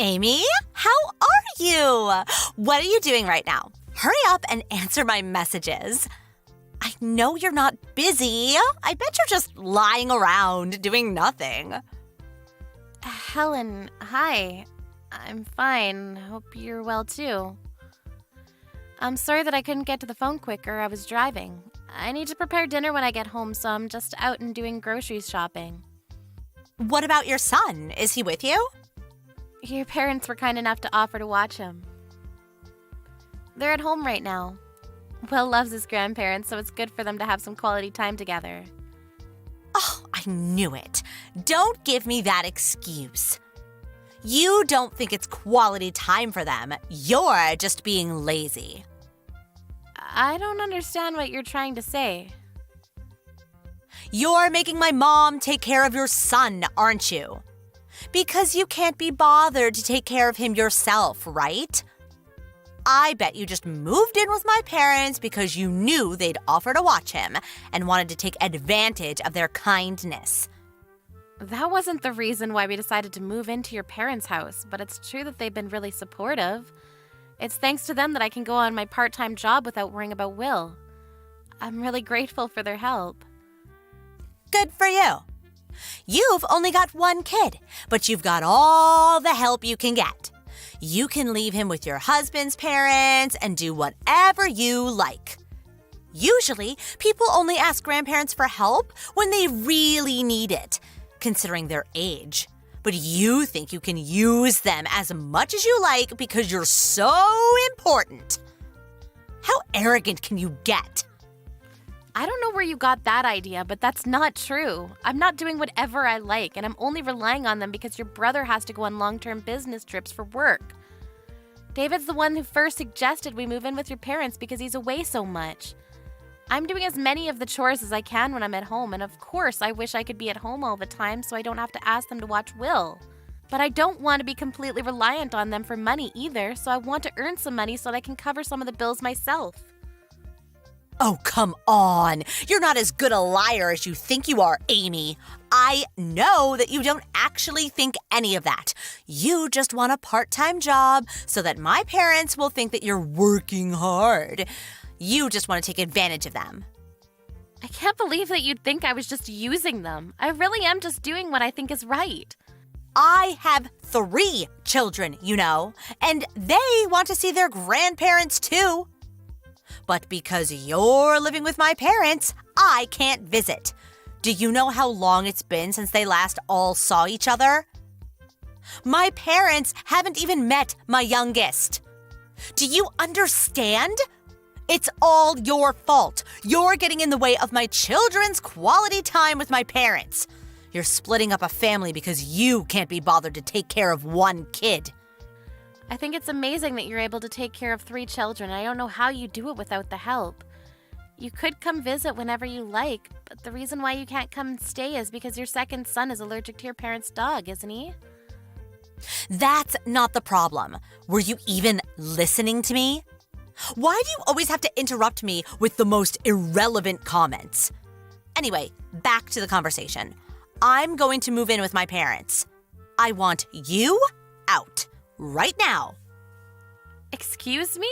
Amy, how are you? What are you doing right now? Hurry up and answer my messages. I know you're not busy. I bet you're just lying around doing nothing. Helen, hi. I'm fine. Hope you're well too. I'm sorry that I couldn't get to the phone quicker. I was driving. I need to prepare dinner when I get home, so I'm just out and doing groceries shopping. What about your son? Is he with you? Your parents were kind enough to offer to watch him. They're at home right now. Will loves his grandparents, so it's good for them to have some quality time together. Oh, I knew it. Don't give me that excuse. You don't think it's quality time for them. You're just being lazy. I don't understand what you're trying to say. You're making my mom take care of your son, aren't you? Because you can't be bothered to take care of him yourself, right? I bet you just moved in with my parents because you knew they'd offer to watch him and wanted to take advantage of their kindness. That wasn't the reason why we decided to move into your parents' house, but it's true that they've been really supportive. It's thanks to them that I can go on my part-time job without worrying about Will. I'm really grateful for their help. Good for you. You've only got one kid, but you've got all the help you can get. You can leave him with your husband's parents and do whatever you like. Usually, people only ask grandparents for help when they really need it, considering their age. But you think you can use them as much as you like because you're so important. How arrogant can you get? I don't know where you got that idea, but that's not true. I'm not doing whatever I like, and I'm only relying on them because your brother has to go on long-term business trips for work. David's the one who first suggested we move in with your parents because he's away so much. I'm doing as many of the chores as I can when I'm at home, and of course I wish I could be at home all the time so I don't have to ask them to watch Will. But I don't want to be completely reliant on them for money either, so I want to earn some money so that I can cover some of the bills myself. Oh, come on. You're not as good a liar as you think you are, Amy. I know that you don't actually think any of that. You just want a part-time job so that my parents will think that you're working hard. You just want to take advantage of them. I can't believe that you'd think I was just using them. I really am just doing what I think is right. I have 3 children, you know, and they want to see their grandparents too. But because you're living with my parents, I can't visit. Do you know how long it's been since they last all saw each other? My parents haven't even met my youngest. Do you understand? It's all your fault. You're getting in the way of my children's quality time with my parents. You're splitting up a family because you can't be bothered to take care of one kid. I think it's amazing that you're able to take care of 3 children. I don't know how you do it without the help. You could come visit whenever you like, but the reason why you can't come and stay is because your second son is allergic to your parents' dog, isn't he? That's not the problem. Were you even listening to me? Why do you always have to interrupt me with the most irrelevant comments? Anyway, back to the conversation. I'm going to move in with my parents. I want you out. Right now. Excuse me?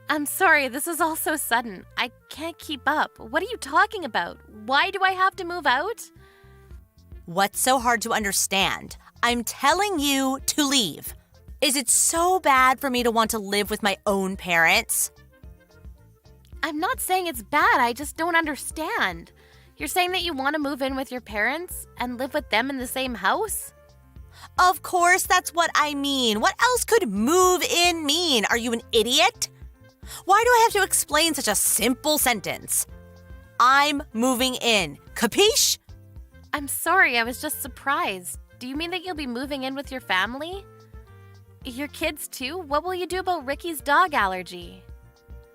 I'm sorry, this is all so sudden. I can't keep up. What are you talking about? Why do I have to move out? What's so hard to understand? I'm telling you to leave. Is it so bad for me to want to live with my own parents? I'm not saying it's bad, I just don't understand. You're saying that you want to move in with your parents and live with them in the same house? Of course, that's what I mean. What else could move in mean? Are you an idiot? Why do I have to explain such a simple sentence? I'm moving in. Capiche? I'm sorry, I was just surprised. Do you mean that you'll be moving in with your family? Your kids too? What will you do about Ricky's dog allergy?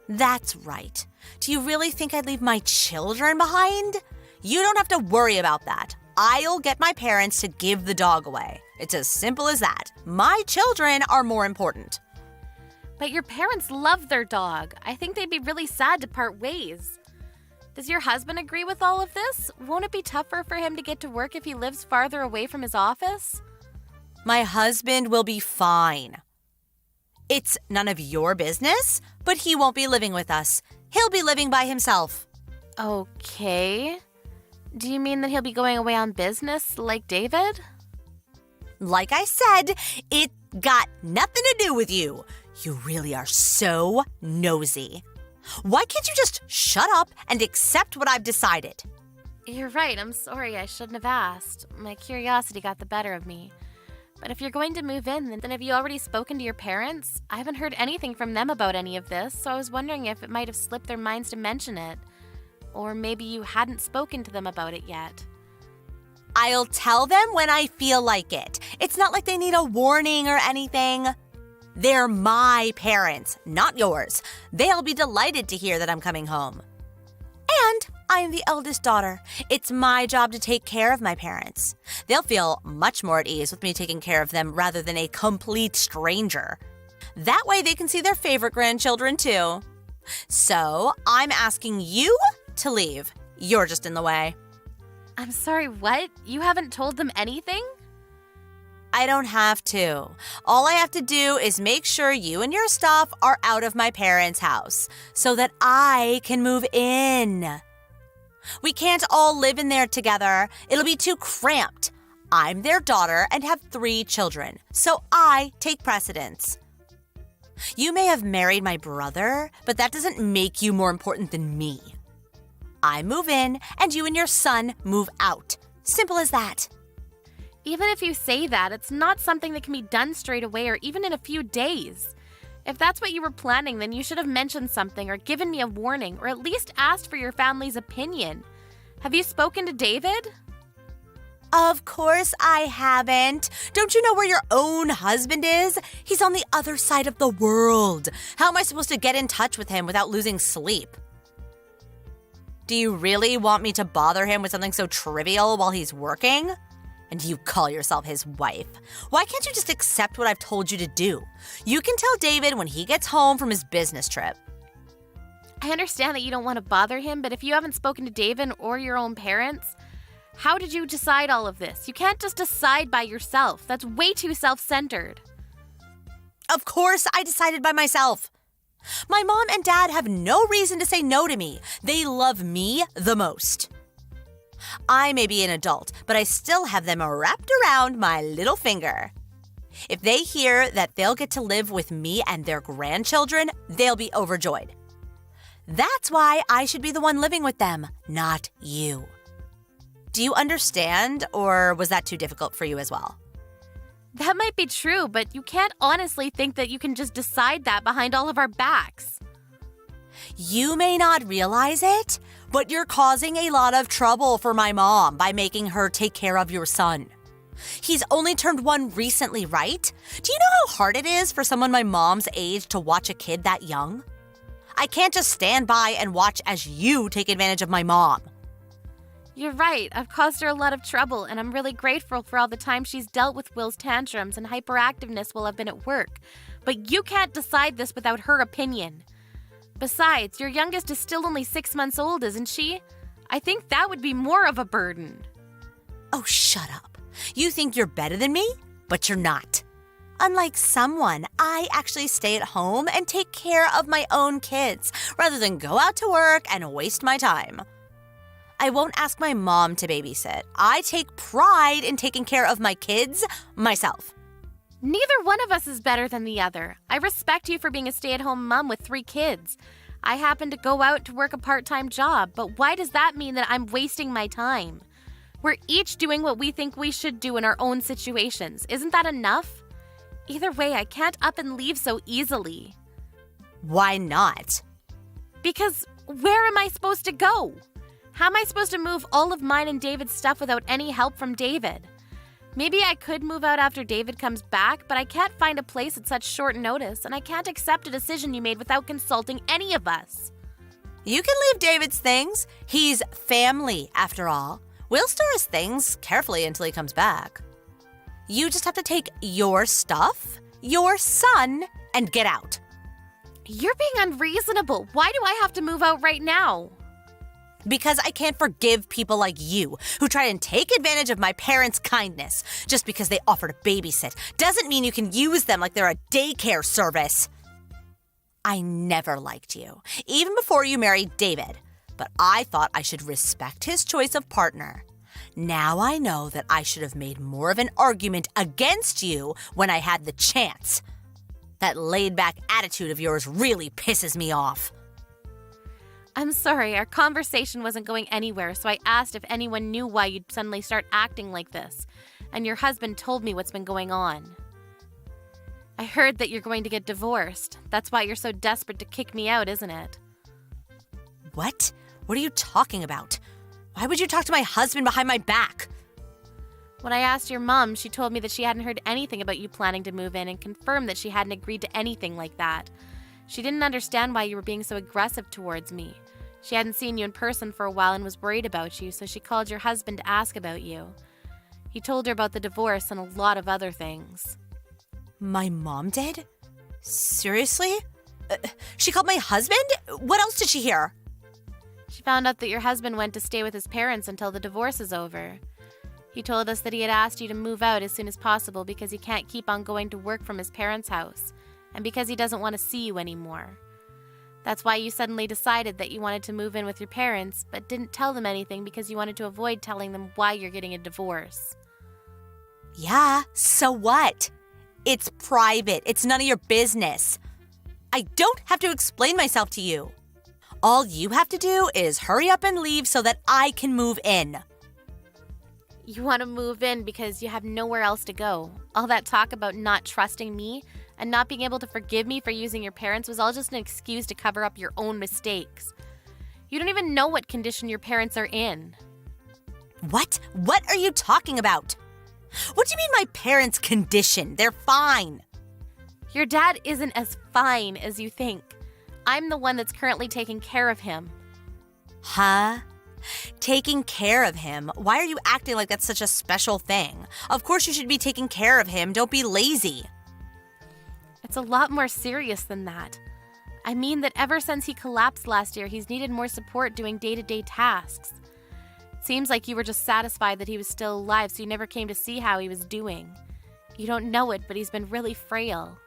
That's right. Do you really think I'd leave my children behind? You don't have to worry about that. I'll get my parents to give the dog away. It's as simple as that. My children are more important. But your parents love their dog. I think they'd be really sad to part ways. Does your husband agree with all of this? Won't it be tougher for him to get to work if he lives farther away from his office? My husband will be fine. It's none of your business, but he won't be living with us. He'll be living by himself. Okay. Do you mean that he'll be going away on business like David? Like I said, it got nothing to do with you. You really are so nosy. Why can't you just shut up and accept what I've decided? You're right. I'm sorry. I shouldn't have asked. My curiosity got the better of me. But if you're going to move in, then have you already spoken to your parents? I haven't heard anything from them about any of this, so I was wondering if it might have slipped their minds to mention it. Or maybe you hadn't spoken to them about it yet. I'll tell them when I feel like it. It's not like they need a warning or anything. They're my parents, not yours. They'll be delighted to hear that I'm coming home. And I'm the eldest daughter. It's my job to take care of my parents. They'll feel much more at ease with me taking care of them rather than a complete stranger. That way they can see their favorite grandchildren too. So I'm asking you to leave. You're just in the way. I'm sorry, what? You haven't told them anything? I don't have to. All I have to do is make sure you and your stuff are out of my parents' house so that I can move in. We can't all live in there together. It'll be too cramped. I'm their daughter and have 3 children, so I take precedence. You may have married my brother, but that doesn't make you more important than me. I move in and you and your son move out. Simple as that. Even if you say that, it's not something that can be done straight away or even in a few days. If that's what you were planning, then you should have mentioned something or given me a warning or at least asked for your family's opinion. Have you spoken to David? Of course I haven't. Don't you know where your own husband is? He's on the other side of the world. How am I supposed to get in touch with him without losing sleep? Do you really want me to bother him with something so trivial while he's working? And you call yourself his wife. Why can't you just accept what I've told you to do? You can tell David when he gets home from his business trip. I understand that you don't want to bother him, but if you haven't spoken to David or your own parents, how did you decide all of this? You can't just decide by yourself. That's way too self-centered. Of course I decided by myself. My mom and dad have no reason to say no to me. They love me the most. I may be an adult, but I still have them wrapped around my little finger. If they hear that they'll get to live with me and their grandchildren, they'll be overjoyed. That's why I should be the one living with them, not you. Do you understand, or was that too difficult for you as well? That might be true, but you can't honestly think that you can just decide that behind all of our backs. You may not realize it, but you're causing a lot of trouble for my mom by making her take care of your son. He's only turned 1 recently, right? Do you know how hard it is for someone my mom's age to watch a kid that young? I can't just stand by and watch as you take advantage of my mom. You're right. I've caused her a lot of trouble, and I'm really grateful for all the time she's dealt with Will's tantrums and hyperactiveness while I've been at work. But you can't decide this without her opinion. Besides, your youngest is still only 6 months old, isn't she? I think that would be more of a burden. Oh, shut up. You think you're better than me, but you're not. Unlike someone, I actually stay at home and take care of my own kids rather than go out to work and waste my time. I won't ask my mom to babysit. I take pride in taking care of my kids myself. Neither one of us is better than the other. I respect you for being a stay-at-home mom with 3 kids. I happen to go out to work a part-time job, but why does that mean that I'm wasting my time? We're each doing what we think we should do in our own situations. Isn't that enough? Either way, I can't up and leave so easily. Why not? Because where am I supposed to go? How am I supposed to move all of mine and David's stuff without any help from David? Maybe I could move out after David comes back, but I can't find a place at such short notice, and I can't accept a decision you made without consulting any of us. You can leave David's things. He's family, after all. We'll store his things carefully until he comes back. You just have to take your stuff, your son, and get out. You're being unreasonable. Why do I have to move out right now? Because I can't forgive people like you who try and take advantage of my parents' kindness. Just because they offer to babysit doesn't mean you can use them like they're a daycare service. I never liked you, even before you married David, but I thought I should respect his choice of partner. Now I know that I should have made more of an argument against you when I had the chance. That laid-back attitude of yours really pisses me off. I'm sorry, our conversation wasn't going anywhere, so I asked if anyone knew why you'd suddenly start acting like this, and your husband told me what's been going on. I heard that you're going to get divorced. That's why you're so desperate to kick me out, isn't it? What? What are you talking about? Why would you talk to my husband behind my back? When I asked your mom, she told me that she hadn't heard anything about you planning to move in and confirmed that she hadn't agreed to anything like that. She didn't understand why you were being so aggressive towards me. She hadn't seen you in person for a while and was worried about you, so she called your husband to ask about you. He told her about the divorce and a lot of other things. My mom did? Seriously? She called my husband? What else did she hear? She found out that your husband went to stay with his parents until the divorce is over. He told us that he had asked you to move out as soon as possible because he can't keep on going to work from his parents' house, and because he doesn't want to see you anymore. That's why you suddenly decided that you wanted to move in with your parents, but didn't tell them anything because you wanted to avoid telling them why you're getting a divorce. Yeah, so what? It's private. It's none of your business. I don't have to explain myself to you. All you have to do is hurry up and leave so that I can move in. You want to move in because you have nowhere else to go. All that talk about not trusting me and not being able to forgive me for using your parents was all just an excuse to cover up your own mistakes. You don't even know what condition your parents are in. What? What are you talking about? What do you mean my parents' condition? They're fine. Your dad isn't as fine as you think. I'm the one that's currently taking care of him. Huh? Taking care of him? Why are you acting like that's such a special thing? Of course you should be taking care of him. Don't be lazy. It's a lot more serious than that. I mean that ever since he collapsed last year, he's needed more support doing day-to-day tasks. It seems like you were just satisfied that he was still alive, so you never came to see how he was doing. You don't know it, but he's been really frail.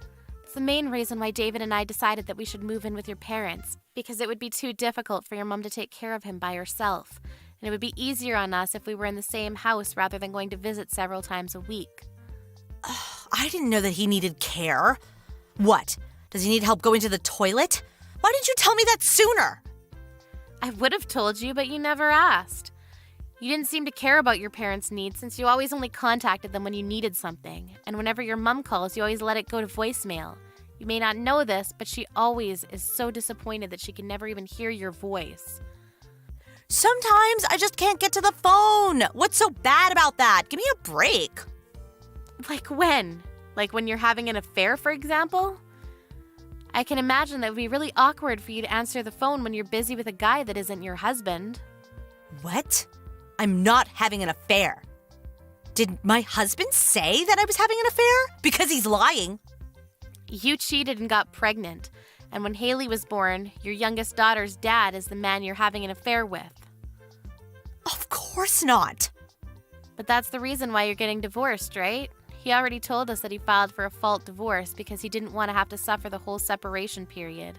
It's the main reason why David and I decided that we should move in with your parents, because it would be too difficult for your mom to take care of him by herself, and it would be easier on us if we were in the same house rather than going to visit several times a week. I didn't know that he needed care. What? Does he need help going to the toilet? Why didn't you tell me that sooner? I would have told you, but you never asked. You didn't seem to care about your parents' needs since you always only contacted them when you needed something, and whenever your mom calls, you always let it go to voicemail. You may not know this, but she always is so disappointed that she can never even hear your voice. Sometimes I just can't get to the phone. What's so bad about that? Give me a break. Like when? Like when you're having an affair, for example? I can imagine that would be really awkward for you to answer the phone when you're busy with a guy that isn't your husband. What? I'm not having an affair. Did my husband say that I was having an affair? Because he's lying. You cheated and got pregnant, and when Haley was born, your youngest daughter's dad is the man you're having an affair with. Of course not. But that's the reason why you're getting divorced, right? He already told us that he filed for a fault divorce because he didn't want to have to suffer the whole separation period,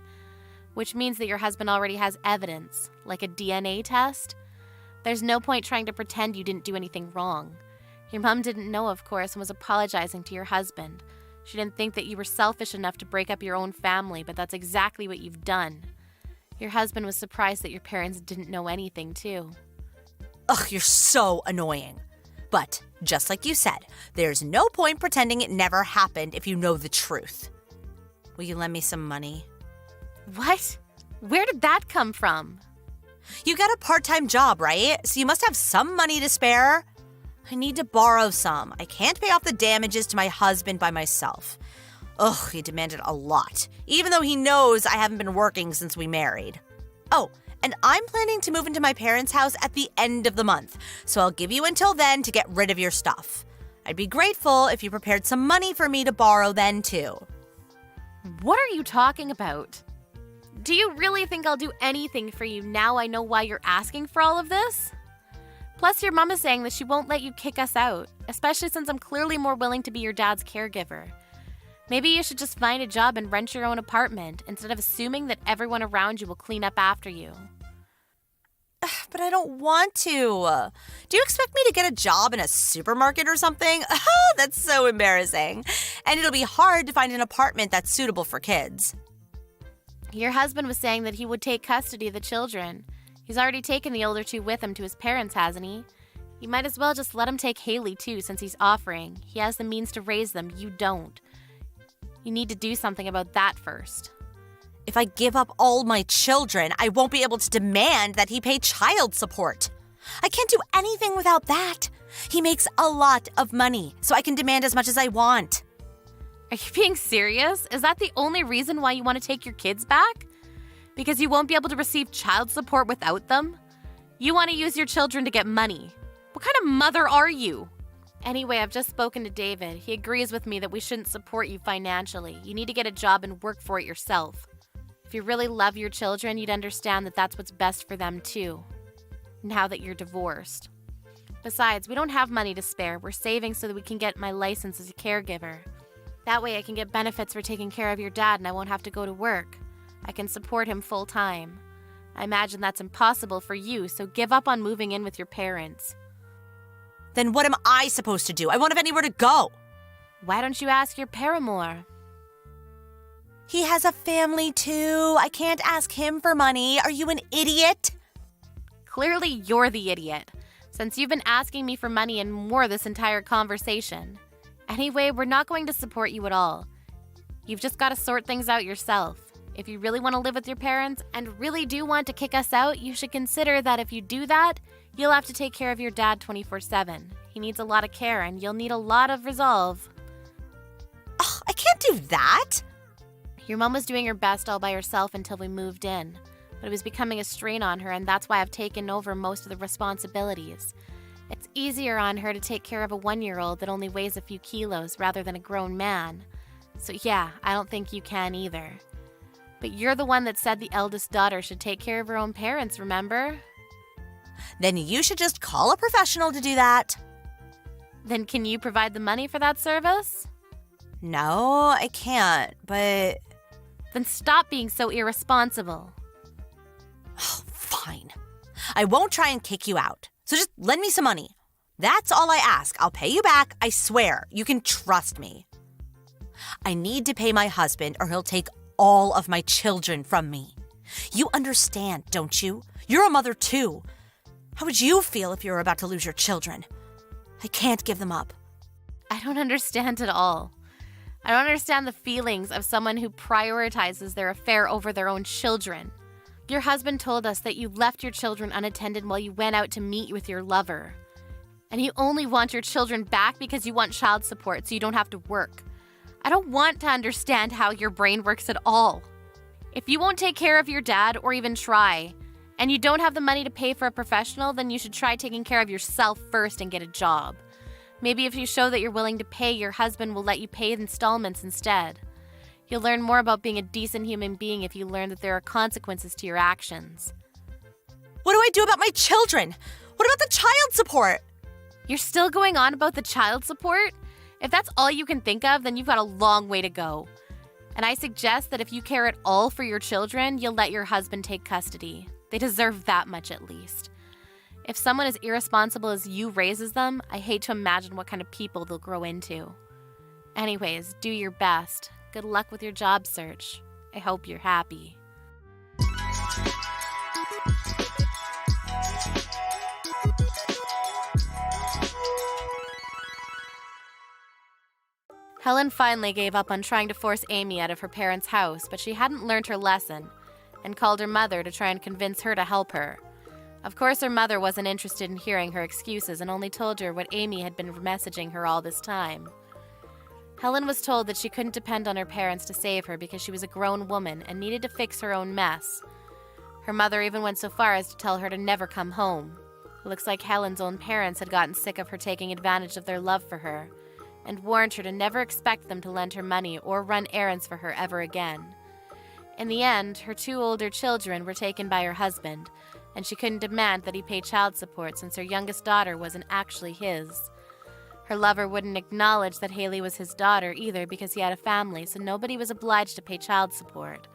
which means that your husband already has evidence, like a DNA test. There's no point trying to pretend you didn't do anything wrong. Your mom didn't know, of course, and was apologizing to your husband. She didn't think that you were selfish enough to break up your own family, but that's exactly what you've done. Your husband was surprised that your parents didn't know anything, too. Ugh, you're so annoying. But, just like you said, there's no point pretending it never happened if you know the truth. Will you lend me some money? What? Where did that come from? You got a part-time job, right? So you must have some money to spare. I need to borrow some. I can't pay off the damages to my husband by myself. Ugh, he demanded a lot, even though he knows I haven't been working since we married. Oh, and I'm planning to move into my parents' house at the end of the month, so I'll give you until then to get rid of your stuff. I'd be grateful if you prepared some money for me to borrow then, too. What are you talking about? Do you really think I'll do anything for you now I know why you're asking for all of this? Plus, your mom is saying that she won't let you kick us out, especially since I'm clearly more willing to be your dad's caregiver. Maybe you should just find a job and rent your own apartment instead of assuming that everyone around you will clean up after you. But I don't want to. Do you expect me to get a job in a supermarket or something? That's so embarrassing. And it'll be hard to find an apartment that's suitable for kids. Your husband was saying that he would take custody of the children. He's already taken the older two with him to his parents, hasn't he? You might as well just let him take Haley too, since he's offering. He has the means to raise them, you don't. You need to do something about that first. If I give up all my children, I won't be able to demand that he pay child support. I can't do anything without that. He makes a lot of money, so I can demand as much as I want. Are you being serious? Is that the only reason why you want to take your kids back? Because you won't be able to receive child support without them? You want to use your children to get money. What kind of mother are you? Anyway, I've just spoken to David. He agrees with me that we shouldn't support you financially. You need to get a job and work for it yourself. If you really love your children, you'd understand that that's what's best for them too, now that you're divorced. Besides, we don't have money to spare. We're saving so that we can get my license as a caregiver. That way I can get benefits for taking care of your dad and I won't have to go to work. I can support him full time. I imagine that's impossible for you, so give up on moving in with your parents. Then what am I supposed to do? I won't have anywhere to go. Why don't you ask your paramour? He has a family too. I can't ask him for money. Are you an idiot? Clearly you're the idiot, since you've been asking me for money and more this entire conversation. Anyway, we're not going to support you at all. You've just got to sort things out yourself. If you really want to live with your parents and really do want to kick us out, you should consider that if you do that, you'll have to take care of your dad 24/7. He needs a lot of care and you'll need a lot of resolve. Ugh, I can't do that. Your mom was doing her best all by herself until we moved in, but it was becoming a strain on her, and that's why I've taken over most of the responsibilities. It's easier on her to take care of a 1-year-old that only weighs a few kilos rather than a grown man. So yeah, I don't think you can either. But you're the one that said the eldest daughter should take care of her own parents, remember? Then you should just call a professional to do that. Then can you provide the money for that service? No, I can't, but... Then stop being so irresponsible. Oh, fine. I won't try and kick you out. So just lend me some money. That's all I ask. I'll pay you back, I swear. You can trust me. I need to pay my husband or he'll take all of my children from me. You understand, don't you? You're a mother too. How would you feel if you were about to lose your children? I can't give them up. I don't understand at all. I don't understand the feelings of someone who prioritizes their affair over their own children. Your husband told us that you left your children unattended while you went out to meet with your lover. And you only want your children back because you want child support so you don't have to work. I don't want to understand how your brain works at all. If you won't take care of your dad or even try, and you don't have the money to pay for a professional, then you should try taking care of yourself first and get a job. Maybe if you show that you're willing to pay, your husband will let you pay installments instead. You'll learn more about being a decent human being if you learn that there are consequences to your actions. What do I do about my children? What about the child support? You're still going on about the child support? If that's all you can think of, then you've got a long way to go. And I suggest that if you care at all for your children, you'll let your husband take custody. They deserve that much at least. If someone as irresponsible as you raises them, I hate to imagine what kind of people they'll grow into. Anyways, do your best. Good luck with your job search. I hope you're happy. Helen finally gave up on trying to force Amy out of her parents' house, but she hadn't learned her lesson and called her mother to try and convince her to help her. Of course, her mother wasn't interested in hearing her excuses and only told her what Amy had been messaging her all this time. Helen was told that she couldn't depend on her parents to save her because she was a grown woman and needed to fix her own mess. Her mother even went so far as to tell her to never come home. It looks like Helen's own parents had gotten sick of her taking advantage of their love for her and warned her to never expect them to lend her money or run errands for her ever again. In the end, her 2 older children were taken by her husband, and she couldn't demand that he pay child support since her youngest daughter wasn't actually his. Her lover wouldn't acknowledge that Haley was his daughter either because he had a family, so nobody was obliged to pay child support.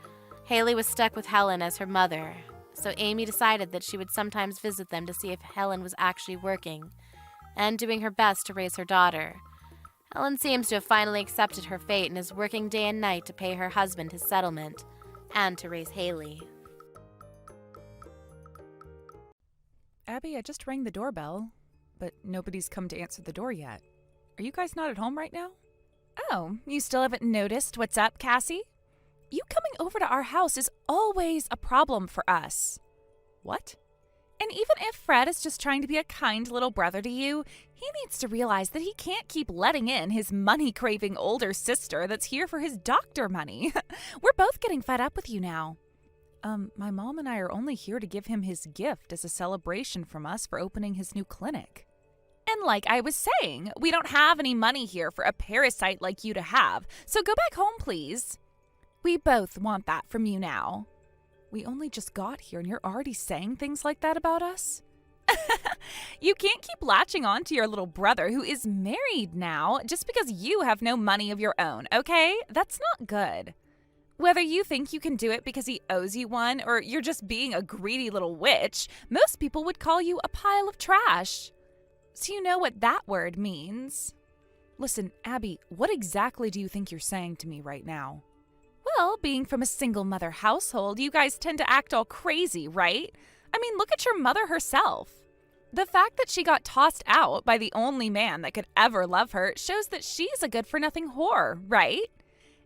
Haley was stuck with Helen as her mother, so Amy decided that she would sometimes visit them to see if Helen was actually working and doing her best to raise her daughter. Helen seems to have finally accepted her fate and is working day and night to pay her husband his settlement and to raise Haley. Abby, I just rang the doorbell, but nobody's come to answer the door yet. Are you guys not at home right now? Oh, you still haven't noticed what's up, Cassie? You coming over to our house is always a problem for us. What? And even if Fred is just trying to be a kind little brother to you, he needs to realize that he can't keep letting in his money-craving older sister that's here for his doctor money. We're both getting fed up with you now. My mom and I are only here to give him his gift as a celebration from us for opening his new clinic. And like I was saying, we don't have any money here for a parasite like you to have, so go back home, please. We both want that from you now. We only just got here and you're already saying things like that about us? You can't keep latching on to your little brother who is married now just because you have no money of your own, okay? That's not good. Whether you think you can do it because he owes you one or you're just being a greedy little witch, most people would call you a pile of trash. So you know what that word means. Listen, Abby, what exactly do you think you're saying to me right now? Well, being from a single mother household, you guys tend to act all crazy, right? I mean, look at your mother herself. The fact that she got tossed out by the only man that could ever love her shows that she's a good-for-nothing whore, right?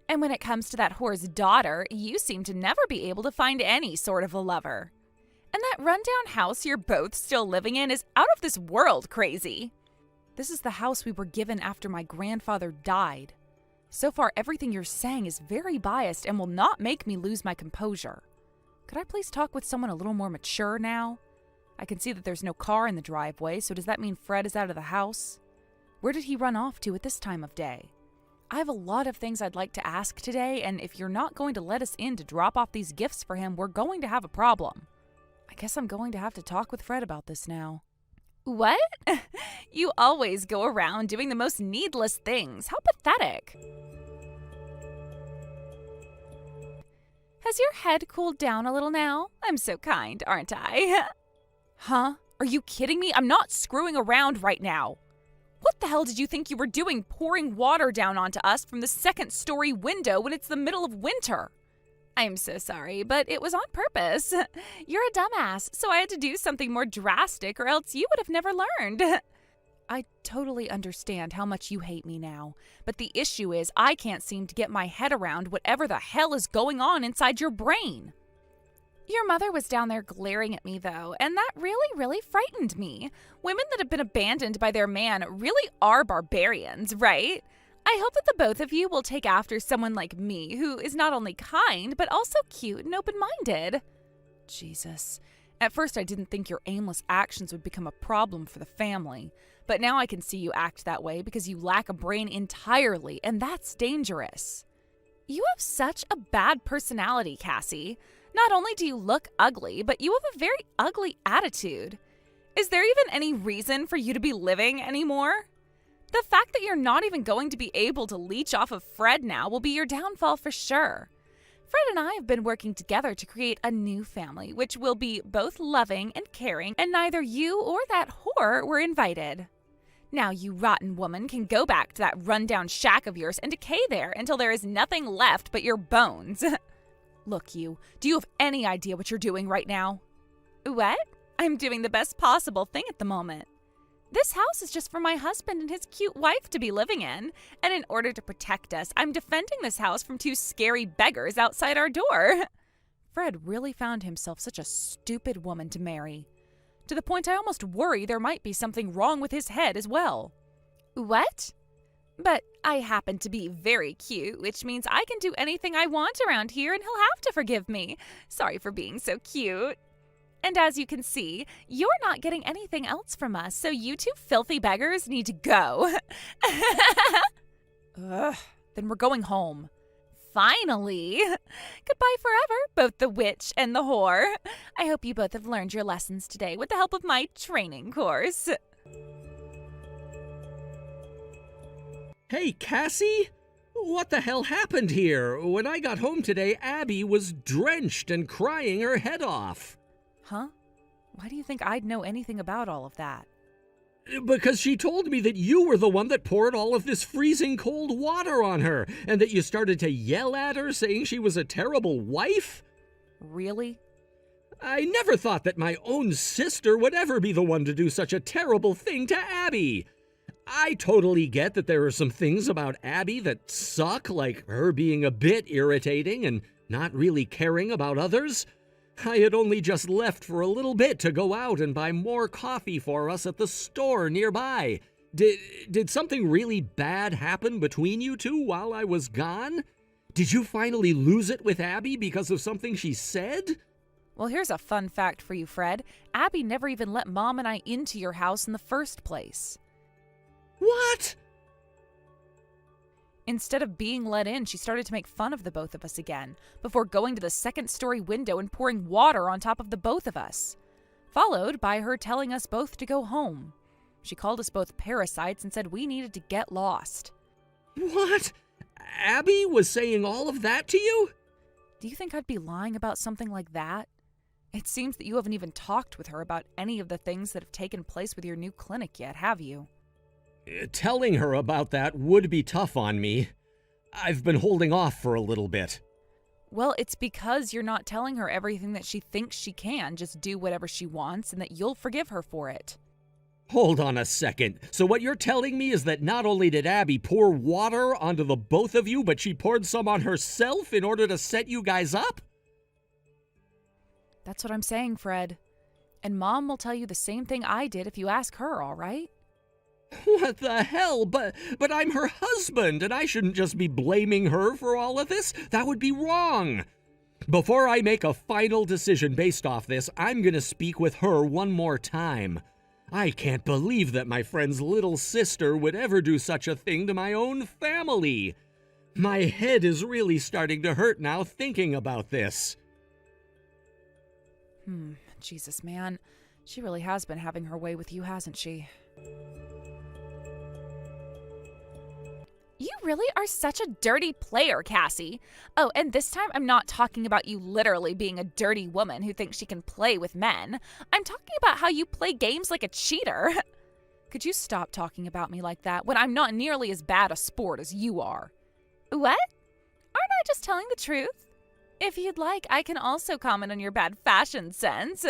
And when it comes to that whore's daughter, you seem to never be able to find any sort of a lover. And that rundown house you're both still living in is out of this world crazy. This is the house we were given after my grandfather died. So far, everything you're saying is very biased and will not make me lose my composure. Could I please talk with someone a little more mature now? I can see that there's no car in the driveway, so does that mean Fred is out of the house? Where did he run off to at this time of day? I have a lot of things I'd like to ask today, and if you're not going to let us in to drop off these gifts for him, we're going to have a problem. I guess I'm going to have to talk with Fred about this now. What? You always go around doing the most needless things. How pathetic. Has your head cooled down a little now? I'm so kind, aren't I? Huh? Are you kidding me? I'm not screwing around right now. What the hell did you think you were doing pouring water down onto us from the second-story window when it's the middle of winter? I'm so sorry, but it was on purpose. You're a dumbass, so I had to do something more drastic or else you would have never learned. I totally understand how much you hate me now, but the issue is I can't seem to get my head around whatever the hell is going on inside your brain. Your mother was down there glaring at me, though, and that really frightened me. Women that have been abandoned by their man really are barbarians, right? I hope that the both of you will take after someone like me, who is not only kind, but also cute and open-minded. Jesus. At first, I didn't think your aimless actions would become a problem for the family, but now I can see you act that way because you lack a brain entirely, and that's dangerous. You have such a bad personality, Cassie. Not only do you look ugly, but you have a very ugly attitude. Is there even any reason for you to be living anymore? The fact that you're not even going to be able to leech off of Fred now will be your downfall for sure. Fred and I have been working together to create a new family, which will be both loving and caring, and neither you or that whore were invited. Now you rotten woman can go back to that rundown shack of yours and decay there until there is nothing left but your bones. Look, do you have any idea what you're doing right now? What? I'm doing the best possible thing at the moment. This house is just for my husband and his cute wife to be living in, and in order to protect us, I'm defending this house from 2 scary beggars outside our door. Fred really found himself such a stupid woman to marry. To the point I almost worry there might be something wrong with his head as well. What? But I happen to be very cute, which means I can do anything I want around here and he'll have to forgive me. Sorry for being so cute. And as you can see, you're not getting anything else from us, so you 2 filthy beggars need to go. Ugh, then we're going home. finally. Goodbye forever, both the witch and the whore. I hope you both have learned your lessons today with the help of my training course. Hey, Cassie? What the hell happened here? When I got home today, Abby was drenched and crying her head off. Huh? Why do you think I'd know anything about all of that? Because she told me that you were the one that poured all of this freezing cold water on her, and that you started to yell at her saying she was a terrible wife? Really? I never thought that my own sister would ever be the one to do such a terrible thing to Abby. I totally get that there are some things about Abby that suck, like her being a bit irritating and not really caring about others. I had only just left for a little bit to go out and buy more coffee for us at the store nearby. Did something really bad happen between you two while I was gone? Did you finally lose it with Abby because of something she said? Well, here's a fun fact for you, Fred. Abby never even let Mom and I into your house in the first place. What? Instead of being let in, she started to make fun of the both of us again, before going to the second-story window and pouring water on top of the both of us, followed by her telling us both to go home. She called us both parasites and said we needed to get lost. What? Abby was saying all of that to you? Do you think I'd be lying about something like that? It seems that you haven't even talked with her about any of the things that have taken place with your new clinic yet, have you? Telling her about that would be tough on me. I've been holding off for a little bit. Well, it's because you're not telling her everything that she thinks she can just do whatever she wants and that you'll forgive her for it. Hold on a second. So what you're telling me is that not only did Abby pour water onto the both of you, but she poured some on herself in order to set you guys up? That's what I'm saying, Fred. And Mom will tell you the same thing I did if you ask her, all right? What the hell? But I'm her husband, and I shouldn't just be blaming her for all of this. That would be wrong. Before I make a final decision based off this, I'm gonna speak with her one more time. I can't believe that my friend's little sister would ever do such a thing to my own family. My head is really starting to hurt now thinking about this. Jesus, man. She really has been having her way with you, hasn't she? You really are such a dirty player, Cassie. Oh, and this time I'm not talking about you literally being a dirty woman who thinks she can play with men. I'm talking about how you play games like a cheater. Could you stop talking about me like that when I'm not nearly as bad a sport as you are? What? Aren't I just telling the truth? If you'd like, I can also comment on your bad fashion sense.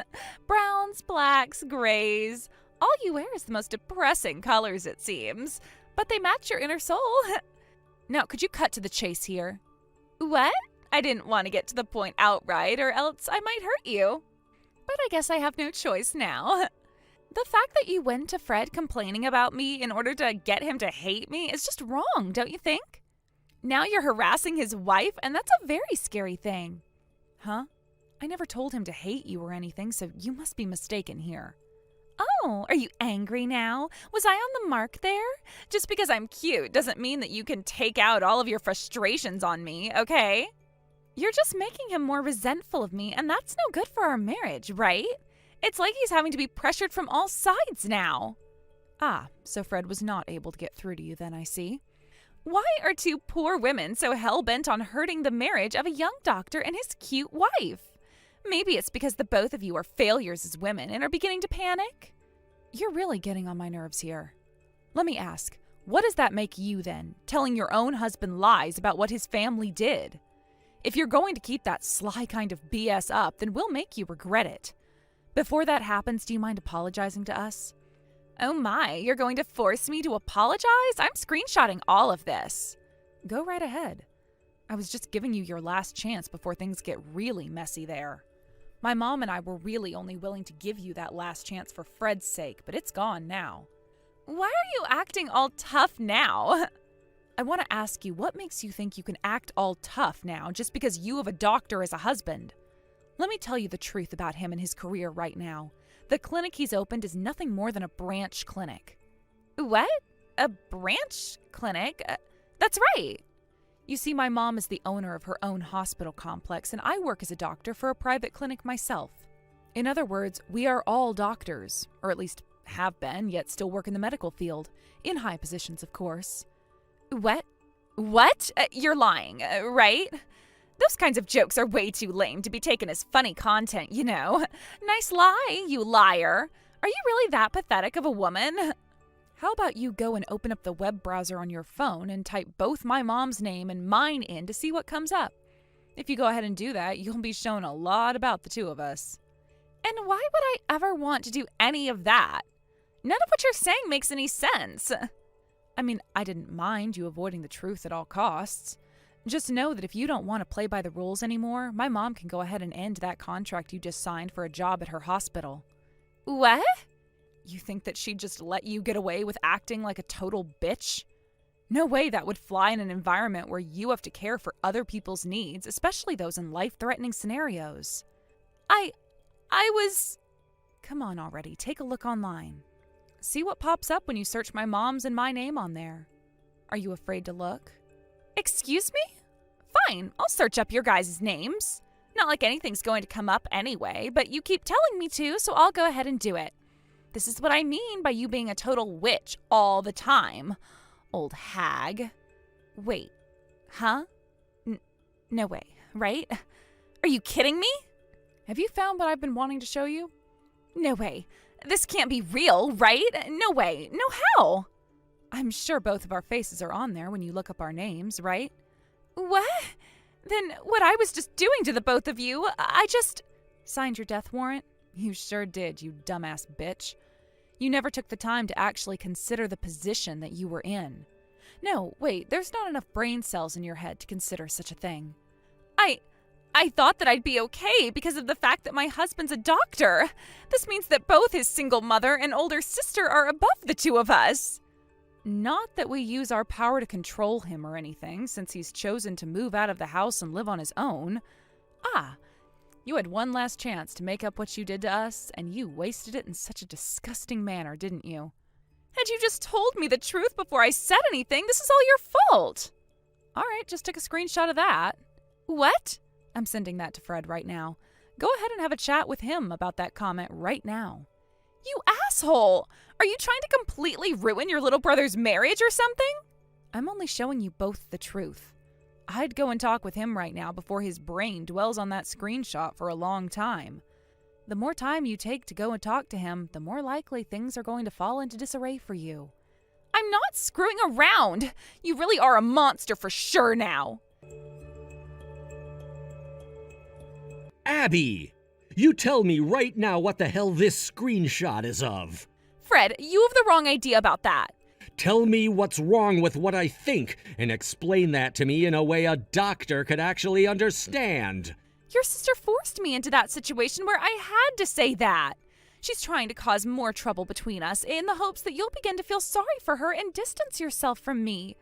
Browns, blacks, grays. All you wear is the most depressing colors, it seems. But they match your inner soul. Now, could you cut to the chase here? What? I didn't want to get to the point outright, or else I might hurt you. But I guess I have no choice now. The fact that you went to Fred complaining about me in order to get him to hate me is just wrong, don't you think? Now you're harassing his wife, and that's a very scary thing. Huh? I never told him to hate you or anything, so you must be mistaken here. Oh, are you angry now? Was I on the mark there? Just because I'm cute doesn't mean that you can take out all of your frustrations on me, okay? You're just making him more resentful of me, and that's no good for our marriage, right? It's like he's having to be pressured from all sides now. Ah, so Fred was not able to get through to you then, I see. Why are two poor women so hell-bent on hurting the marriage of a young doctor and his cute wife? Maybe it's because the both of you are failures as women and are beginning to panic? You're really getting on my nerves here. Let me ask, what does that make you then, telling your own husband lies about what his family did? If you're going to keep that sly kind of BS up, then we'll make you regret it. Before that happens, do you mind apologizing to us? Oh my, you're going to force me to apologize? I'm screenshotting all of this. Go right ahead. I was just giving you your last chance before things get really messy there. My mom and I were really only willing to give you that last chance for Fred's sake, but it's gone now. Why are you acting all tough now? I want to ask you, what makes you think you can act all tough now just because you have a doctor as a husband? Let me tell you the truth about him and his career right now. The clinic he's opened is nothing more than a branch clinic. What? A branch clinic? That's right. You see, my mom is the owner of her own hospital complex, and I work as a doctor for a private clinic myself. In other words, we are all doctors, or at least have been, yet still work in the medical field, in high positions, of course. What? What? You're lying, right? Those kinds of jokes are way too lame to be taken as funny content, you know. Nice lie, you liar. Are you really that pathetic of a woman? How about you go and open up the web browser on your phone and type both my mom's name and mine in to see what comes up? If you go ahead and do that, you'll be shown a lot about the two of us. And why would I ever want to do any of that? None of what you're saying makes any sense. I mean, I didn't mind you avoiding the truth at all costs. Just know that if you don't want to play by the rules anymore, my mom can go ahead and end that contract you just signed for a job at her hospital. What? You think that she'd just let you get away with acting like a total bitch? No way that would fly in an environment where you have to care for other people's needs, especially those in life-threatening scenarios. I was... Come on already, take a look online. See what pops up when you search my mom's and my name on there. Are you afraid to look? Excuse me? Fine, I'll search up your guys' names. Not like anything's going to come up anyway, but you keep telling me to, so I'll go ahead and do it. This is what I mean by you being a total witch all the time. Old hag. Wait. Huh? No way, right? Are you kidding me? Have you found what I've been wanting to show you? No way. This can't be real, right? No way. No how? I'm sure both of our faces are on there when you look up our names, right? What? Then what I was just doing to the both of you, I just... Signed your death warrant? You sure did, you dumbass bitch. You never took the time to actually consider the position that you were in. No, wait, there's not enough brain cells in your head to consider such a thing. I thought that I'd be okay because of the fact that my husband's a doctor. This means that both his single mother and older sister are above the two of us. Not that we use our power to control him or anything, since he's chosen to move out of the house and live on his own. You had one last chance to make up what you did to us, and you wasted it in such a disgusting manner, didn't you? Had you just told me the truth before I said anything, this is all your fault. All right, just took a screenshot of that. What? I'm sending that to Fred right now. Go ahead and have a chat with him about that comment right now. You asshole! Are you trying to completely ruin your little brother's marriage or something? I'm only showing you both the truth. I'd go and talk with him right now before his brain dwells on that screenshot for a long time. The more time you take to go and talk to him, the more likely things are going to fall into disarray for you. I'm not screwing around! You really are a monster for sure now! Abby! You tell me right now what the hell this screenshot is of. Fred, you have the wrong idea about that. Tell me what's wrong with what I think, and explain that to me in a way a doctor could actually understand. Your sister forced me into that situation where I had to say that. She's trying to cause more trouble between us in the hopes that you'll begin to feel sorry for her and distance yourself from me.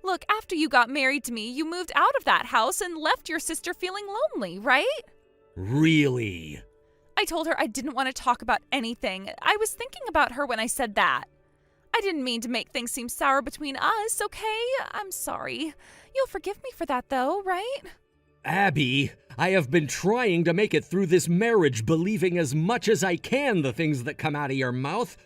Look, after you got married to me, you moved out of that house and left your sister feeling lonely, right? Really? I told her I didn't want to talk about anything. I was thinking about her when I said that. I didn't mean to make things seem sour between us, okay? I'm sorry. You'll forgive me for that, though, right? Abby, I have been trying to make it through this marriage believing as much as I can the things that come out of your mouth.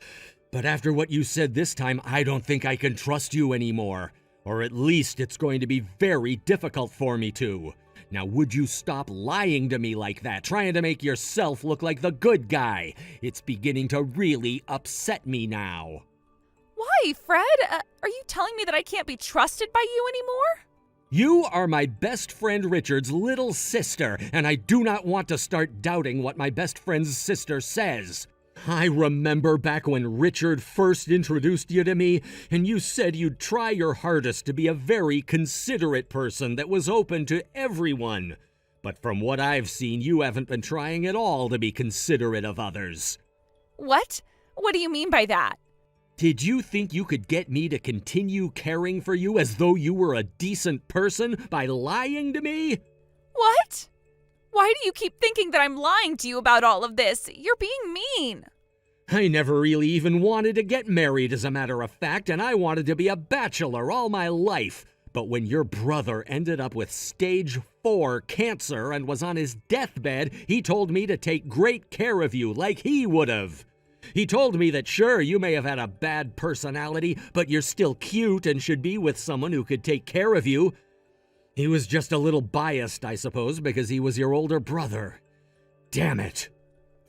But after what you said this time, I don't think I can trust you anymore. Or at least it's going to be very difficult for me to. Now, would you stop lying to me like that, trying to make yourself look like the good guy? It's beginning to really upset me now. Why, Fred? Are you telling me that I can't be trusted by you anymore? You are my best friend Richard's little sister, and I do not want to start doubting what my best friend's sister says. I remember back when Richard first introduced you to me, and you said you'd try your hardest to be a very considerate person that was open to everyone. But from what I've seen, you haven't been trying at all to be considerate of others. What? What do you mean by that? Did you think you could get me to continue caring for you as though you were a decent person by lying to me? What? Why do you keep thinking that I'm lying to you about all of this? You're being mean. I never really even wanted to get married, as a matter of fact, and I wanted to be a bachelor all my life. But when your brother ended up with stage 4 cancer and was on his deathbed, he told me to take great care of you like he would have. He told me that sure, you may have had a bad personality, but you're still cute and should be with someone who could take care of you. He was just a little biased, I suppose, because he was your older brother. Damn it.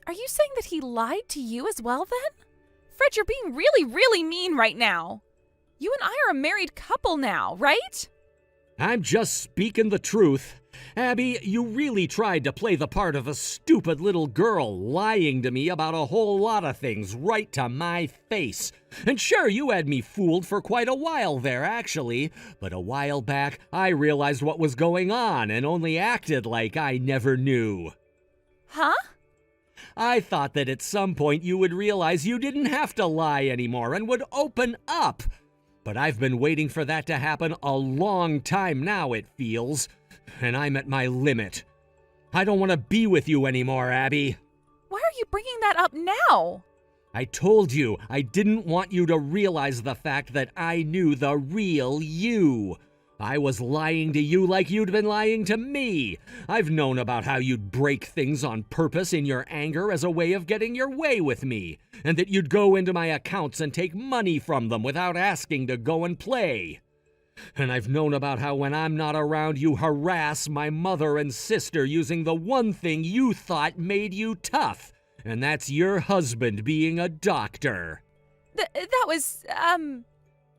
Are you saying that he lied to you as well then? Fred, you're being really, really mean right now. You and I are a married couple now, right? I'm just speaking the truth. Abby, you really tried to play the part of a stupid little girl, lying to me about a whole lot of things right to my face. And sure, you had me fooled for quite a while there, actually. But a while back, I realized what was going on and only acted like I never knew. Huh? I thought that at some point you would realize you didn't have to lie anymore and would open up. But I've been waiting for that to happen a long time now, it feels. And I'm at my limit. I don't want to be with you anymore, Abby. Why are you bringing that up now? I told you I didn't want you to realize the fact that I knew the real you. I was lying to you like you'd been lying to me. I've known about how you'd break things on purpose in your anger as a way of getting your way with me, and that you'd go into my accounts and take money from them without asking to go and play. And I've known about how when I'm not around, you harass my mother and sister using the one thing you thought made you tough, and that's your husband being a doctor. That was,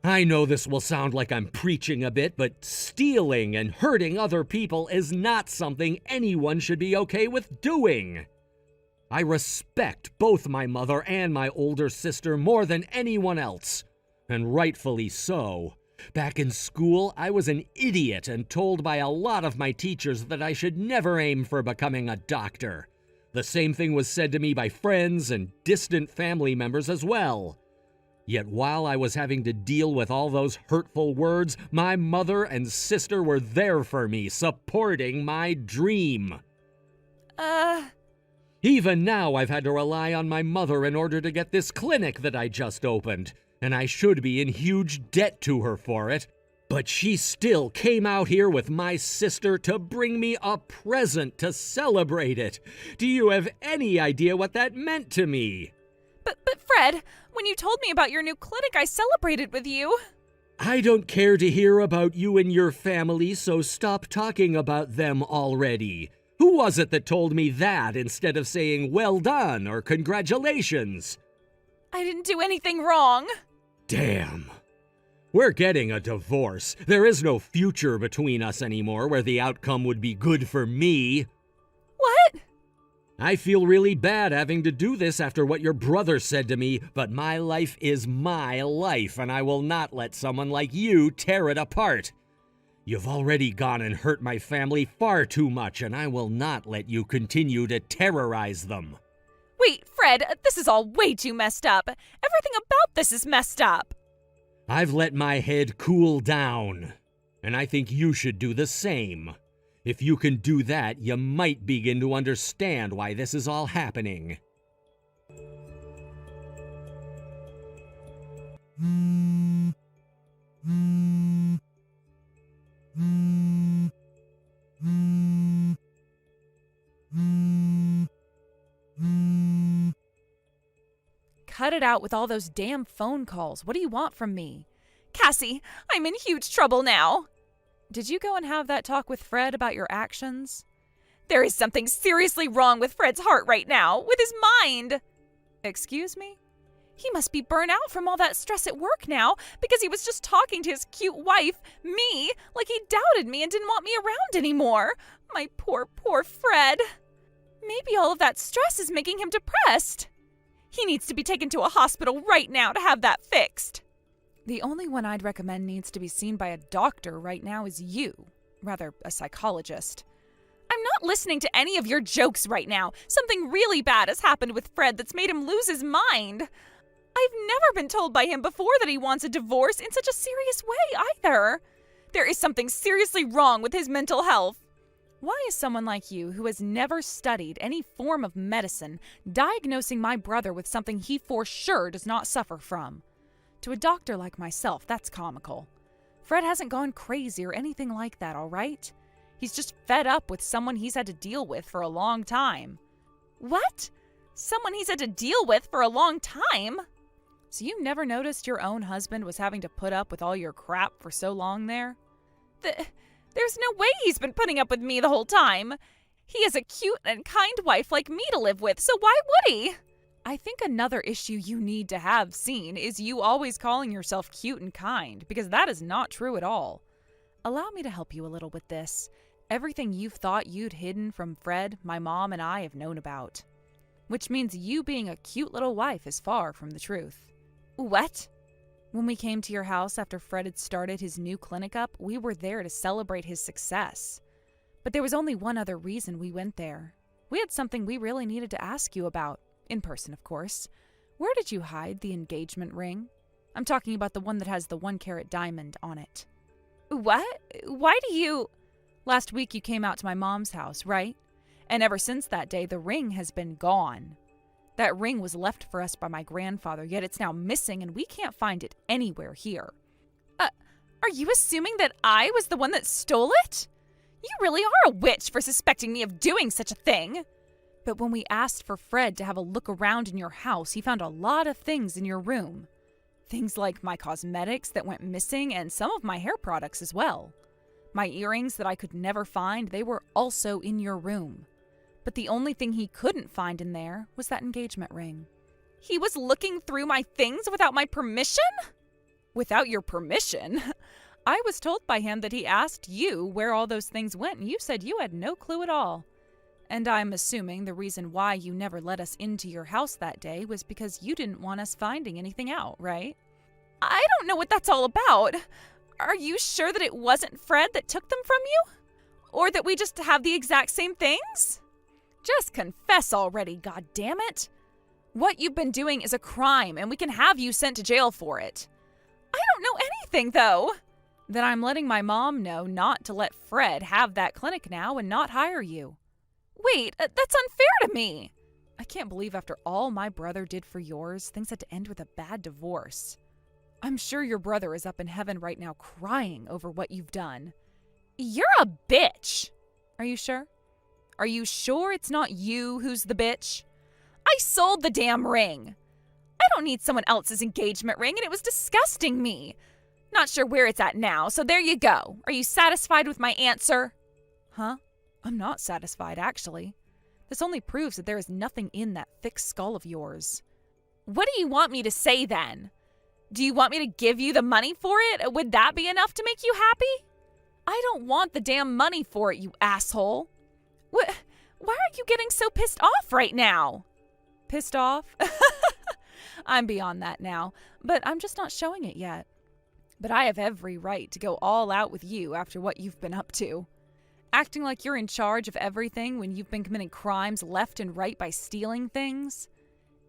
I know this will sound like I'm preaching a bit, but stealing and hurting other people is not something anyone should be okay with doing. I respect both my mother and my older sister more than anyone else, and rightfully so. Back in school, I was an idiot and told by a lot of my teachers that I should never aim for becoming a doctor. The same thing was said to me by friends and distant family members as well. Yet while I was having to deal with all those hurtful words, my mother and sister were there for me, supporting my dream. Even now, I've had to rely on my mother in order to get this clinic that I just opened, and I should be in huge debt to her for it. But she still came out here with my sister to bring me a present to celebrate it. Do you have any idea what that meant to me? But Fred, when you told me about your new clinic, I celebrated with you. I don't care to hear about you and your family, so stop talking about them already. Who was it that told me that instead of saying well done or congratulations? I didn't do anything wrong. Damn. We're getting a divorce. There is no future between us anymore where the outcome would be good for me. What? I feel really bad having to do this after what your brother said to me, but my life is my life, and I will not let someone like you tear it apart. You've already gone and hurt my family far too much, and I will not let you continue to terrorize them. Wait, Fred, this is all way too messed up. Everything about this is messed up. I've let my head cool down, and I think you should do the same. If you can do that, you might begin to understand why this is all happening. Cut it out with all those damn phone calls. What do you want from me? Cassie, I'm in huge trouble now. Did you go and have that talk with Fred about your actions? There is something seriously wrong with Fred's heart right now, with his mind. Excuse me? He must be burnt out from all that stress at work now because he was just talking to his cute wife, me, like he doubted me and didn't want me around anymore. My poor, poor Fred. Maybe all of that stress is making him depressed. He needs to be taken to a hospital right now to have that fixed. The only one I'd recommend needs to be seen by a doctor right now is you. Rather, a psychologist. I'm not listening to any of your jokes right now. Something really bad has happened with Fred that's made him lose his mind. I've never been told by him before that he wants a divorce in such a serious way either. There is something seriously wrong with his mental health. Why is someone like you, who has never studied any form of medicine, diagnosing my brother with something he for sure does not suffer from? To a doctor like myself, that's comical. Fred hasn't gone crazy or anything like that, all right? He's just fed up with someone he's had to deal with for a long time. What? Someone he's had to deal with for a long time? So you never noticed your own husband was having to put up with all your crap for so long there? There's no way he's been putting up with me the whole time. He has a cute and kind wife like me to live with, so why would he? I think another issue you need to have seen is you always calling yourself cute and kind, because that is not true at all. Allow me to help you a little with this. Everything you've thought you'd hidden from Fred, my mom and I have known about. Which means you being a cute little wife is far from the truth. What? When we came to your house after Fred had started his new clinic up, we were there to celebrate his success. But there was only one other reason we went there. We had something we really needed to ask you about. In person, of course. Where did you hide the engagement ring? I'm talking about the one that has the 1-carat diamond on it. What? Why do you... Last week you came out to my mom's house, right? And ever since that day, the ring has been gone. That ring was left for us by my grandfather, yet it's now missing and we can't find it anywhere here. Are you assuming that I was the one that stole it? You really are a witch for suspecting me of doing such a thing. But when we asked for Fred to have a look around in your house, he found a lot of things in your room. Things like my cosmetics that went missing and some of my hair products as well. My earrings that I could never find, they were also in your room. But the only thing he couldn't find in there was that engagement ring. He was looking through my things without my permission? Without your permission? I was told by him that he asked you where all those things went, and you said you had no clue at all. And I'm assuming the reason why you never let us into your house that day was because you didn't want us finding anything out, right? I don't know what that's all about. Are you sure that it wasn't Fred that took them from you? Or that we just have the exact same things? Just confess already, goddammit. What you've been doing is a crime, and we can have you sent to jail for it. I don't know anything, though. Then I'm letting my mom know not to let Fred have that clinic now and not hire you. Wait, that's unfair to me. I can't believe after all my brother did for yours, things had to end with a bad divorce. I'm sure your brother is up in heaven right now crying over what you've done. You're a bitch. Are you sure? Are you sure it's not you who's the bitch? I sold the damn ring. I don't need someone else's engagement ring, and it was disgusting me. Not sure where it's at now, so there you go. Are you satisfied with my answer? Huh? I'm not satisfied, actually. This only proves that there is nothing in that thick skull of yours. What do you want me to say, then? Do you want me to give you the money for it? Would that be enough to make you happy? I don't want the damn money for it, you asshole. Why are you getting so pissed off right now? Pissed off? I'm beyond that now, but I'm just not showing it yet. But I have every right to go all out with you after what you've been up to. Acting like you're in charge of everything when you've been committing crimes left and right by stealing things.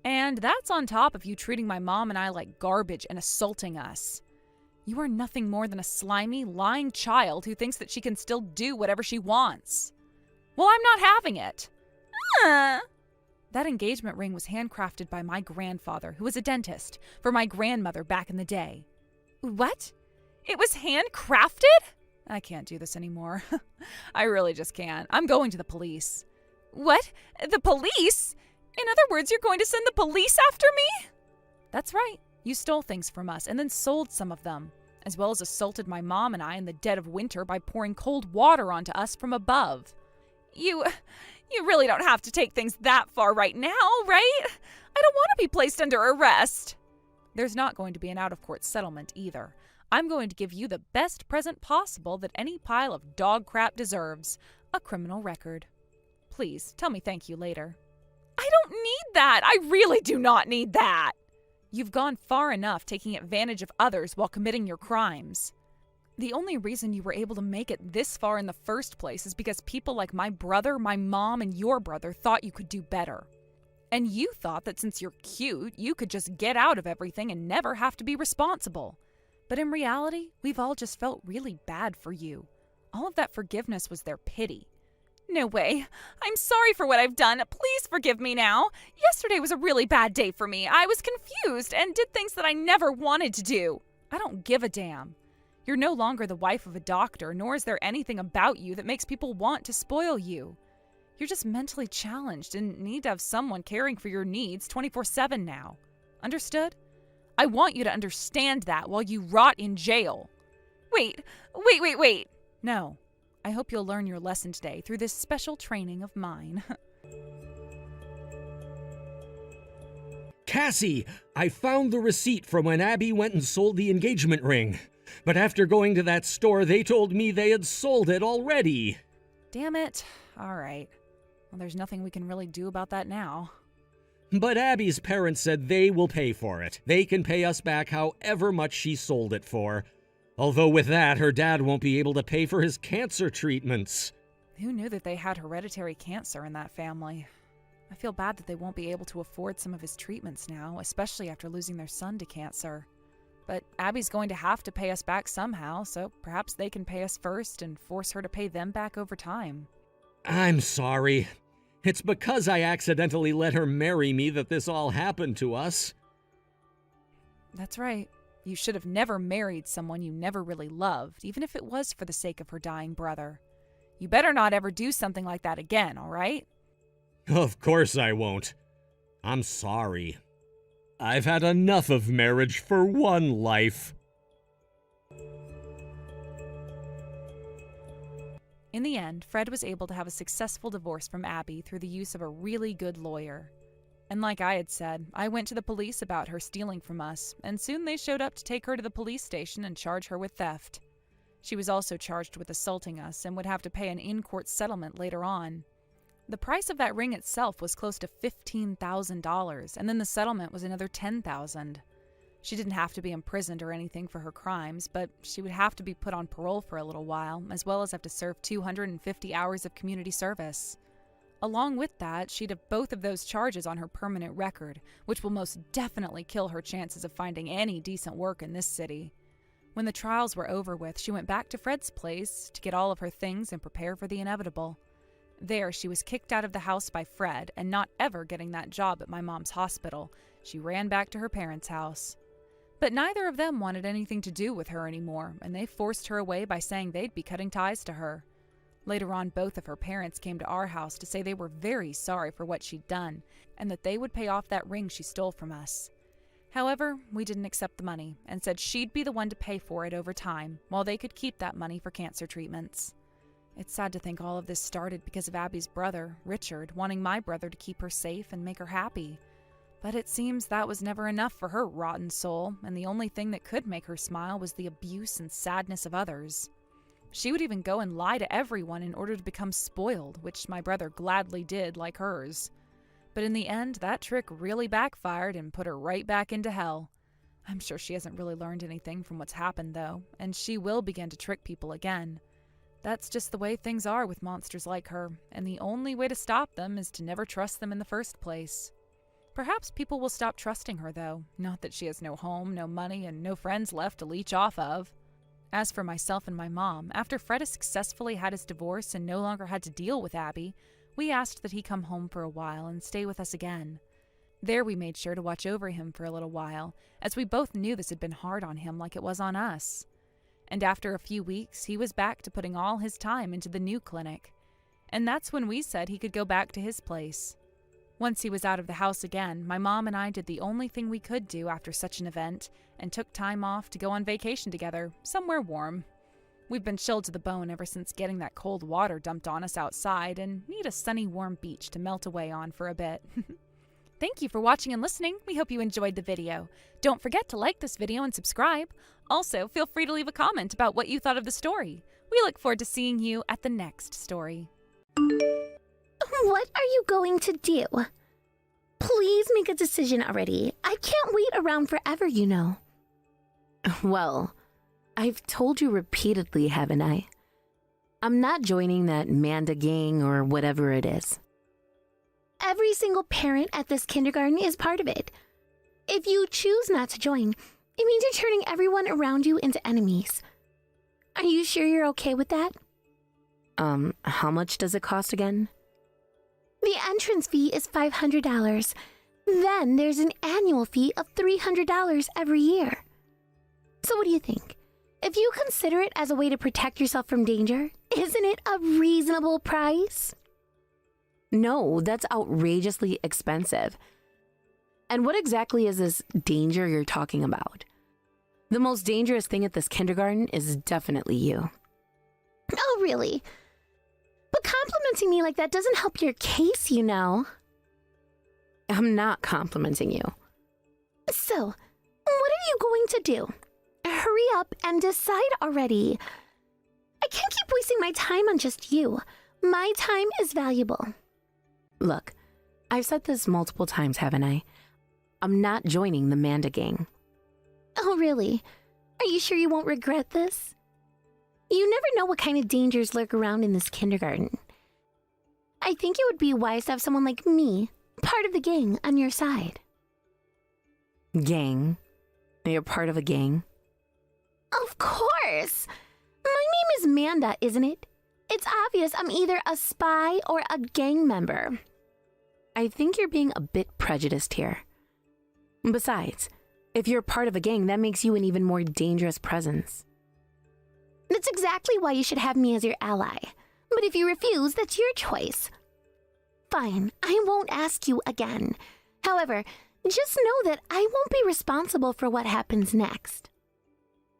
And that's on top of you treating my mom and I like garbage and assaulting us. You are nothing more than a slimy, lying child who thinks that she can still do whatever she wants. Well, I'm not having it. That engagement ring was handcrafted by my grandfather, who was a dentist, for my grandmother back in the day. What? It was handcrafted? I can't do this anymore. I really just can't. I'm going to the police. What? The police? In other words, you're going to send the police after me? That's right. You stole things from us and then sold some of them, as well as assaulted my mom and I in the dead of winter by pouring cold water onto us from above. You really don't have to take things that far right now, right? I don't want to be placed under arrest. There's not going to be an out-of-court settlement either. I'm going to give you the best present possible that any pile of dog crap deserves, a criminal record. Please, tell me thank you later. I don't need that. I really do not need that. You've gone far enough taking advantage of others while committing your crimes. The only reason you were able to make it this far in the first place is because people like my brother, my mom, and your brother thought you could do better. And you thought that since you're cute, you could just get out of everything and never have to be responsible. But in reality, we've all just felt really bad for you. All of that forgiveness was their pity. No way. I'm sorry for what I've done. Please forgive me now. Yesterday was a really bad day for me. I was confused and did things that I never wanted to do. I don't give a damn. You're no longer the wife of a doctor, nor is there anything about you that makes people want to spoil you. You're just mentally challenged and need to have someone caring for your needs 24/7 now. Understood? I want you to understand that while you rot in jail. Wait. No. I hope you'll learn your lesson today through this special training of mine. Cassie, I found the receipt from when Abby went and sold the engagement ring. But after going to that store, they told me they had sold it already. Damn it. All right. Well, there's nothing we can really do about that now. But Abby's parents said they will pay for it. They can pay us back however much she sold it for. Although with that, her dad won't be able to pay for his cancer treatments. Who knew that they had hereditary cancer in that family? I feel bad that they won't be able to afford some of his treatments now, especially after losing their son to cancer. But Abby's going to have to pay us back somehow, so perhaps they can pay us first and force her to pay them back over time. I'm sorry. It's because I accidentally let her marry me that this all happened to us. That's right. You should have never married someone you never really loved, even if it was for the sake of her dying brother. You better not ever do something like that again, all right? Of course I won't. I'm sorry. I've had enough of marriage for one life. In the end, Fred was able to have a successful divorce from Abby through the use of a really good lawyer. And like I had said, I went to the police about her stealing from us, and soon they showed up to take her to the police station and charge her with theft. She was also charged with assaulting us and would have to pay an in-court settlement later on. The price of that ring itself was close to $15,000, and then the settlement was another $10,000. She didn't have to be imprisoned or anything for her crimes, but she would have to be put on parole for a little while, as well as have to serve 250 hours of community service. Along with that, she'd have both of those charges on her permanent record, which will most definitely kill her chances of finding any decent work in this city. When the trials were over with, she went back to Fred's place to get all of her things and prepare for the inevitable. There, she was kicked out of the house by Fred, and not ever getting that job at my mom's hospital, she ran back to her parents' house. But neither of them wanted anything to do with her anymore, and they forced her away by saying they'd be cutting ties to her. Later on, both of her parents came to our house to say they were very sorry for what she'd done, and that they would pay off that ring she stole from us. However, we didn't accept the money, and said she'd be the one to pay for it over time, while they could keep that money for cancer treatments. It's sad to think all of this started because of Abby's brother, Richard, wanting my brother to keep her safe and make her happy. But it seems that was never enough for her rotten soul, and the only thing that could make her smile was the abuse and sadness of others. She would even go and lie to everyone in order to become spoiled, which my brother gladly did, like hers. But in the end, that trick really backfired and put her right back into hell. I'm sure she hasn't really learned anything from what's happened, though, and she will begin to trick people again. That's just the way things are with monsters like her, and the only way to stop them is to never trust them in the first place. Perhaps people will stop trusting her, though, not that she has no home, no money, and no friends left to leech off of. As for myself and my mom, after Fred has successfully had his divorce and no longer had to deal with Abby, we asked that he come home for a while and stay with us again. There we made sure to watch over him for a little while, as we both knew this had been hard on him like it was on us. And after a few weeks, he was back to putting all his time into the new clinic. And that's when we said he could go back to his place. Once he was out of the house again, my mom and I did the only thing we could do after such an event and took time off to go on vacation together, somewhere warm. We've been chilled to the bone ever since getting that cold water dumped on us outside and need a sunny, warm beach to melt away on for a bit. Thank you for watching and listening. We hope you enjoyed the video. Don't forget to like this video and subscribe. Also, feel free to leave a comment about what you thought of the story. We look forward to seeing you at the next story. What are you going to do? Please make a decision already. I can't wait around forever, you know. Well, I've told you repeatedly, haven't I? I'm not joining that Manda gang or whatever it is. Every single parent at this kindergarten is part of it. If you choose not to join, it means you're turning everyone around you into enemies. Are you sure you're okay with that? How much does it cost again? The entrance fee is $500. Then there's an annual fee of $300 every year. So what do you think? If you consider it as a way to protect yourself from danger, isn't it a reasonable price? No, that's outrageously expensive. And what exactly is this danger you're talking about? The most dangerous thing at this kindergarten is definitely you. Oh, really? But complimenting me like that doesn't help your case, you know. I'm not complimenting you. So, what are you going to do? Hurry up and decide already. I can't keep wasting my time on just you. My time is valuable. Look, I've said this multiple times, haven't I? I'm not joining the Manda gang. Oh, really? Are you sure you won't regret this? You never know what kind of dangers lurk around in this kindergarten. I think it would be wise to have someone like me, part of the gang, on your side. Gang? You're part of a gang? Of course! My name is Manda, isn't it? It's obvious I'm either a spy or a gang member. I think you're being a bit prejudiced here. Besides, if you're part of a gang, that makes you an even more dangerous presence. That's exactly why you should have me as your ally. But if you refuse, that's your choice. Fine, I won't ask you again. However, just know that I won't be responsible for what happens next.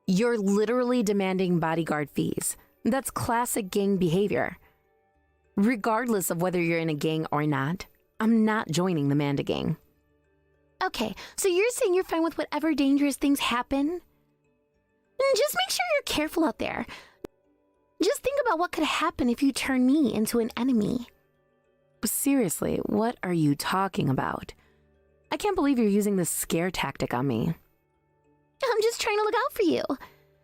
You're literally demanding bodyguard fees. That's classic gang behavior. Regardless of whether you're in a gang or not, I'm not joining the Manda gang. Okay, so you're saying you're fine with whatever dangerous things happen? Just make sure you're careful out there. Just think about what could happen if you turn me into an enemy. Seriously, what are you talking about? I can't believe you're using this scare tactic on me. I'm just trying to look out for you.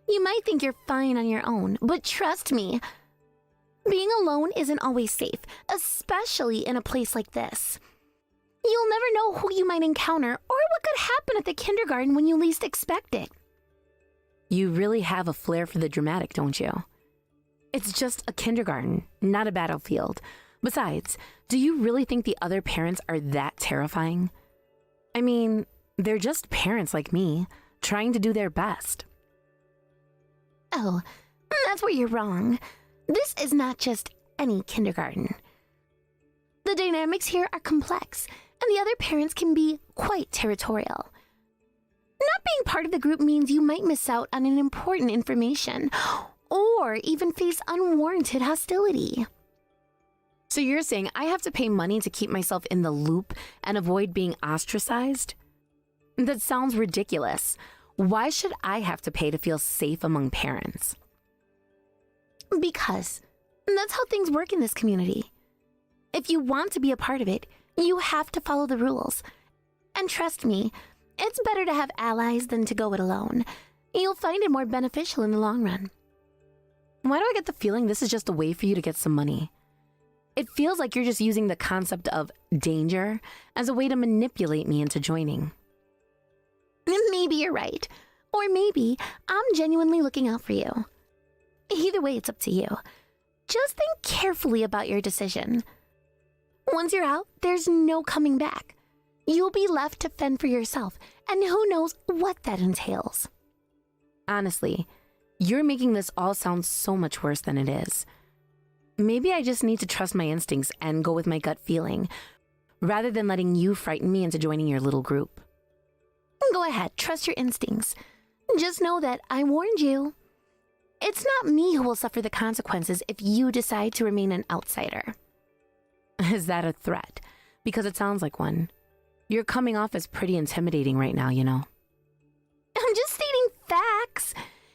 You might think you're fine on your own, but trust me, being alone isn't always safe, especially in a place like this. You'll never know who you might encounter or what could happen at the kindergarten when you least expect it. You really have a flair for the dramatic, don't you? It's just a kindergarten, not a battlefield. Besides, do you really think the other parents are that terrifying? I mean, they're just parents like me, trying to do their best. Oh, that's where you're wrong. This is not just any kindergarten. The dynamics here are complex, and the other parents can be quite territorial. Not being part of the group means you might miss out on an important information, or even face unwarranted hostility. So you're saying I have to pay money to keep myself in the loop and avoid being ostracized? That sounds ridiculous. Why should I have to pay to feel safe among parents? Because that's how things work in this community. If you want to be a part of it, you have to follow the rules. And trust me, it's better to have allies than to go it alone. You'll find it more beneficial in the long run. Why do I get the feeling this is just a way for you to get some money? It feels like you're just using the concept of danger as a way to manipulate me into joining. Maybe you're right. Or maybe I'm genuinely looking out for you. Either way, it's up to you. Just think carefully about your decision. Once you're out, there's no coming back. You'll be left to fend for yourself, and who knows what that entails. Honestly, you're making this all sound so much worse than it is. Maybe I just need to trust my instincts and go with my gut feeling, rather than letting you frighten me into joining your little group. Go ahead, trust your instincts. Just know that I warned you. It's not me who will suffer the consequences if you decide to remain an outsider. Is that a threat? Because it sounds like one. You're coming off as pretty intimidating right now, you know. I'm just stating facts.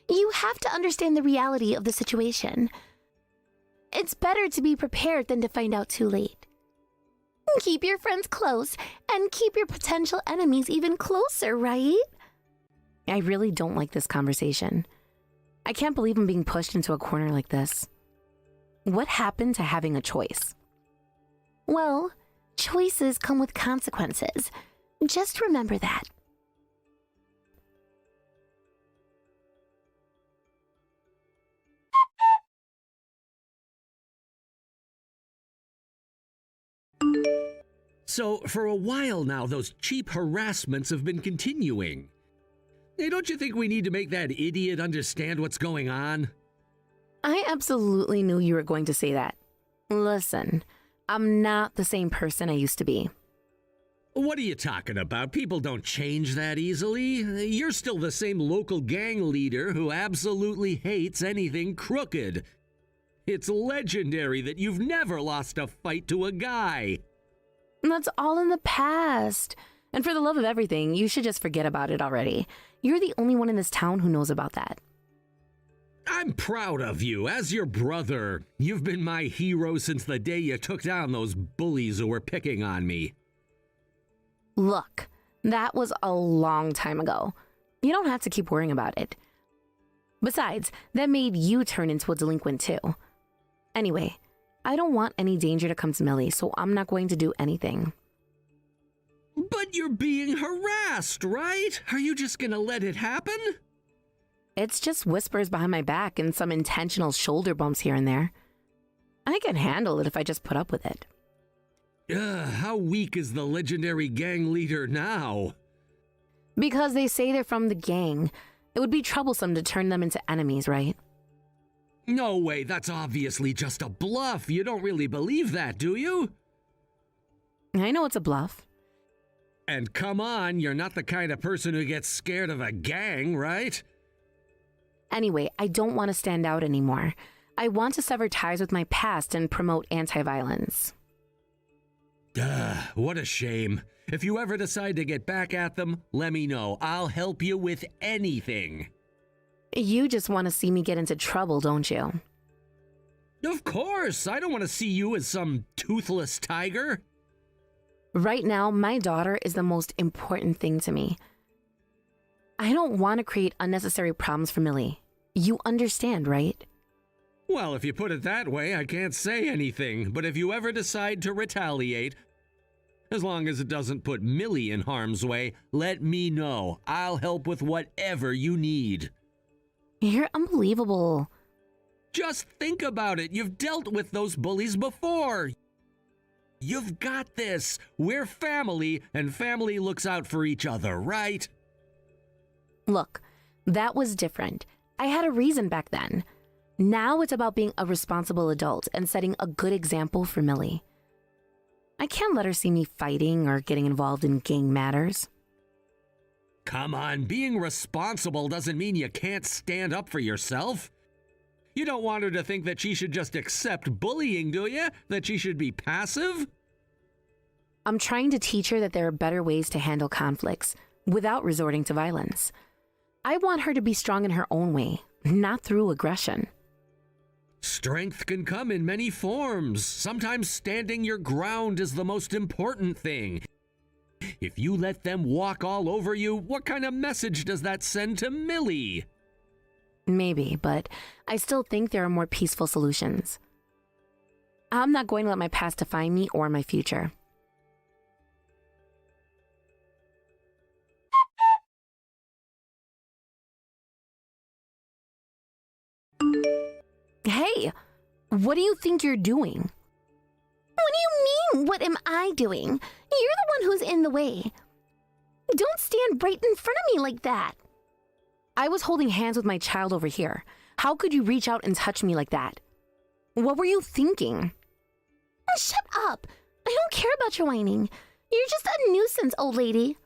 You have to understand the reality of the situation. It's better to be prepared than to find out too late. Keep your friends close and keep your potential enemies even closer, right? I really don't like this conversation. I can't believe I'm being pushed into a corner like this. What happened to having a choice? Well, choices come with consequences. Just remember that. So, for a while now, those cheap harassments have been continuing. Hey, don't you think we need to make that idiot understand what's going on? I absolutely knew you were going to say that. Listen, I'm not the same person I used to be. What are you talking about? People don't change that easily. You're still the same local gang leader who absolutely hates anything crooked. It's legendary that you've never lost a fight to a guy. That's all in the past. And for the love of everything, you should just forget about it already. You're the only one in this town who knows about that. I'm proud of you. As your brother, you've been my hero since the day you took down those bullies who were picking on me. Look, that was a long time ago. You don't have to keep worrying about it. Besides, that made you turn into a delinquent too. Anyway, I don't want any danger to come to Millie, so I'm not going to do anything. But you're being harassed, right? Are you just gonna let it happen? It's just whispers behind my back and some intentional shoulder bumps here and there. I can handle it if I just put up with it. How weak is the legendary gang leader now? Because they say they're from the gang. It would be troublesome to turn them into enemies, right? No way, that's obviously just a bluff. You don't really believe that, do you? I know it's a bluff. And come on, you're not the kind of person who gets scared of a gang, right? Anyway, I don't want to stand out anymore. I want to sever ties with my past and promote anti-violence. What a shame. If you ever decide to get back at them, let me know. I'll help you with anything. You just want to see me get into trouble, don't you? Of course, I don't want to see you as some toothless tiger. Right now, my daughter is the most important thing to me. I don't want to create unnecessary problems for Millie. You understand, right? Well, if you put it that way, I can't say anything. But if you ever decide to retaliate, as long as it doesn't put Millie in harm's way, let me know. I'll help with whatever you need. You're unbelievable. Just think about it. You've dealt with those bullies before. You've got this. We're family, and family looks out for each other, right? Look, that was different. I had a reason back then. Now it's about being a responsible adult and setting a good example for Millie. I can't let her see me fighting or getting involved in gang matters. Come on, being responsible doesn't mean you can't stand up for yourself. You don't want her to think that she should just accept bullying, do you? That she should be passive? I'm trying to teach her that there are better ways to handle conflicts without resorting to violence. I want her to be strong in her own way, not through aggression. Strength can come in many forms. Sometimes standing your ground is the most important thing. If you let them walk all over you, what kind of message does that send to Millie? Maybe, but I still think there are more peaceful solutions. I'm not going to let my past define me or my future. Hey, what do you think you're doing? What do you mean, what am I doing? You're the one who's in the way. Don't stand right in front of me like that. I was holding hands with my child over here. How could you reach out and touch me like that? What were you thinking? Shut up. I don't care about your whining. You're just a nuisance, old lady.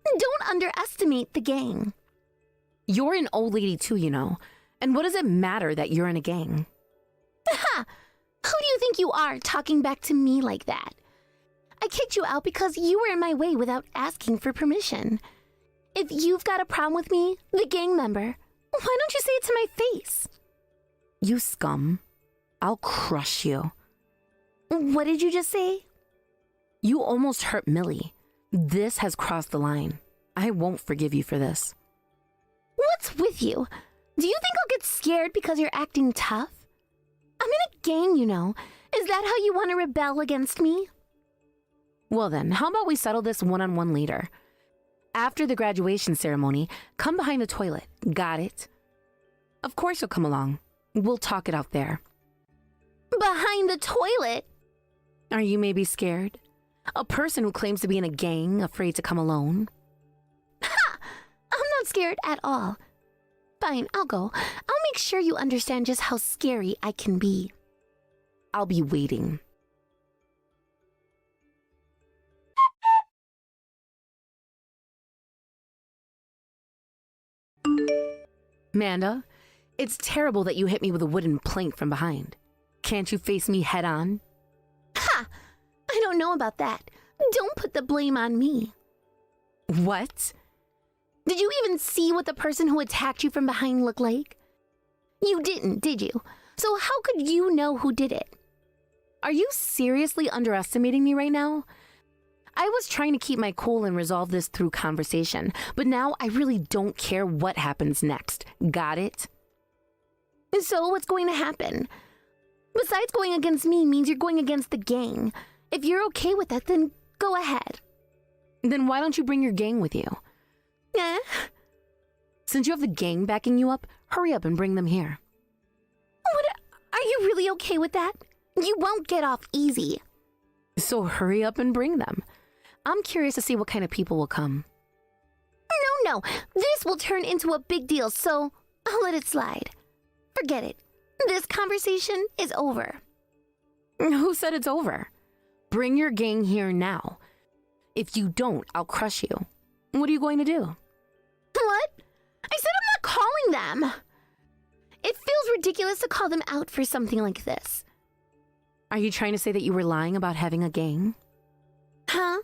Don't underestimate the gang. You're an old lady too, you know. And what does it matter that you're in a gang? Ha! Who do you think you are talking back to me like that? I kicked you out because you were in my way without asking for permission. If you've got a problem with me, the gang member, why don't you say it to my face? You scum. I'll crush you. What did you just say? You almost hurt Millie. This has crossed the line. I won't forgive you for this. What's with you? Do you think I'll get scared because you're acting tough? I'm in a gang, you know. Is that how you want to rebel against me? Well then, how about we settle this one-on-one later? After the graduation ceremony, come behind the toilet. Got it? Of course you'll come along. We'll talk it out there. Behind the toilet? Are you maybe scared? A person who claims to be in a gang, afraid to come alone? Ha! I'm not scared at all. Fine, I'll go. I'll make sure you understand just how scary I can be. I'll be waiting. Amanda, it's terrible that you hit me with a wooden plank from behind. Can't you face me head on? Ha! I don't know about that. Don't put the blame on me. What? Did you even see what the person who attacked you from behind looked like? You didn't, did you? So how could you know who did it? Are you seriously underestimating me right now? I was trying to keep my cool and resolve this through conversation, but now I really don't care what happens next. Got it? So what's going to happen? Besides going against me means you're going against the gang. If you're okay with that, then go ahead. Then why don't you bring your gang with you? Eh? Since you have the gang backing you up, hurry up and bring them here. What? Are you really okay with that? You won't get off easy. So hurry up and bring them. I'm curious to see what kind of people will come. No. This will turn into a big deal, so I'll let it slide. Forget it. This conversation is over. Who said it's over? Bring your gang here now. If you don't, I'll crush you. What are you going to do? What? I said I'm not calling them. It feels ridiculous to call them out for something like this. Are you trying to say that you were lying about having a gang? Huh?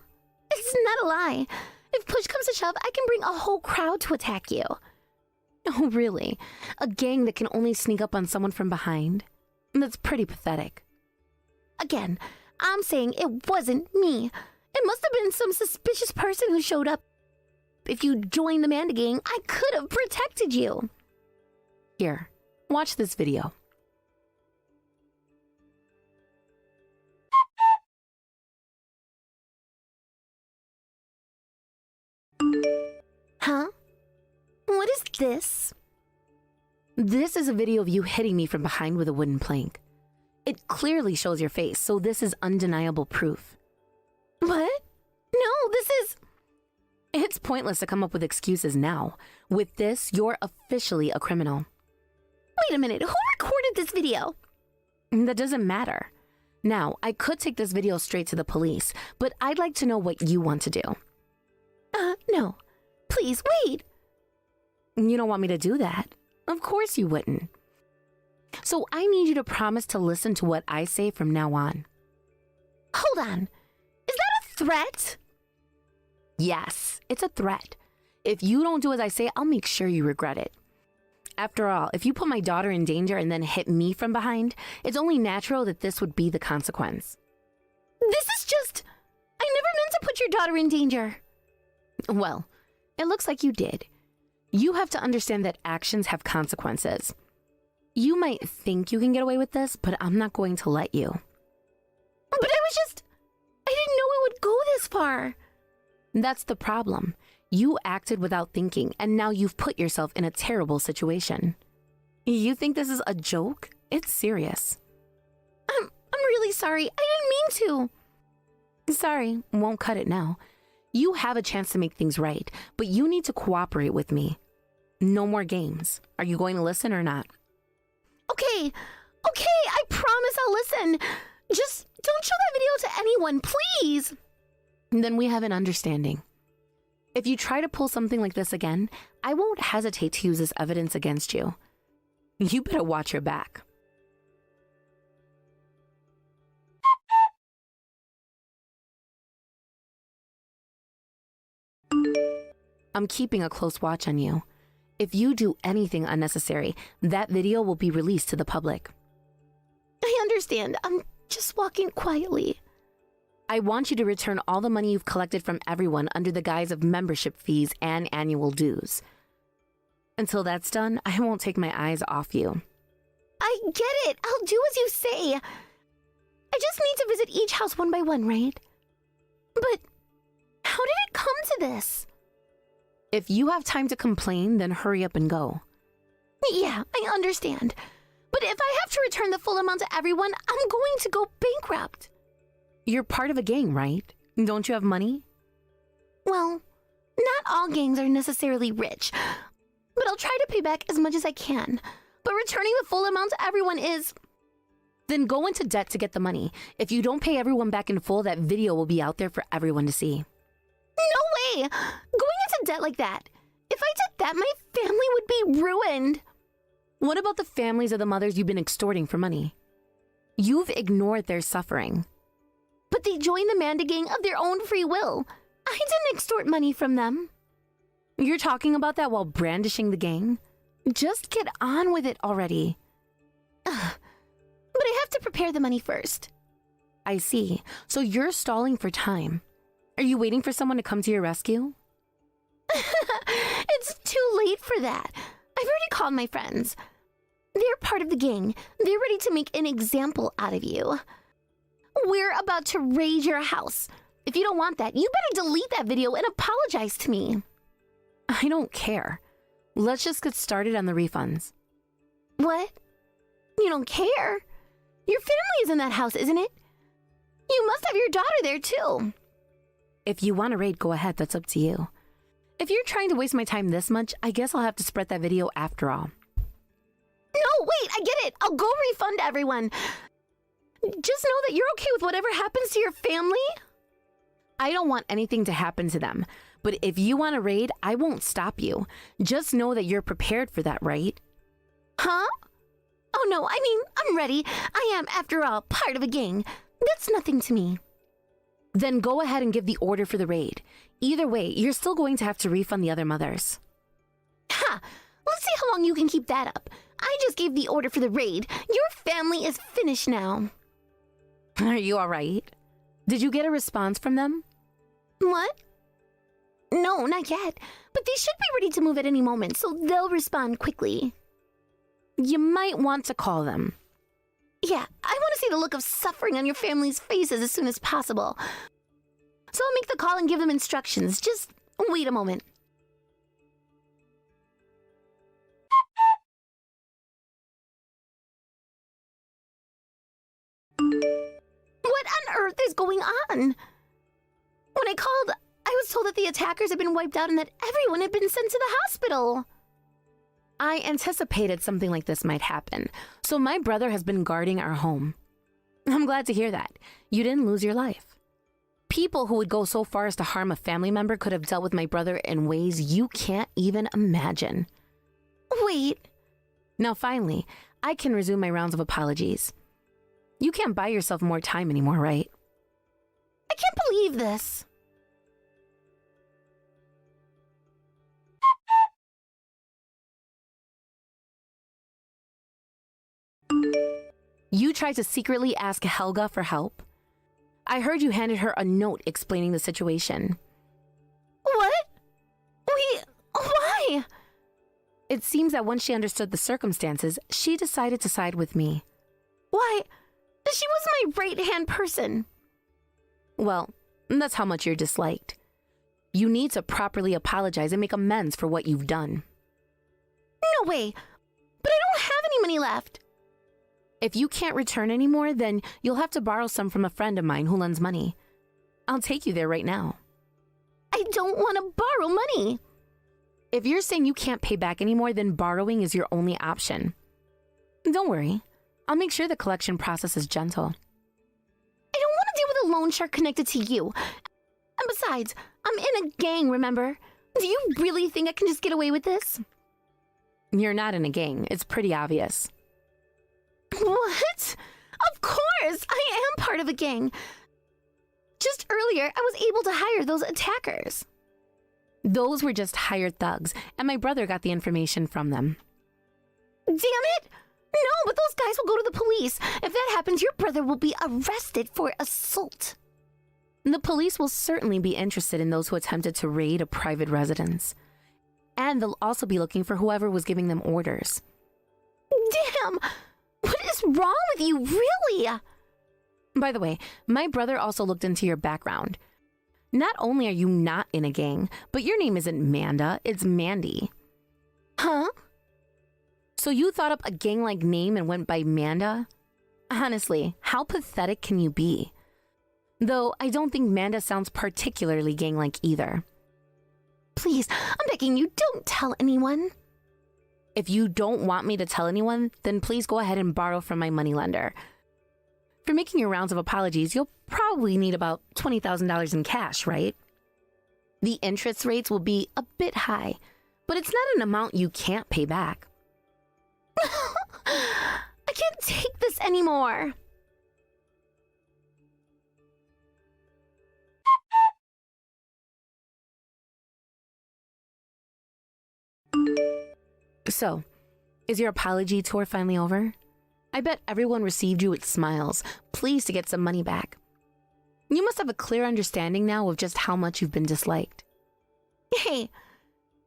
It's not a lie. If push comes to shove, I can bring a whole crowd to attack you. Oh, really? A gang that can only sneak up on someone from behind? That's pretty pathetic. Again, I'm saying it wasn't me. It must have been some suspicious person who showed up. If you joined the Manda gang, I could have protected you. Here, watch this video. Huh? What is this? This is a video of you hitting me from behind with a wooden plank. It clearly shows your face, so this is undeniable proof. What? No, this is... It's pointless to come up with excuses now. With this, you're officially a criminal. Wait a minute, who recorded this video? That doesn't matter. Now, I could take this video straight to the police, but I'd like to know what you want to do. No. Please, wait. You don't want me to do that? Of course you wouldn't. So I need you to promise to listen to what I say from now on. Hold on. Is that a threat? Yes, it's a threat. If you don't do as I say, I'll make sure you regret it. After all, if you put my daughter in danger and then hit me from behind, it's only natural that this would be the consequence. This is just... I never meant to put your daughter in danger. Well, it looks like you did. You have to understand that actions have consequences. You might think you can get away with this, but I'm not going to let you. But I didn't know it would go this far. That's the problem. You acted without thinking, and now you've put yourself in a terrible situation. You think this is a joke? It's serious. I'm really sorry. I didn't mean to. Sorry, won't cut it now. You have a chance to make things right, but you need to cooperate with me. No more games. Are you going to listen or not? Okay, I promise I'll listen. Just don't show that video to anyone, please. Then we have an understanding. If you try to pull something like this again, I won't hesitate to use this evidence against you. You better watch your back. I'm keeping a close watch on you. If you do anything unnecessary, that video will be released to the public. I understand. I'm just walking quietly. I want you to return all the money you've collected from everyone under the guise of membership fees and annual dues. Until that's done, I won't take my eyes off you. I get it. I'll do as you say. I just need to visit each house one by one, right? But how did it come to this? If you have time to complain, then hurry up and go. Yeah, I understand. But if I have to return the full amount to everyone, I'm going to go bankrupt. You're part of a gang, right? Don't you have money? Well, Not all gangs are necessarily rich, but I'll try to pay back as much as I can. But returning the full amount to everyone is... Then go into debt to get the money. If you don't pay everyone back in full, that video will be out there for everyone to see. No way! Going into debt like that. If I did that, my family would be ruined. What about the families of the mothers you've been extorting for money? You've ignored their suffering. But they joined the Manda gang of their own free will. I didn't extort money from them. You're talking about that while brandishing the gang? Just get on with it already. But I have to prepare the money first. I see. So you're stalling for time. Are you waiting for someone to come to your rescue? It's too late for that. I've already called my friends. They're part of the gang. They're ready to make an example out of you. We're about to raid your house. If you don't want that, you better delete that video and apologize to me. I don't care. Let's just get started on the refunds. What? You don't care? Your family is in that house, isn't it? You must have your daughter there, too. If you want to raid, go ahead. That's up to you. If you're trying to waste my time this much, I guess I'll have to spread that video after all. No, wait, I get it. I'll go refund everyone. Just know that you're okay with whatever happens to your family. I don't want anything to happen to them, but if you want to raid, I won't stop you. Just know that you're prepared for that, right? Huh? Oh no, I mean, I'm ready. I am, after all, part of a gang. That's nothing to me. Then go ahead and give the order for the raid. Either way, you're still going to have to refund the other mothers. Ha! Let's see how long you can keep that up. I just gave the order for the raid. Your family is finished now. Are you all right? Did you get a response from them? What? No, not yet. But they should be ready to move at any moment, so they'll respond quickly. You might want to call them. Yeah, I want to see the look of suffering on your family's faces as soon as possible. So I'll make the call and give them instructions. Just wait a moment. What on earth is going on? When I called, I was told that the attackers had been wiped out and that everyone had been sent to the hospital. I anticipated something like this might happen, so my brother has been guarding our home. I'm glad to hear that. You didn't lose your life. People who would go so far as to harm a family member could have dealt with my brother in ways you can't even imagine. Wait. Now finally, I can resume my rounds of apologies. You can't buy yourself more time anymore, right? I can't believe this. You tried to secretly ask Helga for help? I heard you handed her a note explaining the situation. What? Why? It seems that once she understood the circumstances, she decided to side with me. Why? She was my right-hand person. Well, that's how much you're disliked. You need to properly apologize and make amends for what you've done. No way. But I don't have any money left. If you can't return anymore, then you'll have to borrow some from a friend of mine who lends money. I'll take you there right now. I don't want to borrow money. If you're saying you can't pay back anymore, then borrowing is your only option. Don't worry. I'll make sure the collection process is gentle. I don't want to deal with a loan shark connected to you. And besides, I'm in a gang, remember? Do you really think I can just get away with this? You're not in a gang. It's pretty obvious. What? Of course! I am part of a gang. Just earlier, I was able to hire those attackers. Those were just hired thugs, and my brother got the information from them. Damn it! No, but those guys will go to the police. If that happens, your brother will be arrested for assault. The police will certainly be interested in those who attempted to raid a private residence. And they'll also be looking for whoever was giving them orders. Damn! What is wrong with you, really? By the way, my brother also looked into your background. Not only are you not in a gang, but your name isn't Manda, it's Mandy. Huh? So you thought up a gang-like name and went by Manda? Honestly, how pathetic can you be? Though I don't think Manda sounds particularly gang-like either. please, I'm begging you, don't tell anyone. If you don't want me to tell anyone, then please go ahead and borrow from my moneylender. For making your rounds of apologies, you'll probably need about $20,000 in cash, right? The interest rates will be a bit high, but it's not an amount you can't pay back. I can't take this anymore. So, is your apology tour finally over? I bet everyone received you with smiles, pleased to get some money back. You must have a clear understanding now of just how much you've been disliked. Hey,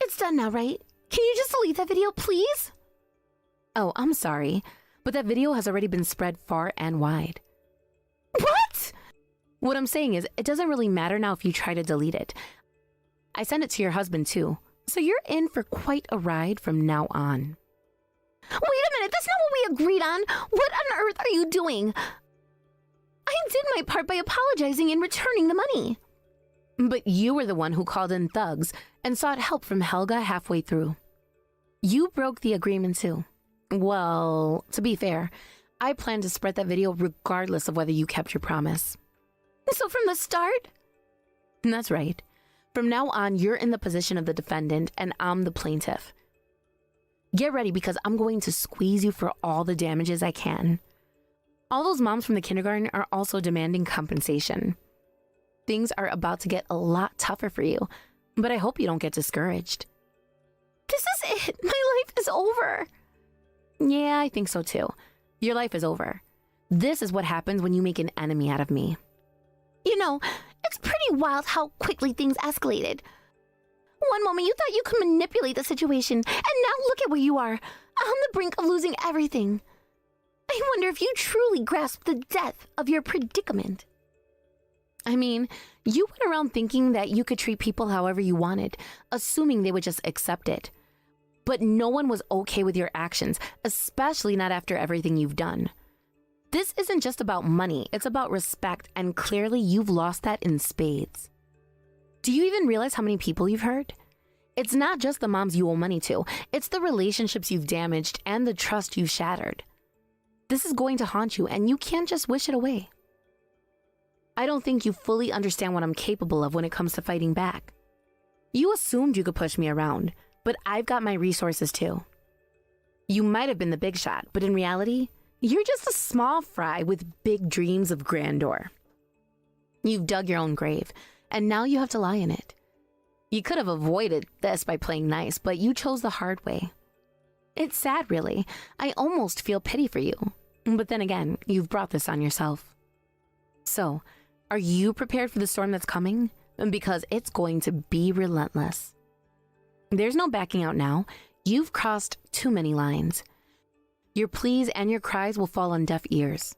it's done now, right? Can you just delete that video, please? Oh, I'm sorry, but that video has already been spread far and wide. What? What I'm saying is, it doesn't really matter now if you try to delete it. I sent it to your husband too, so you're in for quite a ride from now on. Wait a minute, that's not what we agreed on. What on earth are you doing? I did my part by apologizing and returning the money. But you were the one who called in thugs and sought help from Helga halfway through. You broke the agreement too. Well, to be fair, I plan to spread that video regardless of whether you kept your promise. So from the start? That's right. From now on, you're in the position of the defendant and I'm the plaintiff. Get ready because I'm going to squeeze you for all the damages I can. All those moms from the kindergarten are also demanding compensation. Things are about to get a lot tougher for you, but I hope you don't get discouraged. This is it. My life is over. Yeah, I think so too. Your life is over. This is what happens when you make an enemy out of me. You know, it's pretty wild how quickly things escalated. One moment you thought you could manipulate the situation, and now look at where you are, on the brink of losing everything. I wonder if you truly grasp the depth of your predicament. I mean, you went around thinking that you could treat people however you wanted, assuming they would just accept it. But no one was okay with your actions, especially not after everything you've done. This isn't just about money, it's about respect, and clearly you've lost that in spades. Do you even realize how many people you've hurt? It's not just the moms you owe money to, it's the relationships you've damaged and the trust you've shattered. This is going to haunt you, and you can't just wish it away. I don't think you fully understand what I'm capable of when it comes to fighting back. You assumed you could push me around, but I've got my resources too. You might have been the big shot, but in reality, you're just a small fry with big dreams of grandeur. You've dug your own grave, and now you have to lie in it. You could have avoided this by playing nice, but you chose the hard way. It's sad, really. I almost feel pity for you. But then again, you've brought this on yourself. So, are you prepared for the storm that's coming? Because it's going to be relentless. There's no backing out now. You've crossed too many lines. Your pleas and your cries will fall on deaf ears.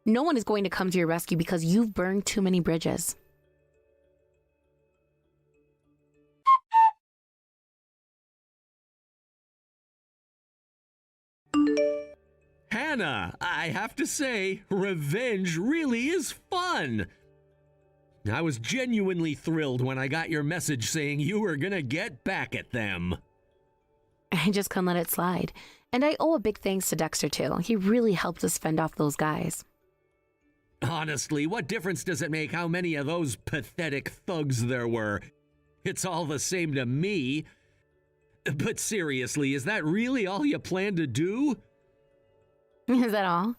No one is going to come to your rescue because you've burned too many bridges. Hannah, I have to say, revenge really is fun. I was genuinely thrilled when I got your message saying you were gonna get back at them. I just couldn't let it slide. And I owe a big thanks to Dexter, too. He really helped us fend off those guys. Honestly, what difference does it make how many of those pathetic thugs there were? It's all the same to me. But seriously, is that really all you plan to do? Is that all?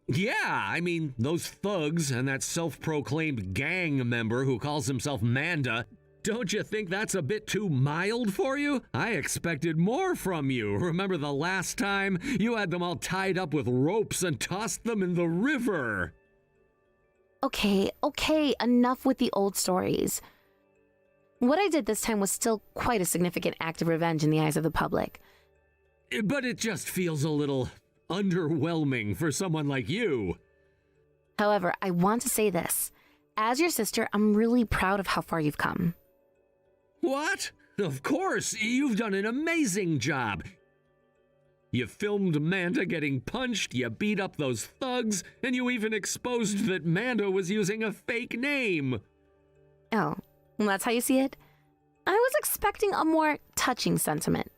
Yeah, I mean, those thugs and that self-proclaimed gang member who calls himself Manda, don't you think that's a bit too mild for you? I expected more from you. Remember the last time you had them all tied up with ropes and tossed them in the river? Okay, enough with the old stories. What I did this time was still quite a significant act of revenge in the eyes of the public. But it just feels a little underwhelming for someone like you. However, I want to say this. As your sister, I'm really proud of how far you've come. What? Of course, you've done an amazing job. You filmed Manda getting punched, you beat up those thugs, and you even exposed that Manda was using a fake name. Oh, well, that's how you see it? I was expecting a more touching sentiment.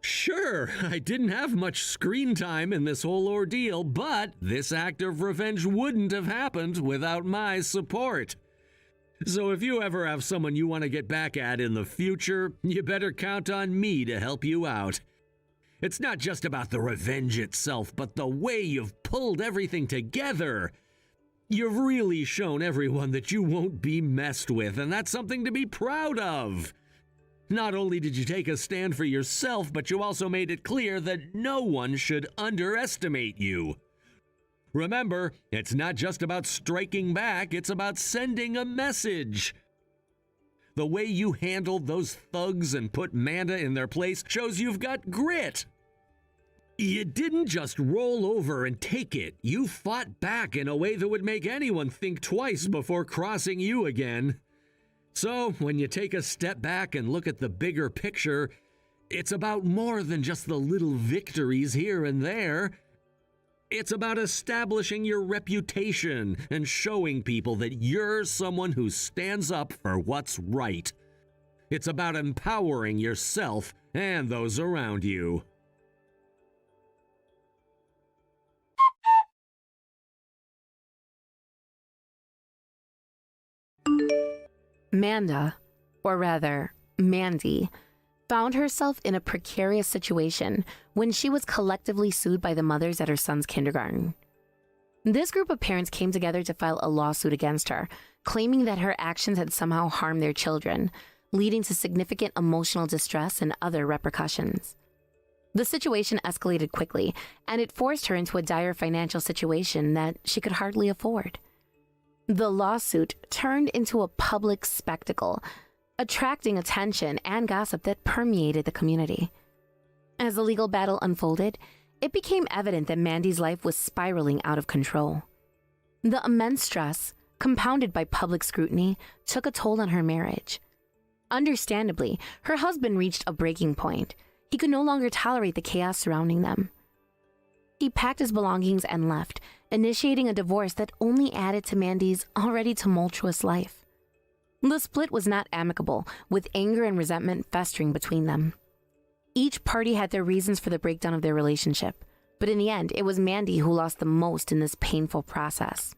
Sure, I didn't have much screen time in this whole ordeal, but this act of revenge wouldn't have happened without my support. So if you ever have someone you want to get back at in the future, you better count on me to help you out. It's not just about the revenge itself, but the way you've pulled everything together. You've really shown everyone that you won't be messed with, and that's something to be proud of. Not only did you take a stand for yourself, but you also made it clear that no one should underestimate you. Remember, it's not just about striking back, it's about sending a message. The way you handled those thugs and put Manda in their place shows you've got grit. You didn't just roll over and take it. You fought back in a way that would make anyone think twice before crossing you again. So, when you take a step back and look at the bigger picture, it's about more than just the little victories here and there. It's about establishing your reputation and showing people that you're someone who stands up for what's right. It's about empowering yourself and those around you. Manda, or rather, Mandy, found herself in a precarious situation when she was collectively sued by the mothers at her son's kindergarten. This group of parents came together to file a lawsuit against her, claiming that her actions had somehow harmed their children, leading to significant emotional distress and other repercussions. The situation escalated quickly, and it forced her into a dire financial situation that she could hardly afford. The lawsuit turned into a public spectacle, attracting attention and gossip that permeated the community. As the legal battle unfolded, it became evident that Mandy's life was spiraling out of control. The immense stress, compounded by public scrutiny, took a toll on her marriage. Understandably, her husband reached a breaking point. He could no longer tolerate the chaos surrounding them. He packed his belongings and left, initiating a divorce that only added to Mandy's already tumultuous life. The split was not amicable, with anger and resentment festering between them. Each party had their reasons for the breakdown of their relationship, but in the end, it was Mandy who lost the most in this painful process.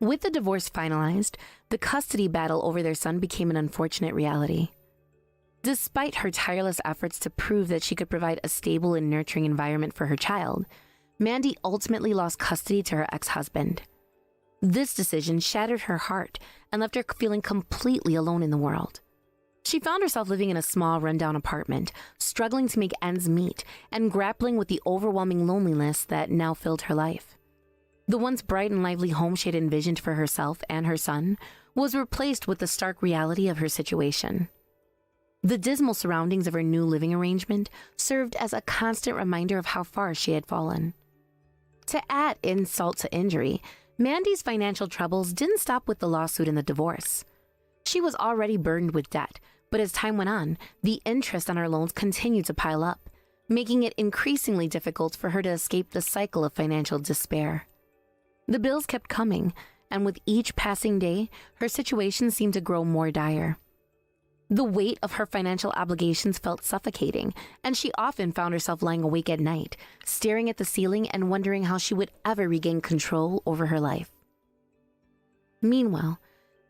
With the divorce finalized, the custody battle over their son became an unfortunate reality. Despite her tireless efforts to prove that she could provide a stable and nurturing environment for her child, Mandy ultimately lost custody to her ex-husband. This decision shattered her heart and left her feeling completely alone in the world. She found herself living in a small, rundown apartment, struggling to make ends meet and grappling with the overwhelming loneliness that now filled her life. The once bright and lively home she had envisioned for herself and her son was replaced with the stark reality of her situation. The dismal surroundings of her new living arrangement served as a constant reminder of how far she had fallen. To add insult to injury, Mandy's financial troubles didn't stop with the lawsuit and the divorce. She was already burdened with debt, but as time went on, the interest on her loans continued to pile up, making it increasingly difficult for her to escape the cycle of financial despair. The bills kept coming, and with each passing day, her situation seemed to grow more dire. The weight of her financial obligations felt suffocating, and she often found herself lying awake at night, staring at the ceiling and wondering how she would ever regain control over her life. Meanwhile,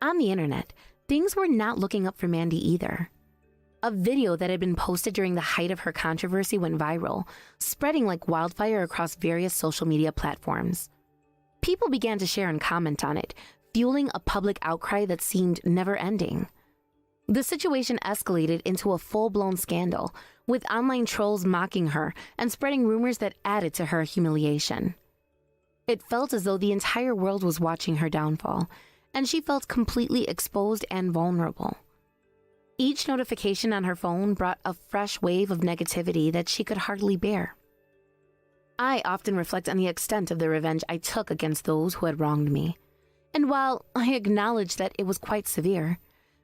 on the internet, things were not looking up for Mandy either. A video that had been posted during the height of her controversy went viral, spreading like wildfire across various social media platforms. People began to share and comment on it, fueling a public outcry that seemed never-ending. The situation escalated into a full-blown scandal, with online trolls mocking her and spreading rumors that added to her humiliation. It felt as though the entire world was watching her downfall, and she felt completely exposed and vulnerable. Each notification on her phone brought a fresh wave of negativity that she could hardly bear. I often reflect on the extent of the revenge I took against those who had wronged me, and while I acknowledge that it was quite severe,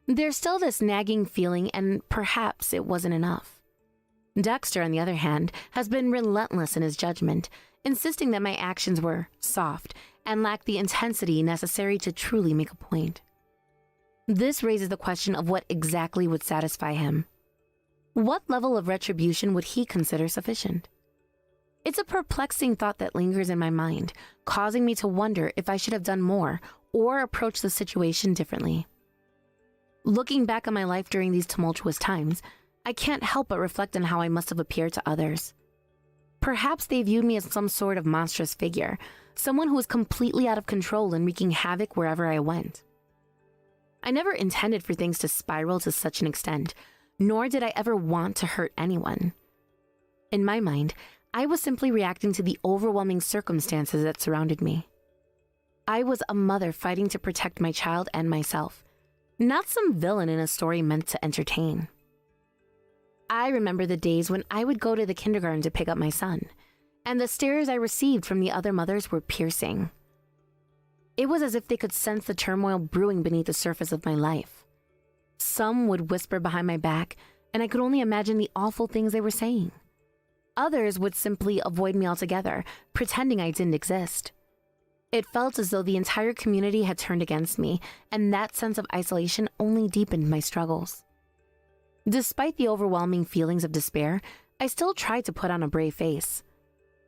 there's still this nagging feeling, and perhaps it wasn't enough. Dexter, on the other hand, has been relentless in his judgment, insisting that my actions were soft and lacked the intensity necessary to truly make a point. This raises the question of what exactly would satisfy him. What level of retribution would he consider sufficient? It's a perplexing thought that lingers in my mind, causing me to wonder if I should have done more or approached the situation differently. Looking back on my life during these tumultuous times, I can't help but reflect on how I must have appeared to others. Perhaps they viewed me as some sort of monstrous figure, someone who was completely out of control and wreaking havoc wherever I went. I never intended for things to spiral to such an extent, nor did I ever want to hurt anyone. In my mind, I was simply reacting to the overwhelming circumstances that surrounded me. I was a mother fighting to protect my child and myself, not some villain in a story meant to entertain. I remember the days when I would go to the kindergarten to pick up my son, and the stares I received from the other mothers were piercing. It was as if they could sense the turmoil brewing beneath the surface of my life. Some would whisper behind my back, and I could only imagine the awful things they were saying. Others would simply avoid me altogether, pretending I didn't exist. It felt as though the entire community had turned against me, and that sense of isolation only deepened my struggles. Despite the overwhelming feelings of despair, I still tried to put on a brave face.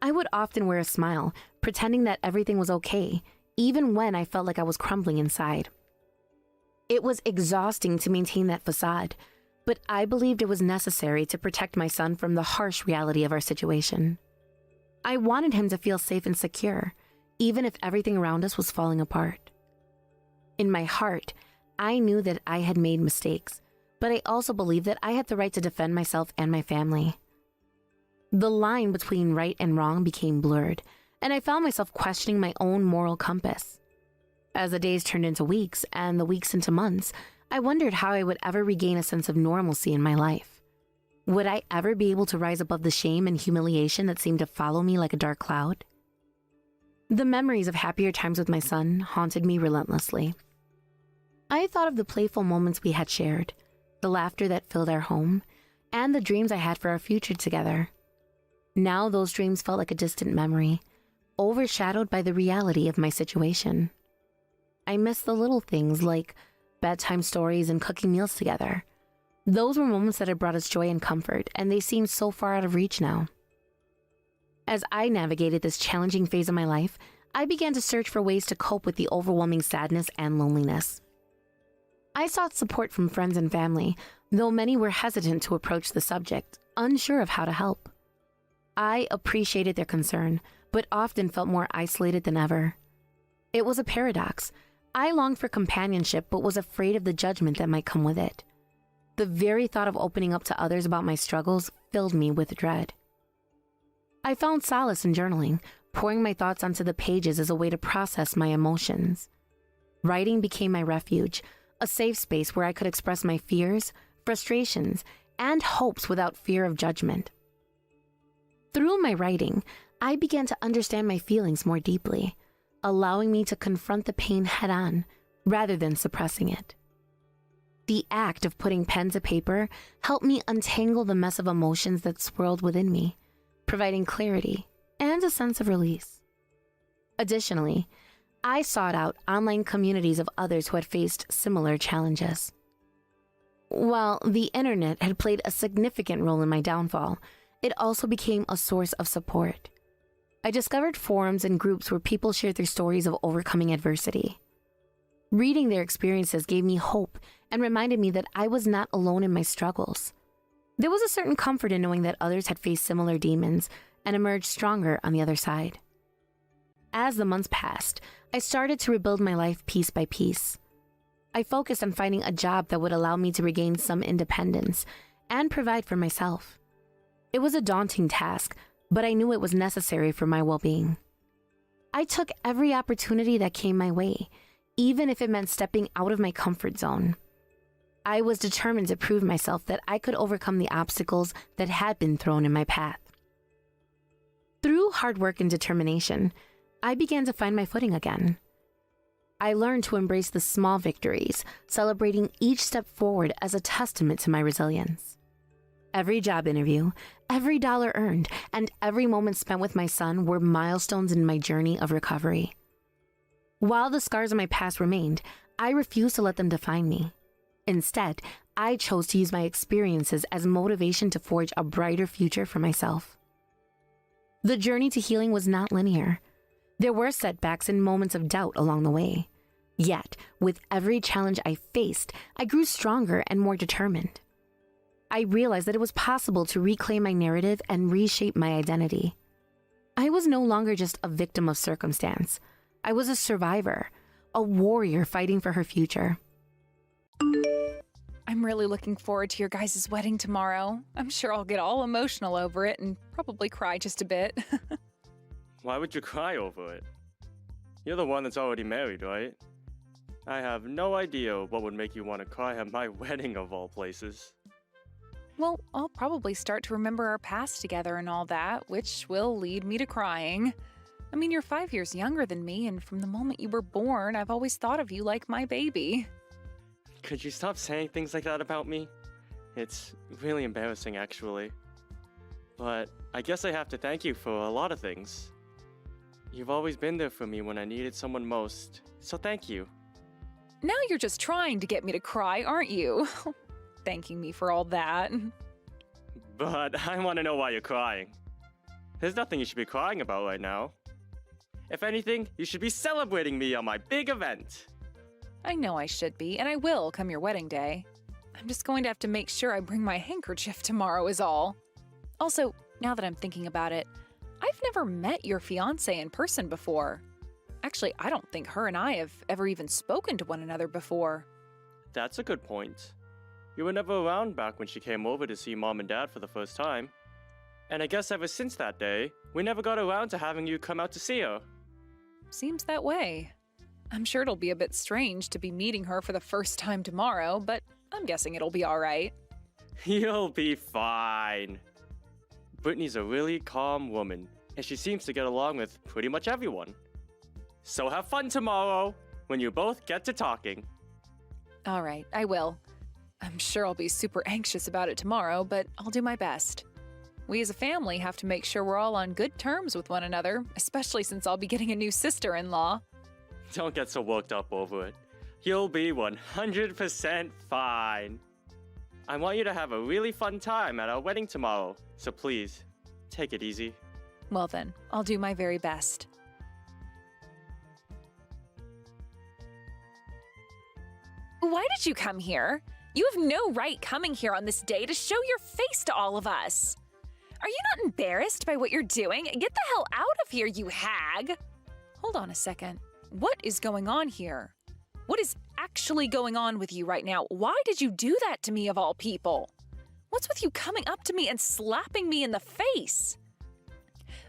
I would often wear a smile, pretending that everything was okay, even when I felt like I was crumbling inside. It was exhausting to maintain that facade, but I believed it was necessary to protect my son from the harsh reality of our situation. I wanted him to feel safe and secure, even if everything around us was falling apart. In my heart, I knew that I had made mistakes, but I also believed that I had the right to defend myself and my family. The line between right and wrong became blurred, and I found myself questioning my own moral compass. As the days turned into weeks and the weeks into months, I wondered how I would ever regain a sense of normalcy in my life. Would I ever be able to rise above the shame and humiliation that seemed to follow me like a dark cloud? The memories of happier times with my son haunted me relentlessly. I thought of the playful moments we had shared, the laughter that filled our home, and the dreams I had for our future together. Now those dreams felt like a distant memory, overshadowed by the reality of my situation. I missed the little things like bedtime stories and cooking meals together. Those were moments that had brought us joy and comfort, and they seemed so far out of reach now. As I navigated this challenging phase of my life, I began to search for ways to cope with the overwhelming sadness and loneliness. I sought support from friends and family, though many were hesitant to approach the subject, unsure of how to help. I appreciated their concern, but often felt more isolated than ever. It was a paradox. I longed for companionship, but was afraid of the judgment that might come with it. The very thought of opening up to others about my struggles filled me with dread. I found solace in journaling, pouring my thoughts onto the pages as a way to process my emotions. Writing became my refuge, a safe space where I could express my fears, frustrations, and hopes without fear of judgment. Through my writing, I began to understand my feelings more deeply, allowing me to confront the pain head-on rather than suppressing it. The act of putting pen to paper helped me untangle the mess of emotions that swirled within me, providing clarity and a sense of release. Additionally, I sought out online communities of others who had faced similar challenges. While the internet had played a significant role in my downfall, it also became a source of support. I discovered forums and groups where people shared their stories of overcoming adversity. Reading their experiences gave me hope and reminded me that I was not alone in my struggles. There was a certain comfort in knowing that others had faced similar demons and emerged stronger on the other side. As the months passed, I started to rebuild my life piece by piece. I focused on finding a job that would allow me to regain some independence and provide for myself. It was a daunting task, but I knew it was necessary for my well-being. I took every opportunity that came my way, even if it meant stepping out of my comfort zone. I was determined to prove myself that I could overcome the obstacles that had been thrown in my path. Through hard work and determination, I began to find my footing again. I learned to embrace the small victories, celebrating each step forward as a testament to my resilience. Every job interview, every dollar earned, and every moment spent with my son were milestones in my journey of recovery. While the scars of my past remained, I refused to let them define me. Instead, I chose to use my experiences as motivation to forge a brighter future for myself. The journey to healing was not linear. There were setbacks and moments of doubt along the way. Yet, with every challenge I faced, I grew stronger and more determined. I realized that it was possible to reclaim my narrative and reshape my identity. I was no longer just a victim of circumstance. I was a survivor, a warrior fighting for her future. I'm really looking forward to your guys' wedding tomorrow. I'm sure I'll get all emotional over it and probably cry just a bit. Why would you cry over it? You're the one that's already married, right? I have no idea what would make you want to cry at my wedding of all places. Well, I'll probably start to remember our past together and all that, which will lead me to crying. I mean, you're 5 years younger than me, and from the moment you were born, I've always thought of you like my baby. Could you stop saying things like that about me? It's really embarrassing, actually. But I guess I have to thank you for a lot of things. You've always been there for me when I needed someone most, so thank you. Now you're just trying to get me to cry, aren't you? Thanking me for all that. But I want to know why you're crying. There's nothing you should be crying about right now. If anything, you should be celebrating me on my big event. I know I should be, and I will come your wedding day. I'm just going to have to make sure I bring my handkerchief tomorrow is all. Also, now that I'm thinking about it, I've never met your fiancé in person before. Actually, I don't think her and I have ever even spoken to one another before. That's a good point. You were never around back when she came over to see Mom and Dad for the first time. And I guess ever since that day, we never got around to having you come out to see her. Seems that way. I'm sure it'll be a bit strange to be meeting her for the first time tomorrow, but I'm guessing it'll be all right. You'll be fine. Brittany's a really calm woman, and she seems to get along with pretty much everyone. So have fun tomorrow, when you both get to talking. All right, I will. I'm sure I'll be super anxious about it tomorrow, but I'll do my best. We as a family have to make sure we're all on good terms with one another, especially since I'll be getting a new sister-in-law. Don't get so worked up over it. You'll be 100% fine. I want you to have a really fun time at our wedding tomorrow, so please, take it easy. Well then, I'll do my very best. Why did you come here? You have no right coming here on this day to show your face to all of us. Are you not embarrassed by what you're doing? Get the hell out of here, you hag! Hold on a second. What is going on here? What is actually going on with you right now? Why did you do that to me of all people? What's with you coming up to me and slapping me in the face?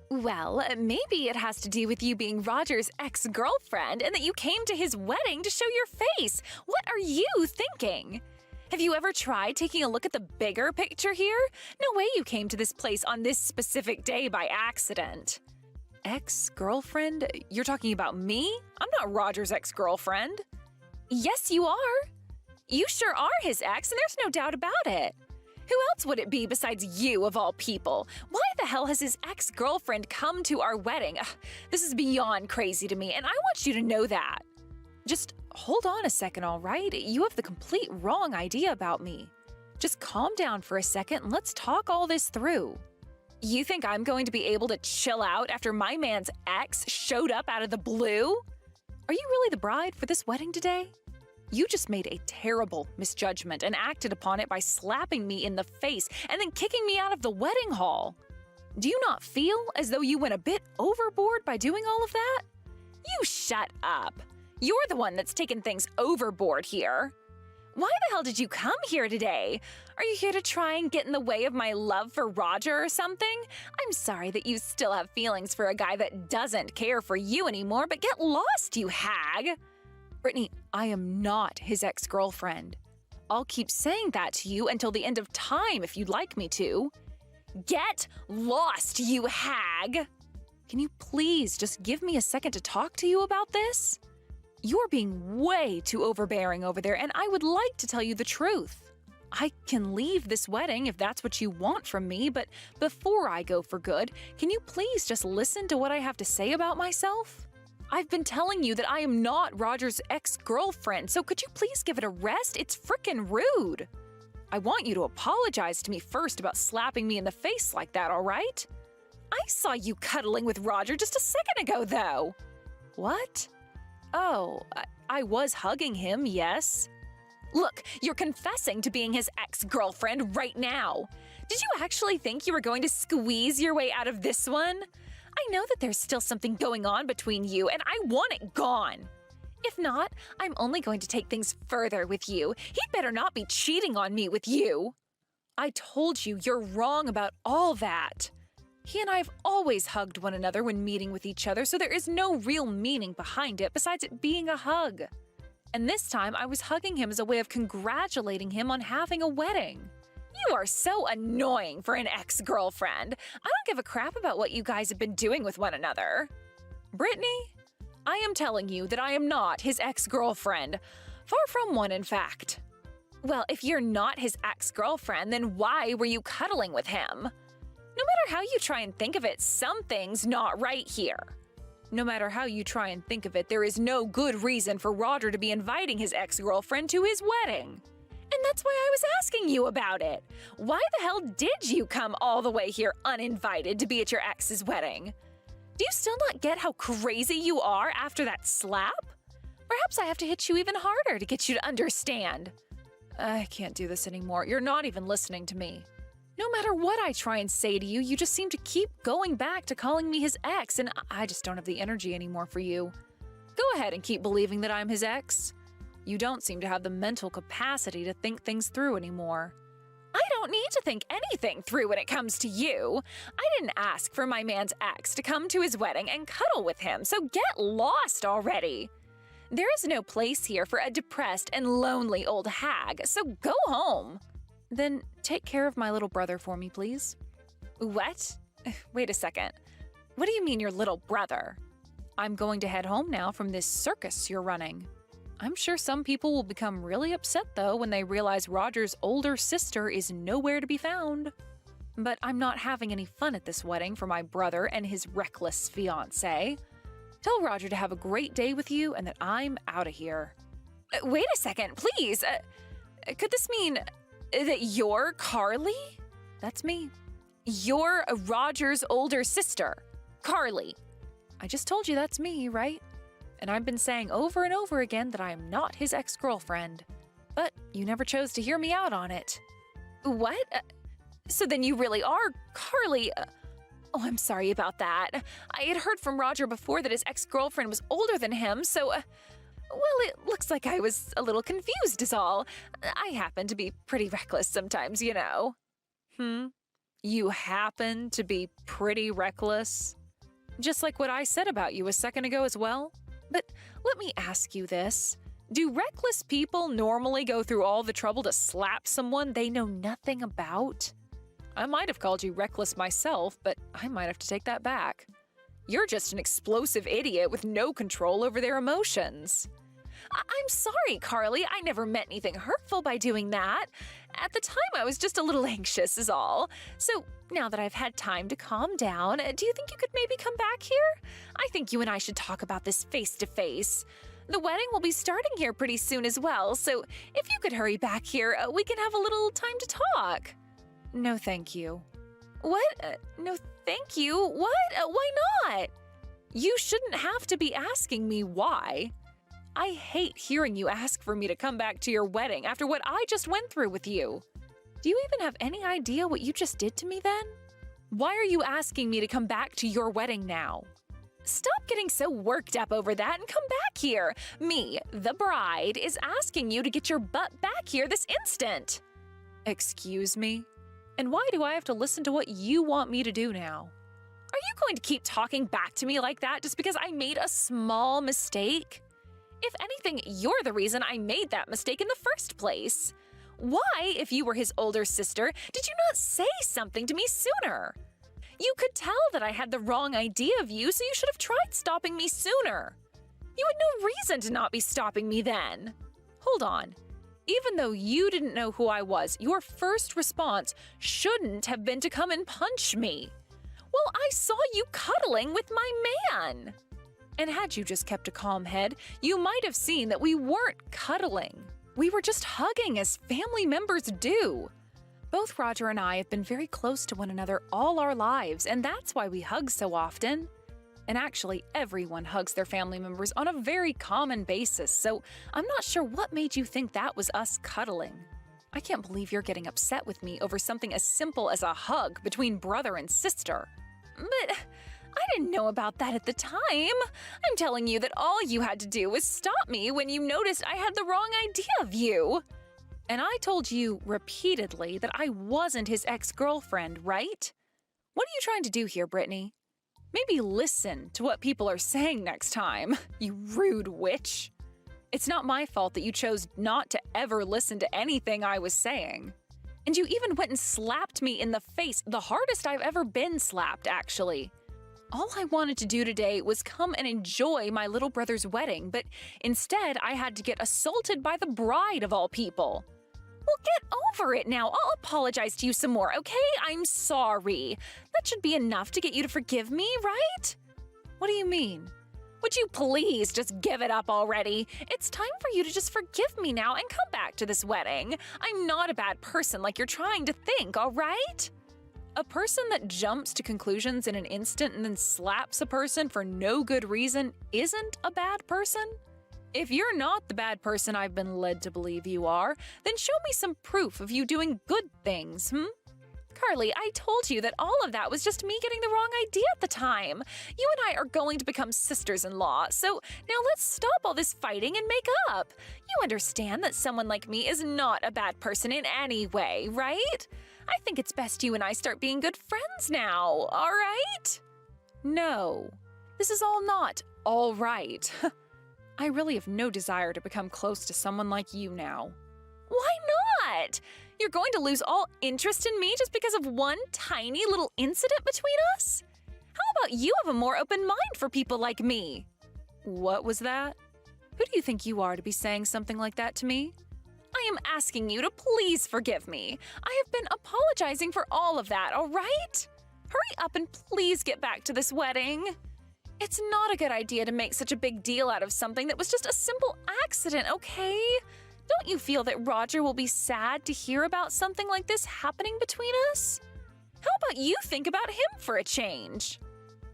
Well, maybe it has to do with you being Roger's ex-girlfriend and that you came to his wedding to show your face. What are you thinking? Have you ever tried taking a look at the bigger picture here? No way you came to this place on this specific day by accident. Ex-girlfriend? You're talking about me? I'm not Roger's ex-girlfriend. Yes, you are. You sure are his ex, and there's no doubt about it. Who else would it be besides you, of all people? Why the hell has his ex-girlfriend come to our wedding? Ugh, this is beyond crazy to me, and I want you to know that. Just hold on a second, all right? You have the complete wrong idea about me. Just calm down for a second and let's talk all this through. You think I'm going to be able to chill out after my man's ex showed up out of the blue? Are you really the bride for this wedding today? You just made a terrible misjudgment and acted upon it by slapping me in the face and then kicking me out of the wedding hall. Do you not feel as though you went a bit overboard by doing all of that? You shut up. You're the one that's taken things overboard here. Why the hell did you come here today? Are you here to try and get in the way of my love for Roger or something? I'm sorry that you still have feelings for a guy that doesn't care for you anymore, but get lost, you hag! Brittany, I am not his ex-girlfriend. I'll keep saying that to you until the end of time if you'd like me to. Get lost, you hag! Can you please just give me a second to talk to you about this? You're being way too overbearing over there, and I would like to tell you the truth. I can leave this wedding if that's what you want from me, but before I go for good, can you please just listen to what I have to say about myself? I've been telling you that I am not Roger's ex-girlfriend, so could you please give it a rest? It's frickin' rude. I want you to apologize to me first about slapping me in the face like that, all right? I saw you cuddling with Roger just a second ago, though. What? Oh, I was hugging him, yes. Look, you're confessing to being his ex-girlfriend right now. Did you actually think you were going to squeeze your way out of this one? I know that there's still something going on between you, and I want it gone. If not, I'm only going to take things further with you. He'd better not be cheating on me with you. I told you you're wrong about all that. He and I have always hugged one another when meeting with each other, so there is no real meaning behind it besides it being a hug. And this time I was hugging him as a way of congratulating him on having a wedding. You are so annoying for an ex-girlfriend. I don't give a crap about what you guys have been doing with one another. Brittany, I am telling you that I am not his ex-girlfriend. Far from one, in fact. Well, if you're not his ex-girlfriend, then why were you cuddling with him? No matter how you try and think of it, something's not right here. No matter how you try and think of it, there is no good reason for Roger to be inviting his ex-girlfriend to his wedding. And that's why I was asking you about it. Why the hell did you come all the way here uninvited to be at your ex's wedding? Do you still not get how crazy you are after that slap? Perhaps I have to hit you even harder to get you to understand. I can't do this anymore. You're not even listening to me. No matter what I try and say to you, you just seem to keep going back to calling me his ex, and I just don't have the energy anymore for you. Go ahead and keep believing that I'm his ex. You don't seem to have the mental capacity to think things through anymore. I don't need to think anything through when it comes to you. I didn't ask for my man's ex to come to his wedding and cuddle with him, so get lost already. There is no place here for a depressed and lonely old hag, so go home. Then take care of my little brother for me, please. What? Wait a second. What do you mean your little brother? I'm going to head home now from this circus you're running. I'm sure some people will become really upset, though, when they realize Roger's older sister is nowhere to be found. But I'm not having any fun at this wedding for my brother and his reckless fiancé. Tell Roger to have a great day with you and that I'm out of here. Wait a second, please. Could this mean that you're Carly? That's me. You're Roger's older sister, Carly. I just told you that's me, right? And I've been saying over and over again that I am not his ex-girlfriend. But you never chose to hear me out on it. What? So then you really are Carly. Oh, I'm sorry about that. I had heard from Roger before that his ex-girlfriend was older than him, so... well, it looks like I was a little confused is all. I happen to be pretty reckless sometimes, you know. You happen to be pretty reckless? Just like what I said about you a second ago as well? But let me ask you this. Do reckless people normally go through all the trouble to slap someone they know nothing about? I might have called you reckless myself, but I might have to take that back. You're just an explosive idiot with no control over their emotions. I'm sorry, Carly. I never meant anything hurtful by doing that. At the time, I was just a little anxious is all. So now that I've had time to calm down, do you think you could maybe come back here? I think you and I should talk about this face to face. The wedding will be starting here pretty soon as well, so if you could hurry back here, we can have a little time to talk. No, thank you. What? No, thank you? What? Why not? You shouldn't have to be asking me why. I hate hearing you ask for me to come back to your wedding after what I just went through with you. Do you even have any idea what you just did to me then? Why are you asking me to come back to your wedding now? Stop getting so worked up over that and come back here. Me, the bride, is asking you to get your butt back here this instant. Excuse me? And why do I have to listen to what you want me to do now? Are you going to keep talking back to me like that just because I made a small mistake? If anything, you're the reason I made that mistake in the first place. Why, if you were his older sister, did you not say something to me sooner? You could tell that I had the wrong idea of you, so you should have tried stopping me sooner. You had no reason to not be stopping me then. Hold on. Even though you didn't know who I was, your first response shouldn't have been to come and punch me. Well, I saw you cuddling with my man. And had you just kept a calm head, you might have seen that we weren't cuddling. We were just hugging as family members do. Both Roger and I have been very close to one another all our lives, and that's why we hug so often. And actually, everyone hugs their family members on a very common basis, so I'm not sure what made you think that was us cuddling. I can't believe you're getting upset with me over something as simple as a hug between brother and sister. But I didn't know about that at the time. I'm telling you that all you had to do was stop me when you noticed I had the wrong idea of you. And I told you repeatedly that I wasn't his ex-girlfriend, right? What are you trying to do here, Brittany? Maybe listen to what people are saying next time, you rude witch. It's not my fault that you chose not to ever listen to anything I was saying. And you even went and slapped me in the face, the hardest I've ever been slapped, actually. All I wanted to do today was come and enjoy my little brother's wedding, but instead I had to get assaulted by the bride of all people. Well, get over it now. I'll apologize to you some more, okay? I'm sorry. That should be enough to get you to forgive me, right? What do you mean? Would you please just give it up already? It's time for you to just forgive me now and come back to this wedding. I'm not a bad person like you're trying to think, all right? A person that jumps to conclusions in an instant and then slaps a person for no good reason isn't a bad person? If you're not the bad person I've been led to believe you are, then show me some proof of you doing good things, Carly, I told you that all of that was just me getting the wrong idea at the time. You and I are going to become sisters-in-law, so now let's stop all this fighting and make up. You understand that someone like me is not a bad person in any way, right? I think it's best you and I start being good friends now, all right? No, this is all not all right. I really have no desire to become close to someone like you now. Why not? You're going to lose all interest in me just because of one tiny little incident between us? How about you have a more open mind for people like me? What was that? Who do you think you are to be saying something like that to me? I am asking you to please forgive me. I have been apologizing for all of that, all right? Hurry up and please get back to this wedding. It's not a good idea to make such a big deal out of something that was just a simple accident, okay? Don't you feel that Roger will be sad to hear about something like this happening between us? How about you think about him for a change?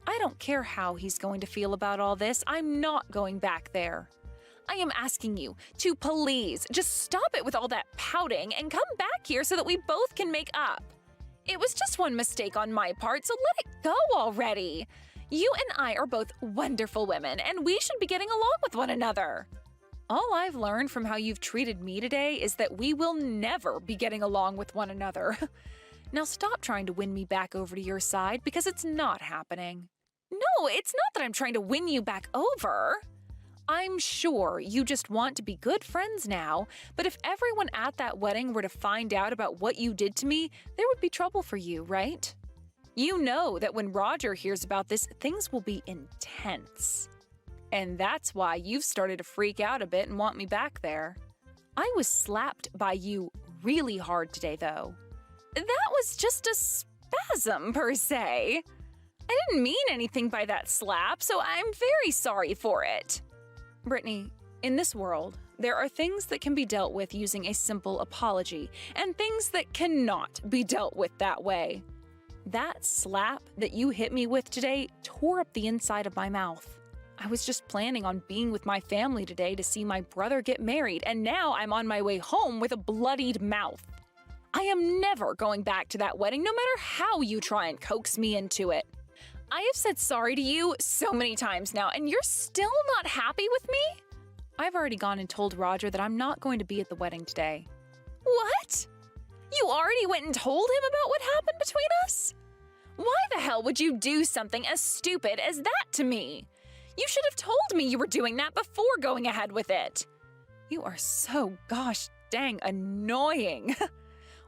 I don't care how he's going to feel about all this. I'm not going back there. I am asking you to please just stop it with all that pouting and come back here so that we both can make up. It was just one mistake on my part, so let it go already. You and I are both wonderful women, and we should be getting along with one another. All I've learned from how you've treated me today is that we will never be getting along with one another. Now stop trying to win me back over to your side because it's not happening. No, it's not that I'm trying to win you back over. I'm sure you just want to be good friends now, but if everyone at that wedding were to find out about what you did to me, there would be trouble for you, right? You know that when Roger hears about this, things will be intense. And that's why you've started to freak out a bit and want me back there. I was slapped by you really hard today, though. That was just a spasm, per se. I didn't mean anything by that slap, so I'm very sorry for it. Brittany, in this world, there are things that can be dealt with using a simple apology, and things that cannot be dealt with that way. That slap that you hit me with today tore up the inside of my mouth. I was just planning on being with my family today to see my brother get married, and now I'm on my way home with a bloodied mouth. I am never going back to that wedding, no matter how you try and coax me into it. I have said sorry to you so many times now, and you're still not happy with me? I've already gone and told Roger that I'm not going to be at the wedding today. What? You already went and told him about what happened between us? Why the hell would you do something as stupid as that to me? You should have told me you were doing that before going ahead with it. You are so gosh dang annoying.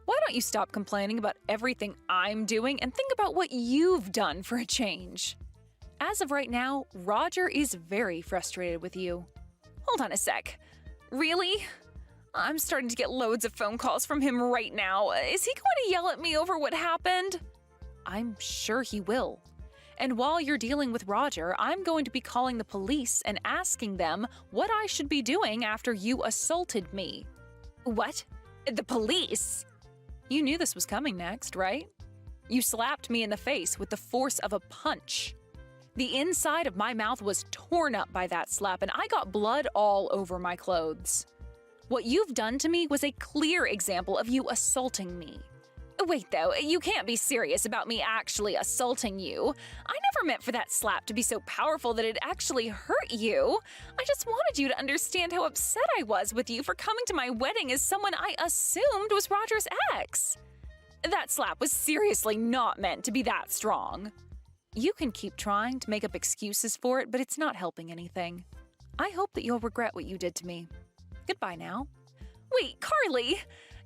Why don't you stop complaining about everything I'm doing and think about what you've done for a change? As of right now, Roger is very frustrated with you. Hold on a sec. Really? I'm starting to get loads of phone calls from him right now. Is he going to yell at me over what happened? I'm sure he will. And while you're dealing with Roger, I'm going to be calling the police and asking them what I should be doing after you assaulted me. What? The police? You knew this was coming next, right? You slapped me in the face with the force of a punch. The inside of my mouth was torn up by that slap, and I got blood all over my clothes. What you've done to me was a clear example of you assaulting me. Wait, though, you can't be serious about me actually assaulting you. I never meant for that slap to be so powerful that it actually hurt you. I just wanted you to understand how upset I was with you for coming to my wedding as someone I assumed was Roger's ex. That slap was seriously not meant to be that strong. You can keep trying to make up excuses for it, but it's not helping anything. I hope that you'll regret what you did to me. Goodbye now. Wait, Carly!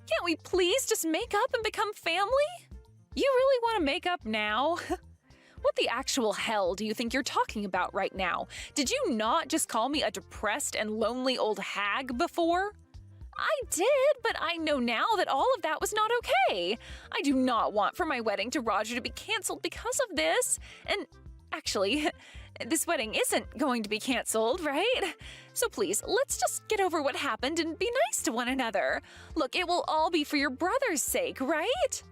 Can't we please just make up and become family? You really want to make up now? What the actual hell do you think you're talking about right now? Did you not just call me a depressed and lonely old hag before? I did, but I know now that all of that was not okay. I do not want for my wedding to Roger to be canceled because of this. And actually, this wedding isn't going to be canceled, right? So please, let's just get over what happened and be nice to one another. Look, it will all be for your brother's sake, right?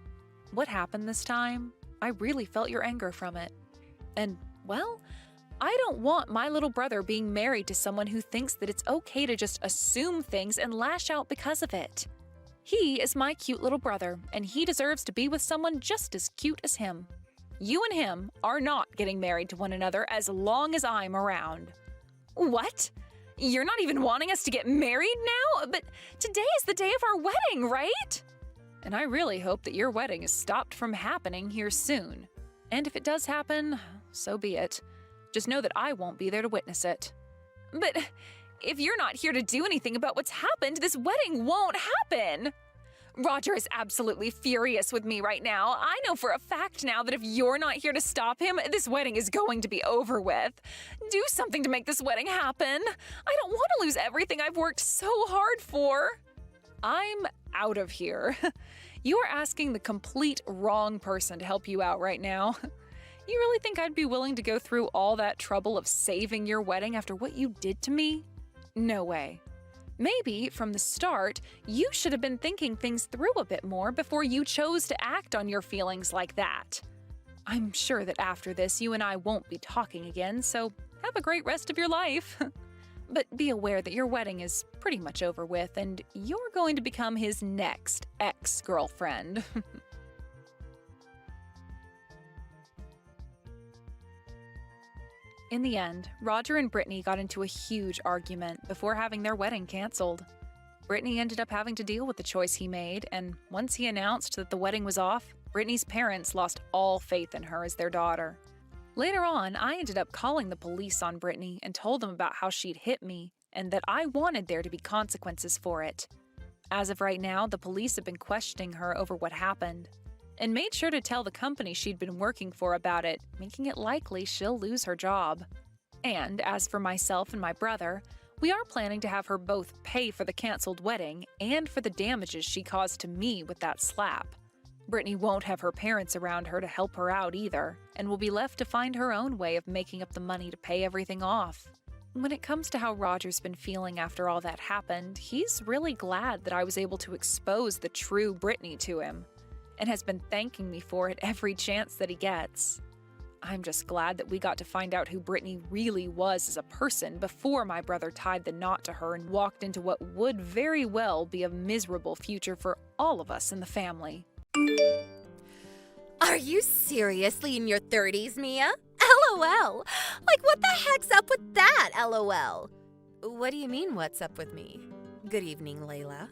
What happened this time? I really felt your anger from it. And, well, I don't want my little brother being married to someone who thinks that it's okay to just assume things and lash out because of it. He is my cute little brother, and he deserves to be with someone just as cute as him. You and him are not getting married to one another as long as I'm around. What? You're not even wanting us to get married now? But today is the day of our wedding, right? And I really hope that your wedding is stopped from happening here soon. And if it does happen, so be it. Just know that I won't be there to witness it. But if you're not here to do anything about what's happened, this wedding won't happen. Roger is absolutely furious with me right now. I know for a fact now that if you're not here to stop him, this wedding is going to be over with. Do something to make this wedding happen. I don't want to lose everything I've worked so hard for. I'm out of here. You are asking the complete wrong person to help you out right now. You really think I'd be willing to go through all that trouble of saving your wedding after what you did to me? No way. Maybe, from the start, you should have been thinking things through a bit more before you chose to act on your feelings like that. I'm sure that after this, you and I won't be talking again, so have a great rest of your life. But be aware that your wedding is pretty much over with, and you're going to become his next ex-girlfriend. In the end, Roger and Brittany got into a huge argument before having their wedding canceled. Brittany ended up having to deal with the choice he made, and once he announced that the wedding was off, Brittany's parents lost all faith in her as their daughter. Later on, I ended up calling the police on Brittany and told them about how she'd hit me and that I wanted there to be consequences for it. As of right now, the police have been questioning her over what happened, and made sure to tell the company she'd been working for about it, making it likely she'll lose her job. And as for myself and my brother, we are planning to have her both pay for the canceled wedding and for the damages she caused to me with that slap. Brittany won't have her parents around her to help her out either, and will be left to find her own way of making up the money to pay everything off. When it comes to how Roger's been feeling after all that happened, he's really glad that I was able to expose the true Brittany to him, and has been thanking me for it every chance that he gets. I'm just glad that we got to find out who Brittany really was as a person before my brother tied the knot to her and walked into what would very well be a miserable future for all of us in the family. Are you seriously in your 30s, Mia? LOL. Like, what the heck's up with that, LOL? What do you mean, what's up with me? Good evening, Layla.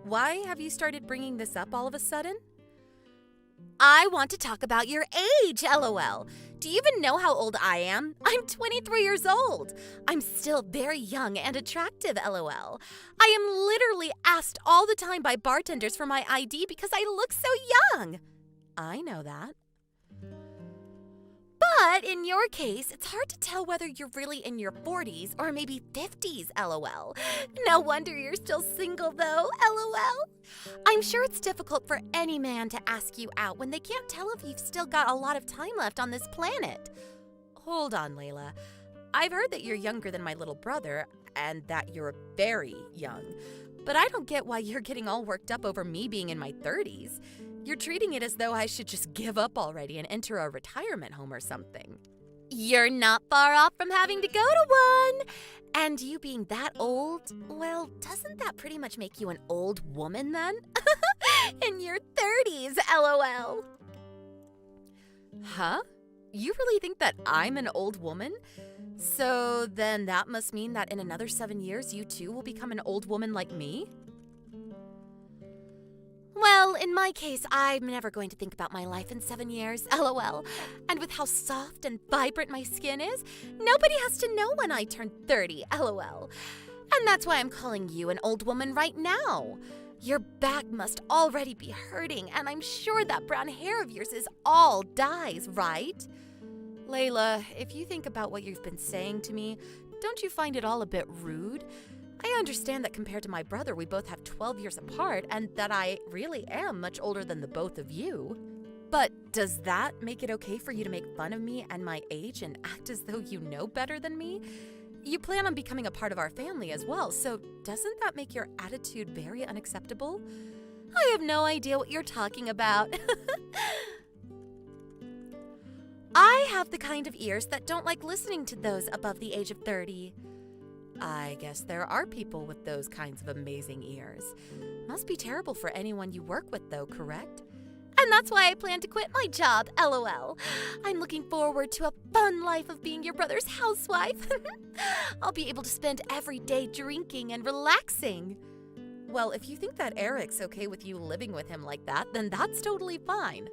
Why have you started bringing this up all of a sudden? I want to talk about your age, LOL. Do you even know how old I am? I'm 23 years old. I'm still very young and attractive, LOL. I am literally asked all the time by bartenders for my ID because I look so young. I know that. But in your case, it's hard to tell whether you're really in your 40s or maybe 50s, lol. No wonder you're still single, though, lol. I'm sure it's difficult for any man to ask you out when they can't tell if you've still got a lot of time left on this planet. Hold on, Layla. I've heard that you're younger than my little brother and that you're very young. But I don't get why you're getting all worked up over me being in my 30s. You're treating it as though I should just give up already and enter a retirement home or something. You're not far off from having to go to one. And you being that old, well, doesn't that pretty much make you an old woman then? In your 30s, lol. Huh? You really think that I'm an old woman? So then that must mean that in another 7 years, you too will become an old woman like me? Well, in my case, I'm never going to think about my life in 7 years, lol. And with how soft and vibrant my skin is, nobody has to know when I turn 30, lol. And that's why I'm calling you an old woman right now. Your back must already be hurting, and I'm sure that brown hair of yours is all dyes, right? Layla, if you think about what you've been saying to me, don't you find it all a bit rude? I understand that compared to my brother, we both have 12 years apart, and that I really am much older than the both of you. But does that make it okay for you to make fun of me and my age and act as though you know better than me? You plan on becoming a part of our family as well, so doesn't that make your attitude very unacceptable? I have no idea what you're talking about. I have the kind of ears that don't like listening to those above the age of 30. I guess there are people with those kinds of amazing ears. Must be terrible for anyone you work with, though, correct? And that's why I plan to quit my job, lol. I'm looking forward to a fun life of being your brother's housewife. I'll be able to spend every day drinking and relaxing. Well, if you think that Eric's okay with you living with him like that, then that's totally fine.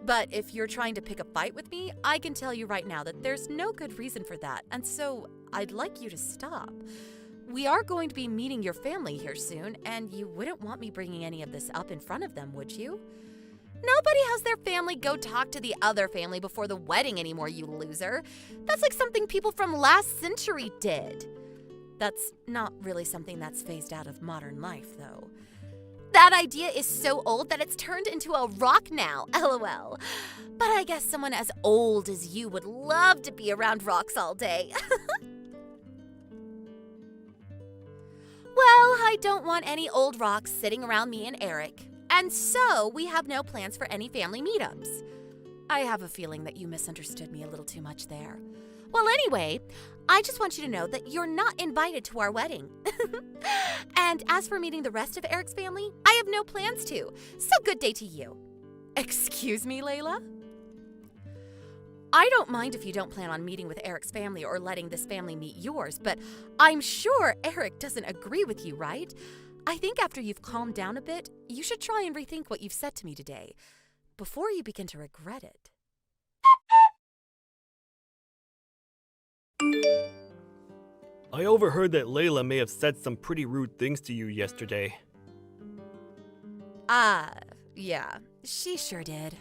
But if you're trying to pick a fight with me, I can tell you right now that there's no good reason for that, and so I'd like you to stop. We are going to be meeting your family here soon, and you wouldn't want me bringing any of this up in front of them, would you? Nobody has their family go talk to the other family before the wedding anymore, you loser. That's like something people from last century did. That's not really something that's phased out of modern life, though. That idea is so old that it's turned into a rock now, lol. But I guess someone as old as you would love to be around rocks all day. Well, I don't want any old rocks sitting around me and Eric, and so we have no plans for any family meetups. I have a feeling that you misunderstood me a little too much there. Well, anyway, I just want you to know that you're not invited to our wedding. And as for meeting the rest of Eric's family, I have no plans to, so good day to you. Excuse me, Layla? I don't mind if you don't plan on meeting with Eric's family or letting this family meet yours, but I'm sure Eric doesn't agree with you, right? I think after you've calmed down a bit, you should try and rethink what you've said to me today, before you begin to regret it. I overheard that Layla may have said some pretty rude things to you yesterday. Yeah, she sure did.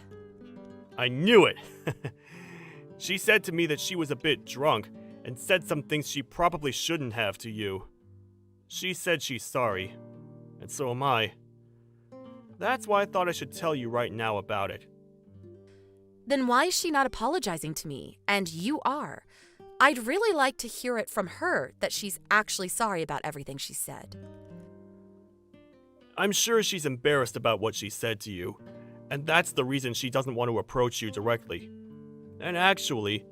I knew it! She said to me that she was a bit drunk and said some things she probably shouldn't have to you. She said she's sorry, and so am I. That's why I thought I should tell you right now about it. Then why is she not apologizing to me? And you are. I'd really like to hear it from her that she's actually sorry about everything she said. I'm sure she's embarrassed about what she said to you, and that's the reason she doesn't want to approach you directly. And actually,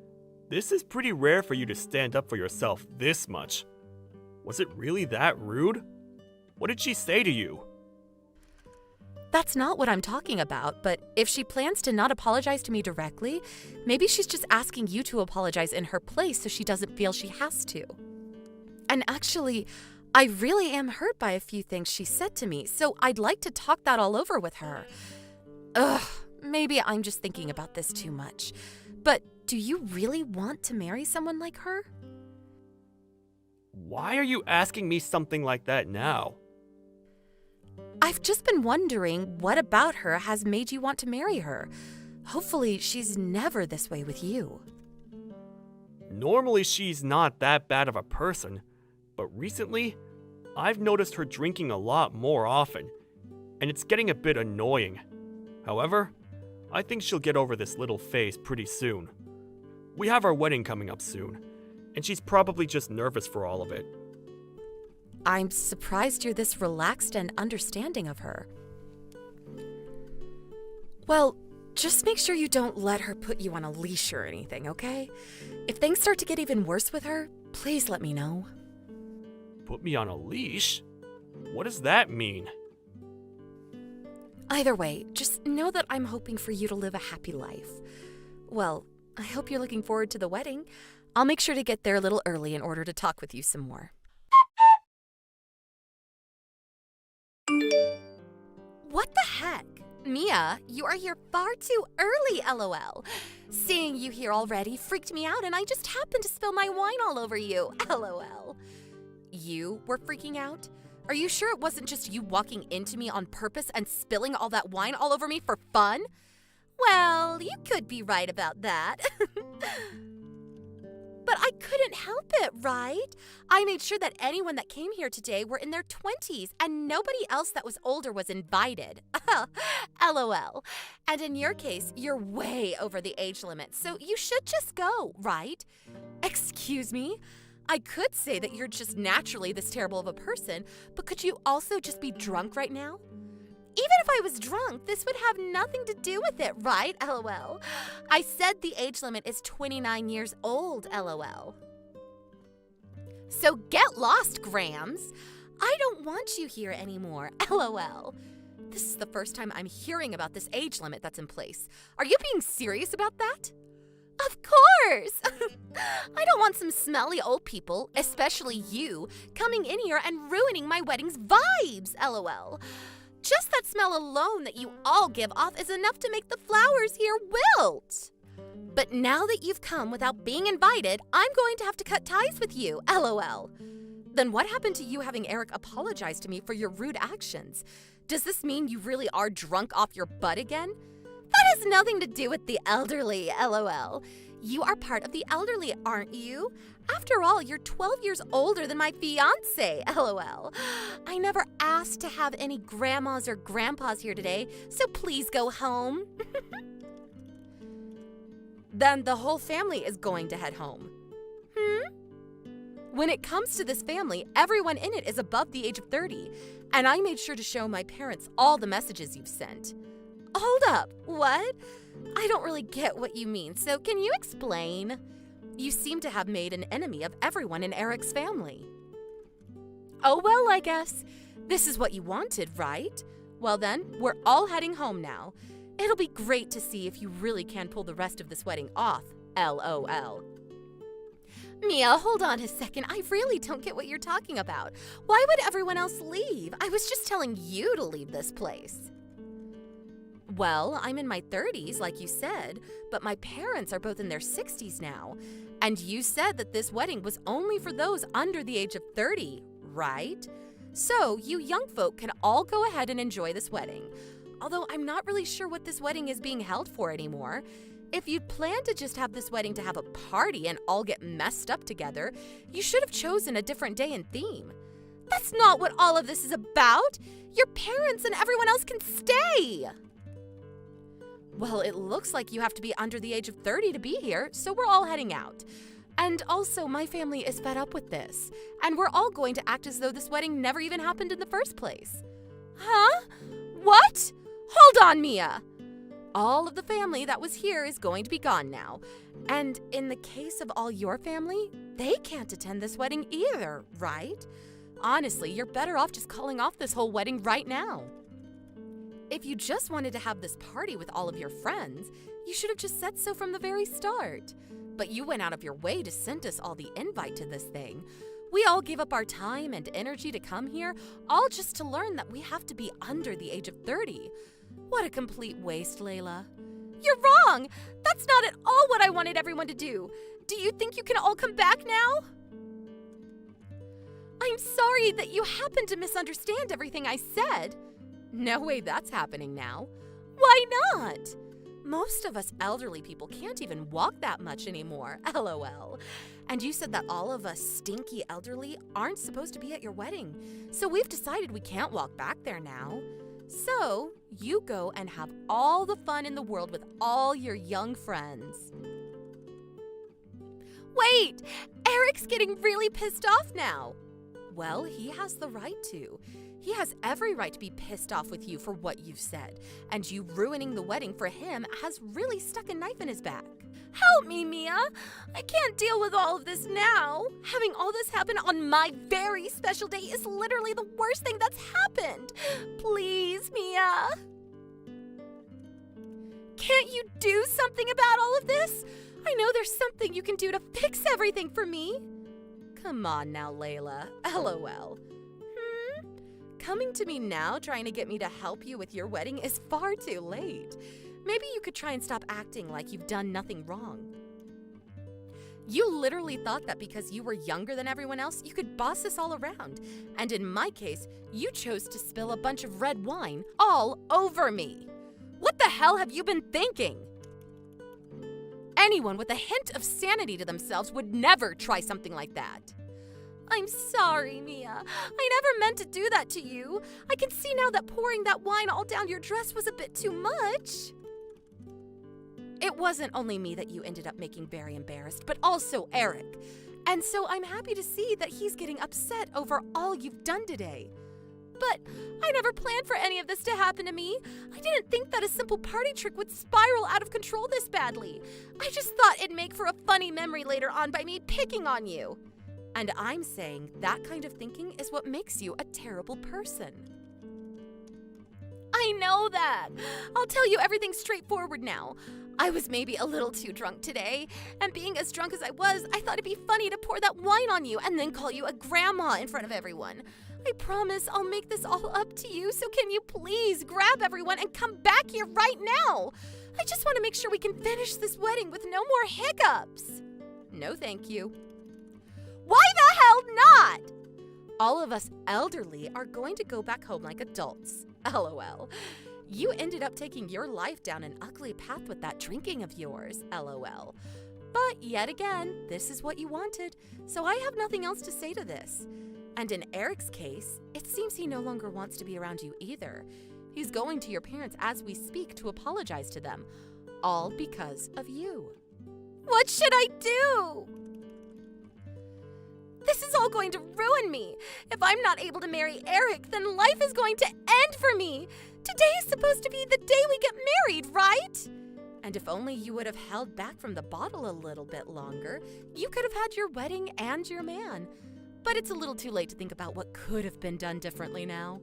this is pretty rare for you to stand up for yourself this much. Was it really that rude? What did she say to you? That's not what I'm talking about, but if she plans to not apologize to me directly, maybe she's just asking you to apologize in her place so she doesn't feel she has to. And actually, I really am hurt by a few things she said to me, so I'd like to talk that all over with her. Ugh, maybe I'm just thinking about this too much. But do you really want to marry someone like her? Why are you asking me something like that now? I've just been wondering what about her has made you want to marry her. Hopefully, she's never this way with you. Normally, she's not that bad of a person, but recently, I've noticed her drinking a lot more often, and it's getting a bit annoying. However, I think she'll get over this little phase pretty soon. We have our wedding coming up soon, and she's probably just nervous for all of it. I'm surprised you're this relaxed and understanding of her. Well, just make sure you don't let her put you on a leash or anything, okay? If things start to get even worse with her, please let me know. Put me on a leash? What does that mean? Either way, just know that I'm hoping for you to live a happy life. Well, I hope you're looking forward to the wedding. I'll make sure to get there a little early in order to talk with you some more. What the heck? Mia, you are here far too early, LOL. Seeing you here already freaked me out and I just happened to spill my wine all over you, LOL. You were freaking out? Are you sure it wasn't just you walking into me on purpose and spilling all that wine all over me for fun? Well, you could be right about that. But I couldn't help it, right? I made sure that anyone that came here today were in their 20s and nobody else that was older was invited. LOL. And in your case, you're way over the age limit, so you should just go, right? Excuse me? I could say that you're just naturally this terrible of a person, but could you also just be drunk right now? Even if I was drunk, this would have nothing to do with it, right? LOL. I said the age limit is 29 years old, LOL. So get lost, Grams. I don't want you here anymore, LOL. This is the first time I'm hearing about this age limit that's in place. Are you being serious about that? Of course! I don't want some smelly old people, especially you, coming in here and ruining my wedding's vibes, LOL. Just that smell alone that you all give off is enough to make the flowers here wilt. But now that you've come without being invited, I'm going to have to cut ties with you, LOL. Then what happened to you having Eric apologize to me for your rude actions? Does this mean you really are drunk off your butt again? That has nothing to do with the elderly, LOL. You are part of the elderly, aren't you? After all, you're 12 years older than my fiancé, LOL. I never asked to have any grandmas or grandpas here today, so please go home. Then the whole family is going to head home. When it comes to this family, everyone in it is above the age of 30, and I made sure to show my parents all the messages you've sent. Hold up, what? I don't really get what you mean, so can you explain? You seem to have made an enemy of everyone in Eric's family. Oh well, I guess. This is what you wanted, right? Well then, we're all heading home now. It'll be great to see if you really can pull the rest of this wedding off, LOL. Mia, hold on a second. I really don't get what you're talking about. Why would everyone else leave? I was just telling you to leave this place. Well, I'm in my 30s, like you said, but my parents are both in their 60s now. And you said that this wedding was only for those under the age of 30, right? So, you young folk can all go ahead and enjoy this wedding. Although I'm not really sure what this wedding is being held for anymore. If you'd planned to just have this wedding to have a party and all get messed up together, you should have chosen a different day and theme. That's not what all of this is about. Your parents and everyone else can stay. Well, it looks like you have to be under the age of 30 to be here, so we're all heading out. And also, my family is fed up with this, and we're all going to act as though this wedding never even happened in the first place. Huh? What? Hold on, Mia. All of the family that was here is going to be gone now. And in the case of all your family, they can't attend this wedding either, right? Honestly, you're better off just calling off this whole wedding right now. If you just wanted to have this party with all of your friends, you should have just said so from the very start. But you went out of your way to send us all the invite to this thing. We all gave up our time and energy to come here, all just to learn that we have to be under the age of 30. What a complete waste, Layla. You're wrong! That's not at all what I wanted everyone to do. Do you think you can all come back now? I'm sorry that you happened to misunderstand everything I said. No way that's happening now. Why not? Most of us elderly people can't even walk that much anymore, LOL. And you said that all of us stinky elderly aren't supposed to be at your wedding, so we've decided we can't walk back there now. So, you go and have all the fun in the world with all your young friends. Wait! Eric's getting really pissed off now. Well, he has the right to. He has every right to be pissed off with you for what you've said, and you ruining the wedding for him has really stuck a knife in his back. Help me, Mia! I can't deal with all of this now. Having all this happen on my very special day is literally the worst thing that's happened. Please, Mia. Can't you do something about all of this? I know there's something you can do to fix everything for me. Come on now, Layla. LOL. Coming to me now trying to get me to help you with your wedding is far too late. Maybe you could try and stop acting like you've done nothing wrong. You literally thought that because you were younger than everyone else, you could boss us all around. And in my case, you chose to spill a bunch of red wine all over me. What the hell have you been thinking? Anyone with a hint of sanity to themselves would never try something like that. I'm sorry, Mia. I never meant to do that to you. I can see now that pouring that wine all down your dress was a bit too much. It wasn't only me that you ended up making very embarrassed, but also Eric. And so I'm happy to see that he's getting upset over all you've done today. But I never planned for any of this to happen to me. I didn't think that a simple party trick would spiral out of control this badly. I just thought it'd make for a funny memory later on by me picking on you. And I'm saying that kind of thinking is what makes you a terrible person. I know that. I'll tell you everything straightforward now. I was maybe a little too drunk today, and being as drunk as I was, I thought it'd be funny to pour that wine on you and then call you a grandma in front of everyone. I promise I'll make this all up to you, so can you please grab everyone and come back here right now? I just want to make sure we can finish this wedding with no more hiccups. No, thank you. Why the hell not? All of us elderly are going to go back home like adults. LOL. You ended up taking your life down an ugly path with that drinking of yours. LOL. But yet again, this is what you wanted, so I have nothing else to say to this. And in Eric's case, it seems he no longer wants to be around you either. He's going to your parents as we speak to apologize to them, all because of you. What should I do? This is all going to ruin me. If I'm not able to marry Eric, then life is going to end for me. Today is supposed to be the day we get married, right? And if only you would have held back from the bottle a little bit longer, you could have had your wedding and your man. But it's a little too late to think about what could have been done differently now.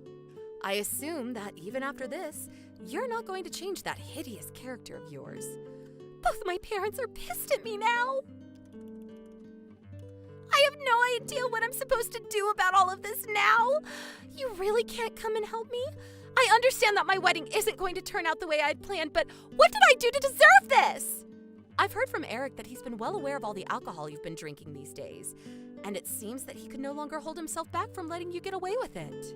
I assume that even after this, you're not going to change that hideous character of yours. Both my parents are pissed at me now. I have no idea what I'm supposed to do about all of this now. You really can't come and help me? I understand that my wedding isn't going to turn out the way I'd planned, but what did I do to deserve this? I've heard from Eric that he's been well aware of all the alcohol you've been drinking these days, and it seems that he could no longer hold himself back from letting you get away with it.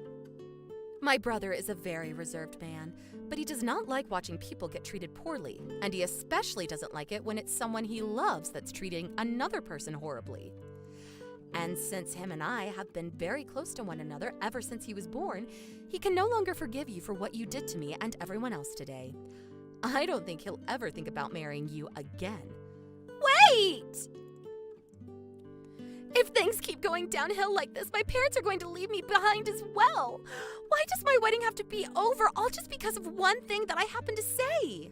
My brother is a very reserved man, but he does not like watching people get treated poorly, and he especially doesn't like it when it's someone he loves that's treating another person horribly. And since him and I have been very close to one another ever since he was born, he can no longer forgive you for what you did to me and everyone else today. I don't think he'll ever think about marrying you again. Wait! If things keep going downhill like this, my parents are going to leave me behind as well. Why does my wedding have to be over all just because of one thing that I happen to say?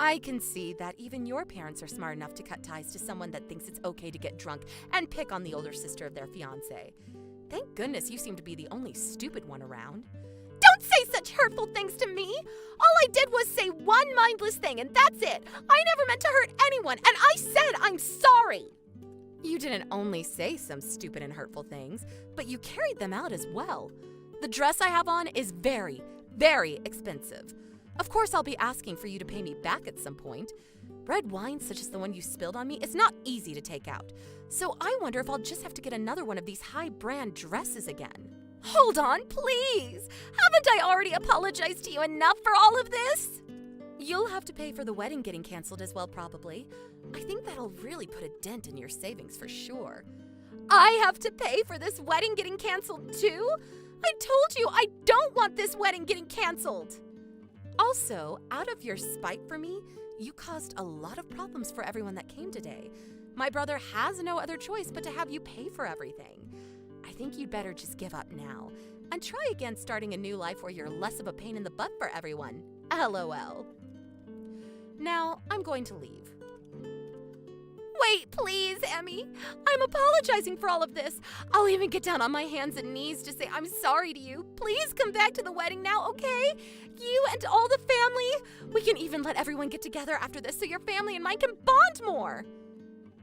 I can see that even your parents are smart enough to cut ties to someone that thinks it's okay to get drunk and pick on the older sister of their fiancé. Thank goodness you seem to be the only stupid one around. Don't say such hurtful things to me! All I did was say one mindless thing, and that's it! I never meant to hurt anyone, and I said I'm sorry! You didn't only say some stupid and hurtful things, but you carried them out as well. The dress I have on is very, very expensive. Of course, I'll be asking for you to pay me back at some point. Red wine such as the one you spilled on me is not easy to take out. So I wonder if I'll just have to get another one of these high-brand dresses again. Hold on, please! Haven't I already apologized to you enough for all of this? You'll have to pay for the wedding getting canceled as well, probably. I think that'll really put a dent in your savings for sure. I have to pay for this wedding getting canceled too? I told you I don't want this wedding getting canceled. Also, out of your spite for me, you caused a lot of problems for everyone that came today. My brother has no other choice but to have you pay for everything. I think you'd better just give up now and try again starting a new life where you're less of a pain in the butt for everyone. LOL. Now, I'm going to leave. Wait, please, Emmy. I'm apologizing for all of this. I'll even get down on my hands and knees to say I'm sorry to you. Please come back to the wedding now, okay? You and all the family. We can even let everyone get together after this so your family and mine can bond more.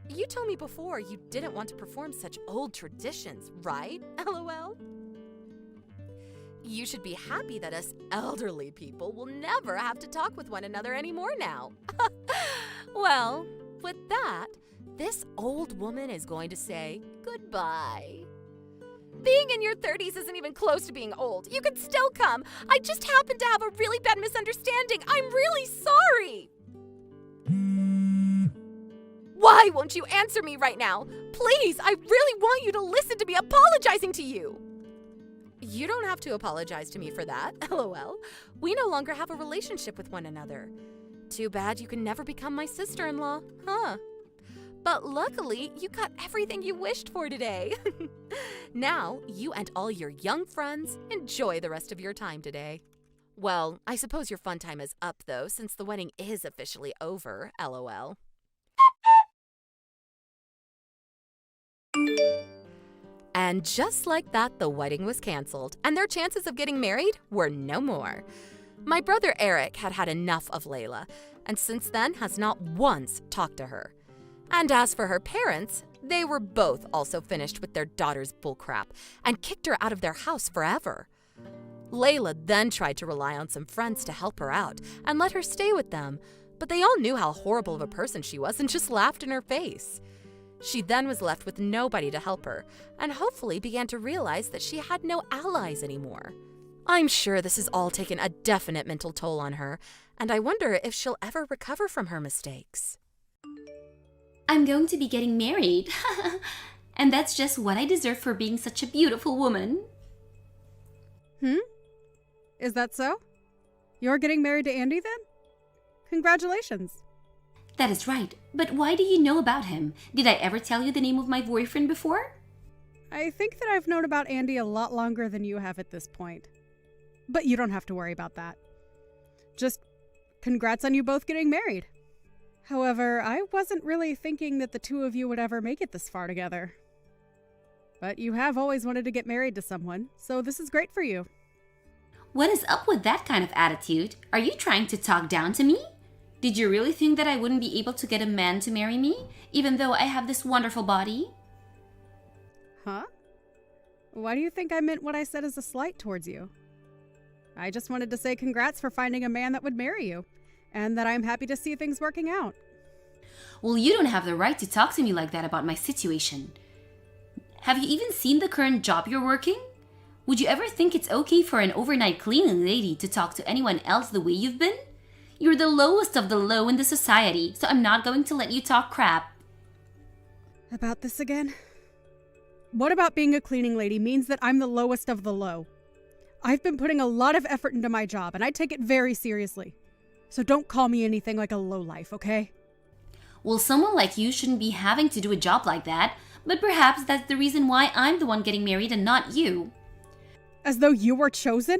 You told me before you didn't want to perform such old traditions, right? LOL. You should be happy that us elderly people will never have to talk with one another anymore now. Well, with that, this old woman is going to say goodbye. Being in your 30s isn't even close to being old. You could still come. I just happened to have a really bad misunderstanding. I'm really sorry. Why won't you answer me right now? Please, I really want you to listen to me apologizing to you. You don't have to apologize to me for that, LOL. We no longer have a relationship with one another. Too bad you can never become my sister-in-law, huh? But luckily, you got everything you wished for today. Now, you and all your young friends enjoy the rest of your time today. Well, I suppose your fun time is up, though, since the wedding is officially over, LOL. And just like that, the wedding was canceled, and their chances of getting married were no more. My brother Eric had had enough of Layla, and since then has not once talked to her. And as for her parents, they were both also finished with their daughter's bullcrap and kicked her out of their house forever. Layla then tried to rely on some friends to help her out and let her stay with them, but they all knew how horrible of a person she was and just laughed in her face. She then was left with nobody to help her, and hopefully began to realize that she had no allies anymore. I'm sure this has all taken a definite mental toll on her, and I wonder if she'll ever recover from her mistakes. I'm going to be getting married. And that's just what I deserve for being such a beautiful woman. Is that so? You're getting married to Andy then? Congratulations. That is right. But why do you know about him? Did I ever tell you the name of my boyfriend before? I think that I've known about Andy a lot longer than you have at this point. But you don't have to worry about that. Just congrats on you both getting married. However, I wasn't really thinking that the two of you would ever make it this far together. But you have always wanted to get married to someone, so this is great for you. What is up with that kind of attitude? Are you trying to talk down to me? Did you really think that I wouldn't be able to get a man to marry me, even though I have this wonderful body? Huh? Why do you think I meant what I said as a slight towards you? I just wanted to say congrats for finding a man that would marry you, and that I'm happy to see things working out. Well, you don't have the right to talk to me like that about my situation. Have you even seen the current job you're working? Would you ever think it's okay for an overnight cleaning lady to talk to anyone else the way you've been? You're the lowest of the low in the society, so I'm not going to let you talk crap. About this again? What about being a cleaning lady means that I'm the lowest of the low? I've been putting a lot of effort into my job, and I take it very seriously. So don't call me anything like a lowlife, okay? Well, someone like you shouldn't be having to do a job like that, but perhaps that's the reason why I'm the one getting married and not you. As though you were chosen?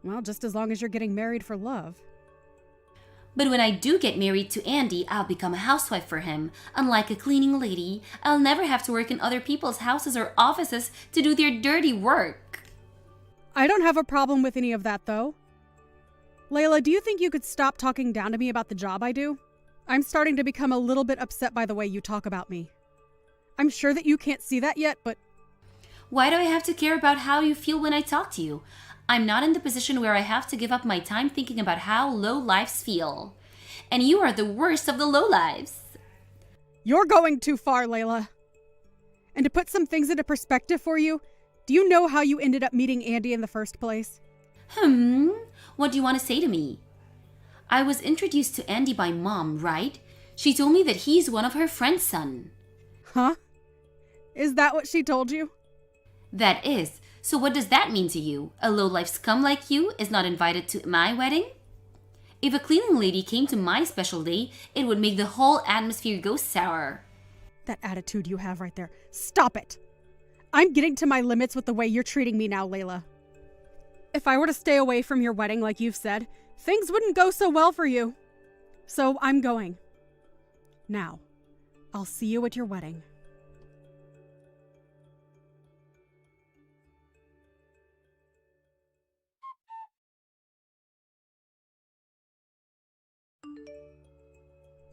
Well, just as long as you're getting married for love. But when I do get married to Andy, I'll become a housewife for him. Unlike a cleaning lady, I'll never have to work in other people's houses or offices to do their dirty work. I don't have a problem with any of that, though. Layla, do you think you could stop talking down to me about the job I do? I'm starting to become a little bit upset by the way you talk about me. I'm sure that you can't see that yet, but... Why do I have to care about how you feel when I talk to you? I'm not in the position where I have to give up my time thinking about how low lives feel. And you are the worst of the low lives. You're going too far, Layla. And to put some things into perspective for you, do you know how you ended up meeting Andy in the first place? What do you want to say to me? I was introduced to Andy by Mom, right? She told me that he's one of her friend's son. Huh? Is that what she told you? That is. So what does that mean to you? A low-life scum like you is not invited to my wedding? If a cleaning lady came to my special day, it would make the whole atmosphere go sour. That attitude you have right there. Stop it! I'm getting to my limits with the way you're treating me now, Layla. If I were to stay away from your wedding like you've said, things wouldn't go so well for you. So I'm going. Now, I'll see you at your wedding.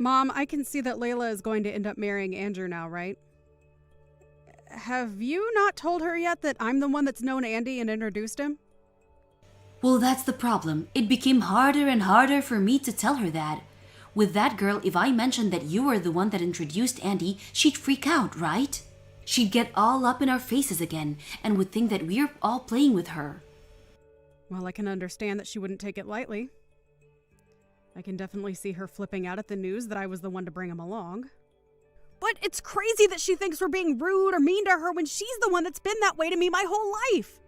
Mom, I can see that Layla is going to end up marrying Andrew now, right? Have you not told her yet that I'm the one that's known Andy and introduced him? Well, that's the problem. It became harder and harder for me to tell her that. With that girl, if I mentioned that you were the one that introduced Andy, she'd freak out, right? She'd get all up in our faces again and would think that we're all playing with her. Well, I can understand that she wouldn't take it lightly. I can definitely see her flipping out at the news that I was the one to bring him along. But it's crazy that she thinks we're being rude or mean to her when she's the one that's been that way to me my whole life.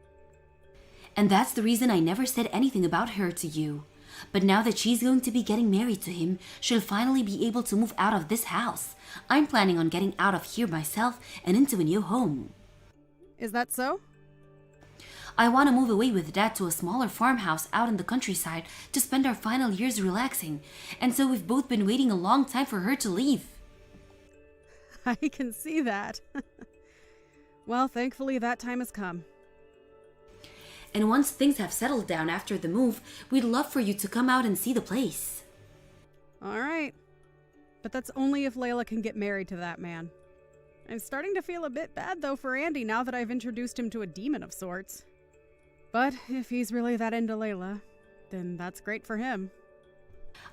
And that's the reason I never said anything about her to you. But now that she's going to be getting married to him, she'll finally be able to move out of this house. I'm planning on getting out of here myself and into a new home. Is that so? I want to move away with Dad to a smaller farmhouse out in the countryside to spend our final years relaxing. And so we've both been waiting a long time for her to leave. I can see that. Well, thankfully that time has come. And once things have settled down after the move, we'd love for you to come out and see the place. All right. But that's only if Layla can get married to that man. I'm starting to feel a bit bad, though, for Andy now that I've introduced him to a demon of sorts. But if he's really that into Layla, then that's great for him.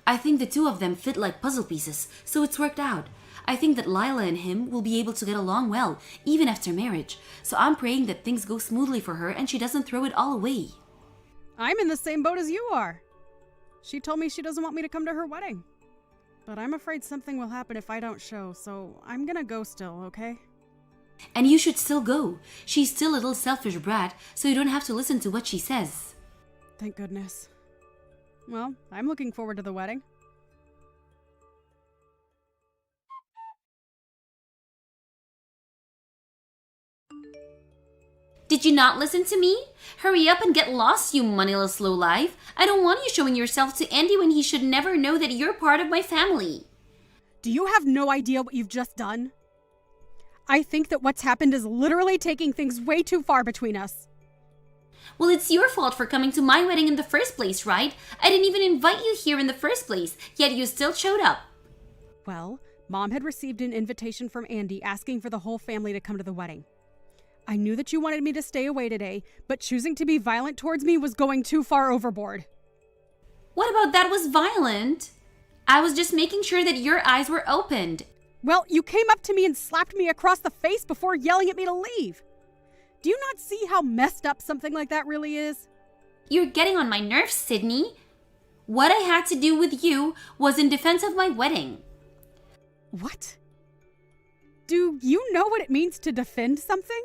I think the two of them fit like puzzle pieces, so it's worked out. I think that Lila and him will be able to get along well, even after marriage. So I'm praying that things go smoothly for her and she doesn't throw it all away. I'm in the same boat as you are. She told me she doesn't want me to come to her wedding. But I'm afraid something will happen if I don't show, so I'm gonna go still, okay? And you should still go. She's still a little selfish brat, so you don't have to listen to what she says. Thank goodness. Well, I'm looking forward to the wedding. Did you not listen to me? Hurry up and get lost, you moneyless lowlife. I don't want you showing yourself to Andy when he should never know that you're part of my family. Do you have no idea what you've just done? I think that what's happened is literally taking things way too far between us. Well, it's your fault for coming to my wedding in the first place, right? I didn't even invite you here in the first place, yet you still showed up. Well, Mom had received an invitation from Andy asking for the whole family to come to the wedding. I knew that you wanted me to stay away today, but choosing to be violent towards me was going too far overboard. What about that was violent? I was just making sure that your eyes were opened. Well, you came up to me and slapped me across the face before yelling at me to leave. Do you not see how messed up something like that really is? You're getting on my nerves, Sydney. What I had to do with you was in defense of my wedding. What? Do you know what it means to defend something?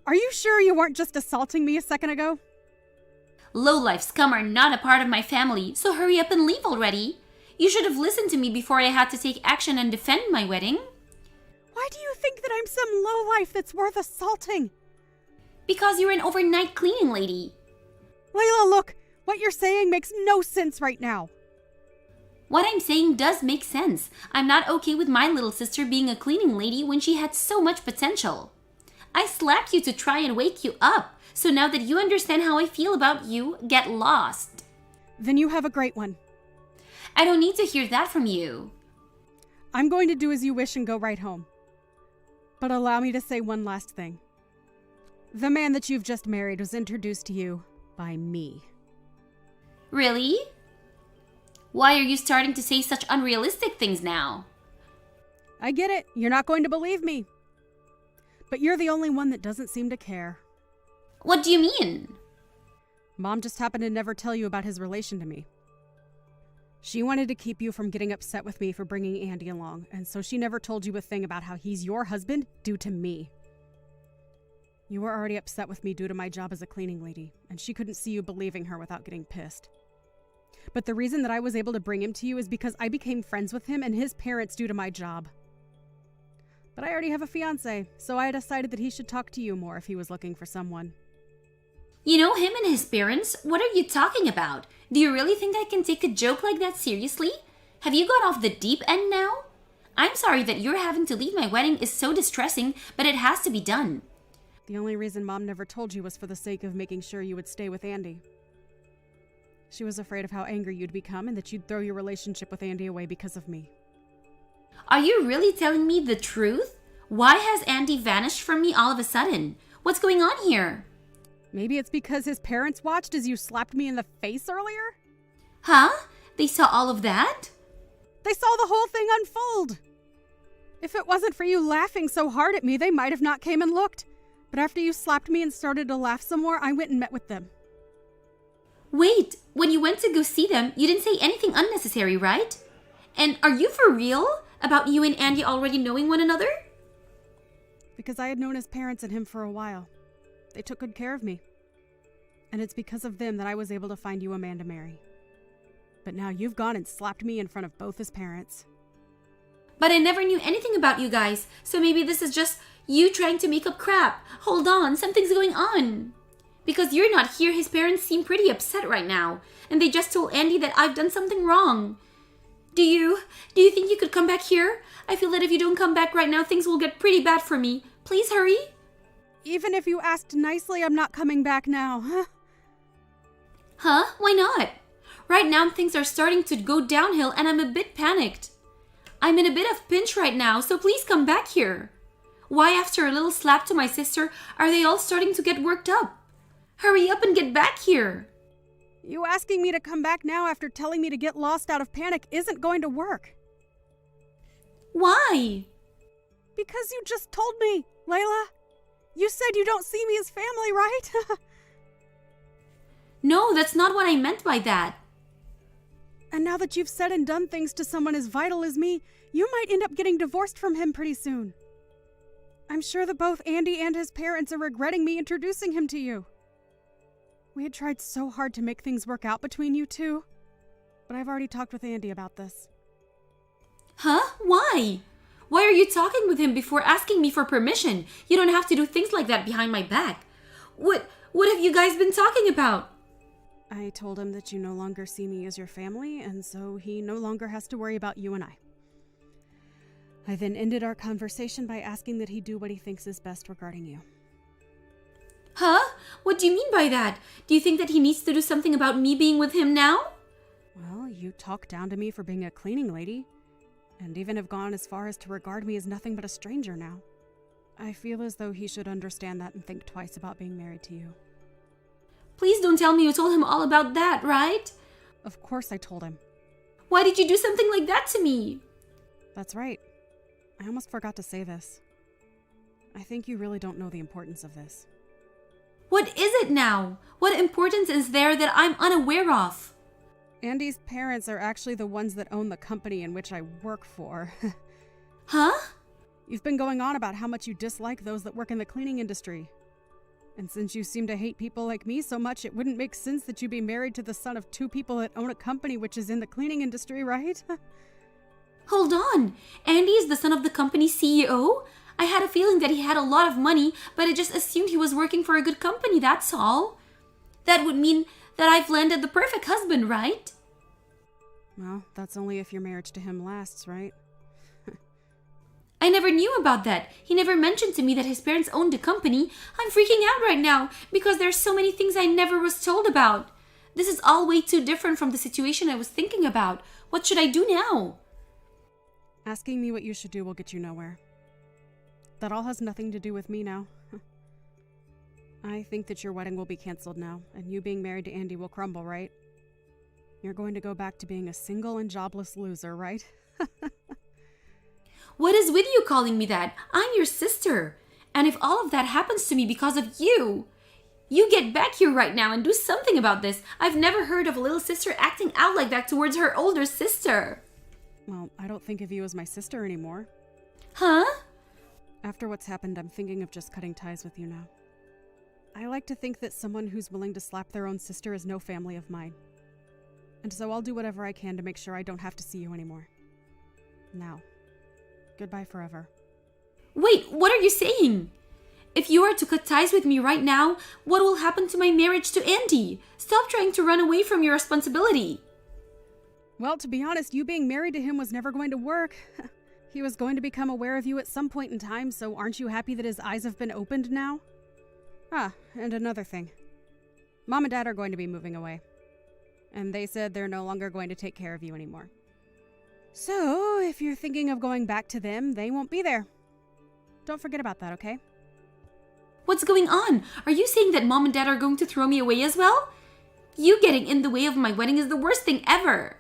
Are you sure you weren't just assaulting me a second ago? Lowlife scum are not a part of my family, so hurry up and leave already. You should have listened to me before I had to take action and defend my wedding. Why do you think that I'm some lowlife that's worth assaulting? Because you're an overnight cleaning lady. Layla, look, what you're saying makes no sense right now. What I'm saying does make sense. I'm not okay with my little sister being a cleaning lady when she had so much potential. I slapped you to try and wake you up. So now that you understand how I feel about you, get lost. Then you have a great one. I don't need to hear that from you. I'm going to do as you wish and go right home. But allow me to say one last thing. The man that you've just married was introduced to you by me. Really? Why are you starting to say such unrealistic things now? I get it. You're not going to believe me. But you're the only one that doesn't seem to care. What do you mean? Mom just happened to never tell you about his relation to me. She wanted to keep you from getting upset with me for bringing Andy along, and so she never told you a thing about how he's your husband due to me. You were already upset with me due to my job as a cleaning lady, and she couldn't see you believing her without getting pissed. But the reason that I was able to bring him to you is because I became friends with him and his parents due to my job. But I already have a fiancé, so I decided that he should talk to you more if he was looking for someone. You know him and his parents? What are you talking about? Do you really think I can take a joke like that seriously? Have you got off the deep end now? I'm sorry that you're having to leave my wedding is so distressing, but it has to be done. The only reason Mom never told you was for the sake of making sure you would stay with Andy. She was afraid of how angry you'd become and that you'd throw your relationship with Andy away because of me. Are you really telling me the truth? Why has Andy vanished from me all of a sudden? What's going on here? Maybe it's because his parents watched as you slapped me in the face earlier? Huh? They saw all of that? They saw the whole thing unfold! If it wasn't for you laughing so hard at me, they might have not came and looked. But after you slapped me and started to laugh some more, I went and met with them. Wait, when you went to go see them, you didn't say anything unnecessary, right? And are you for real about you and Andy already knowing one another? Because I had known his parents and him for a while. They took good care of me. And it's because of them that I was able to find you a man to marry. But now you've gone and slapped me in front of both his parents. But I never knew anything about you guys, so maybe this is just you trying to make up crap. Hold on, something's going on. Because you're not here, his parents seem pretty upset right now. And they just told Andy that I've done something wrong. Do you think you could come back here? I feel that if you don't come back right now, things will get pretty bad for me. Please hurry. Even if you asked nicely, I'm not coming back now, huh? Huh? Why not? Right now, things are starting to go downhill and I'm a bit panicked. I'm in a bit of pinch right now, so please come back here. Why, after a little slap to my sister, are they all starting to get worked up? Hurry up and get back here. You asking me to come back now after telling me to get lost out of panic isn't going to work. Why? Because you just told me, Layla. You said you don't see me as family, right? No, that's not what I meant by that. And now that you've said and done things to someone as vital as me, you might end up getting divorced from him pretty soon. I'm sure that both Andy and his parents are regretting me introducing him to you. We had tried so hard to make things work out between you two, but I've already talked with Andy about this. Huh? Why? Why are you talking with him before asking me for permission? You don't have to do things like that behind my back. What have you guys been talking about? I told him that you no longer see me as your family, and so he no longer has to worry about you and I. I then ended our conversation by asking that he do what he thinks is best regarding you. Huh? What do you mean by that? Do you think that he needs to do something about me being with him now? Well, you talked down to me for being a cleaning lady, and even have gone as far as to regard me as nothing but a stranger now. I feel as though he should understand that and think twice about being married to you. Please don't tell me you told him all about that, right? Of course I told him. Why did you do something like that to me? That's right. I almost forgot to say this. I think you really don't know the importance of this. What is it now? What importance is there that I'm unaware of? Andy's parents are actually the ones that own the company in which I work for. Huh? You've been going on about how much you dislike those that work in the cleaning industry. And since you seem to hate people like me so much, it wouldn't make sense that you be married to the son of two people that own a company which is in the cleaning industry, right? Hold on. Andy is the son of the company's CEO? I had a feeling that he had a lot of money, but I just assumed he was working for a good company, that's all. That would mean that I've landed the perfect husband, right? Well, that's only if your marriage to him lasts, right? I never knew about that. He never mentioned to me that his parents owned a company. I'm freaking out right now because there's so many things I never was told about. This is all way too different from the situation I was thinking about. What should I do now? Asking me what you should do will get you nowhere. That all has nothing to do with me now. I think that your wedding will be canceled now, and you being married to Andy will crumble, right? You're going to go back to being a single and jobless loser, right? What is with you calling me that? I'm your sister. And if all of that happens to me because of you, You get back here right now and do something about this. I've never heard of a little sister acting out like that towards her older sister. Well, I don't think of you as my sister anymore. Huh? After what's happened, I'm thinking of just cutting ties with you now. I like to think that someone who's willing to slap their own sister is no family of mine. And so I'll do whatever I can to make sure I don't have to see you anymore. Now, goodbye forever. Wait, what are you saying? If you are to cut ties with me right now, what will happen to my marriage to Andy? Stop trying to run away from your responsibility. Well, to be honest, you being married to him was never going to work. He was going to become aware of you at some point in time, so aren't you happy that his eyes have been opened now? Ah, and another thing. Mom and Dad are going to be moving away. And they said they're no longer going to take care of you anymore. So, if you're thinking of going back to them, they won't be there. Don't forget about that, okay? What's going on? Are you saying that Mom and Dad are going to throw me away as well? You getting in the way of my wedding is the worst thing ever.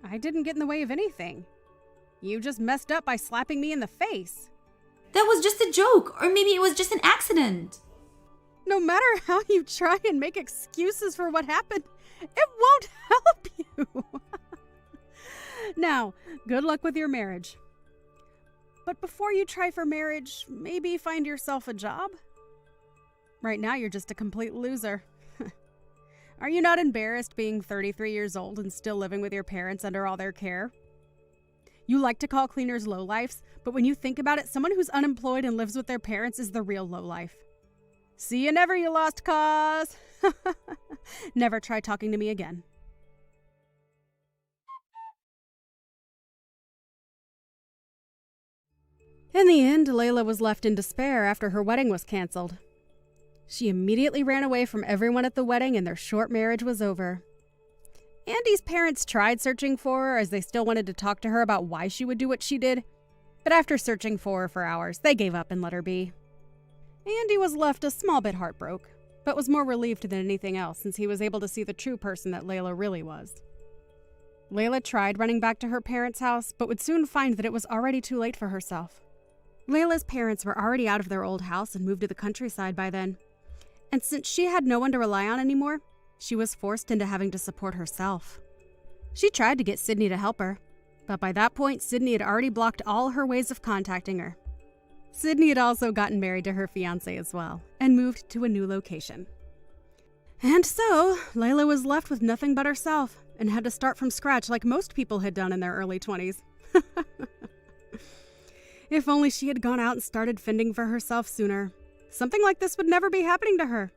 I didn't get in the way of anything. You just messed up by slapping me in the face. That was just a joke, or maybe it was just an accident. No matter how you try and make excuses for what happened, it won't help you. Now, good luck with your marriage. But before you try for marriage, maybe find yourself a job? Right now, you're just a complete loser. Are you not embarrassed being 33 years old and still living with your parents under all their care? You like to call cleaners lowlifes, but when you think about it, someone who's unemployed and lives with their parents is the real lowlife. See you never, you lost cause. Never try talking to me again. In the end, Layla was left in despair after her wedding was canceled. She immediately ran away from everyone at the wedding and their short marriage was over. Andy's parents tried searching for her as they still wanted to talk to her about why she would do what she did, but after searching for her for hours, they gave up and let her be. Andy was left a small bit heartbroken, but was more relieved than anything else since he was able to see the true person that Layla really was. Layla tried running back to her parents' house, but would soon find that it was already too late for herself. Layla's parents were already out of their old house and moved to the countryside by then. And since she had no one to rely on anymore, she was forced into having to support herself. She tried to get Sydney to help her, but by that point, Sydney had already blocked all her ways of contacting her. Sydney had also gotten married to her fiancé as well, and moved to a new location. And so, Layla was left with nothing but herself, and had to start from scratch like most people had done in their early 20s. If only she had gone out and started fending for herself sooner. Something like this would never be happening to her.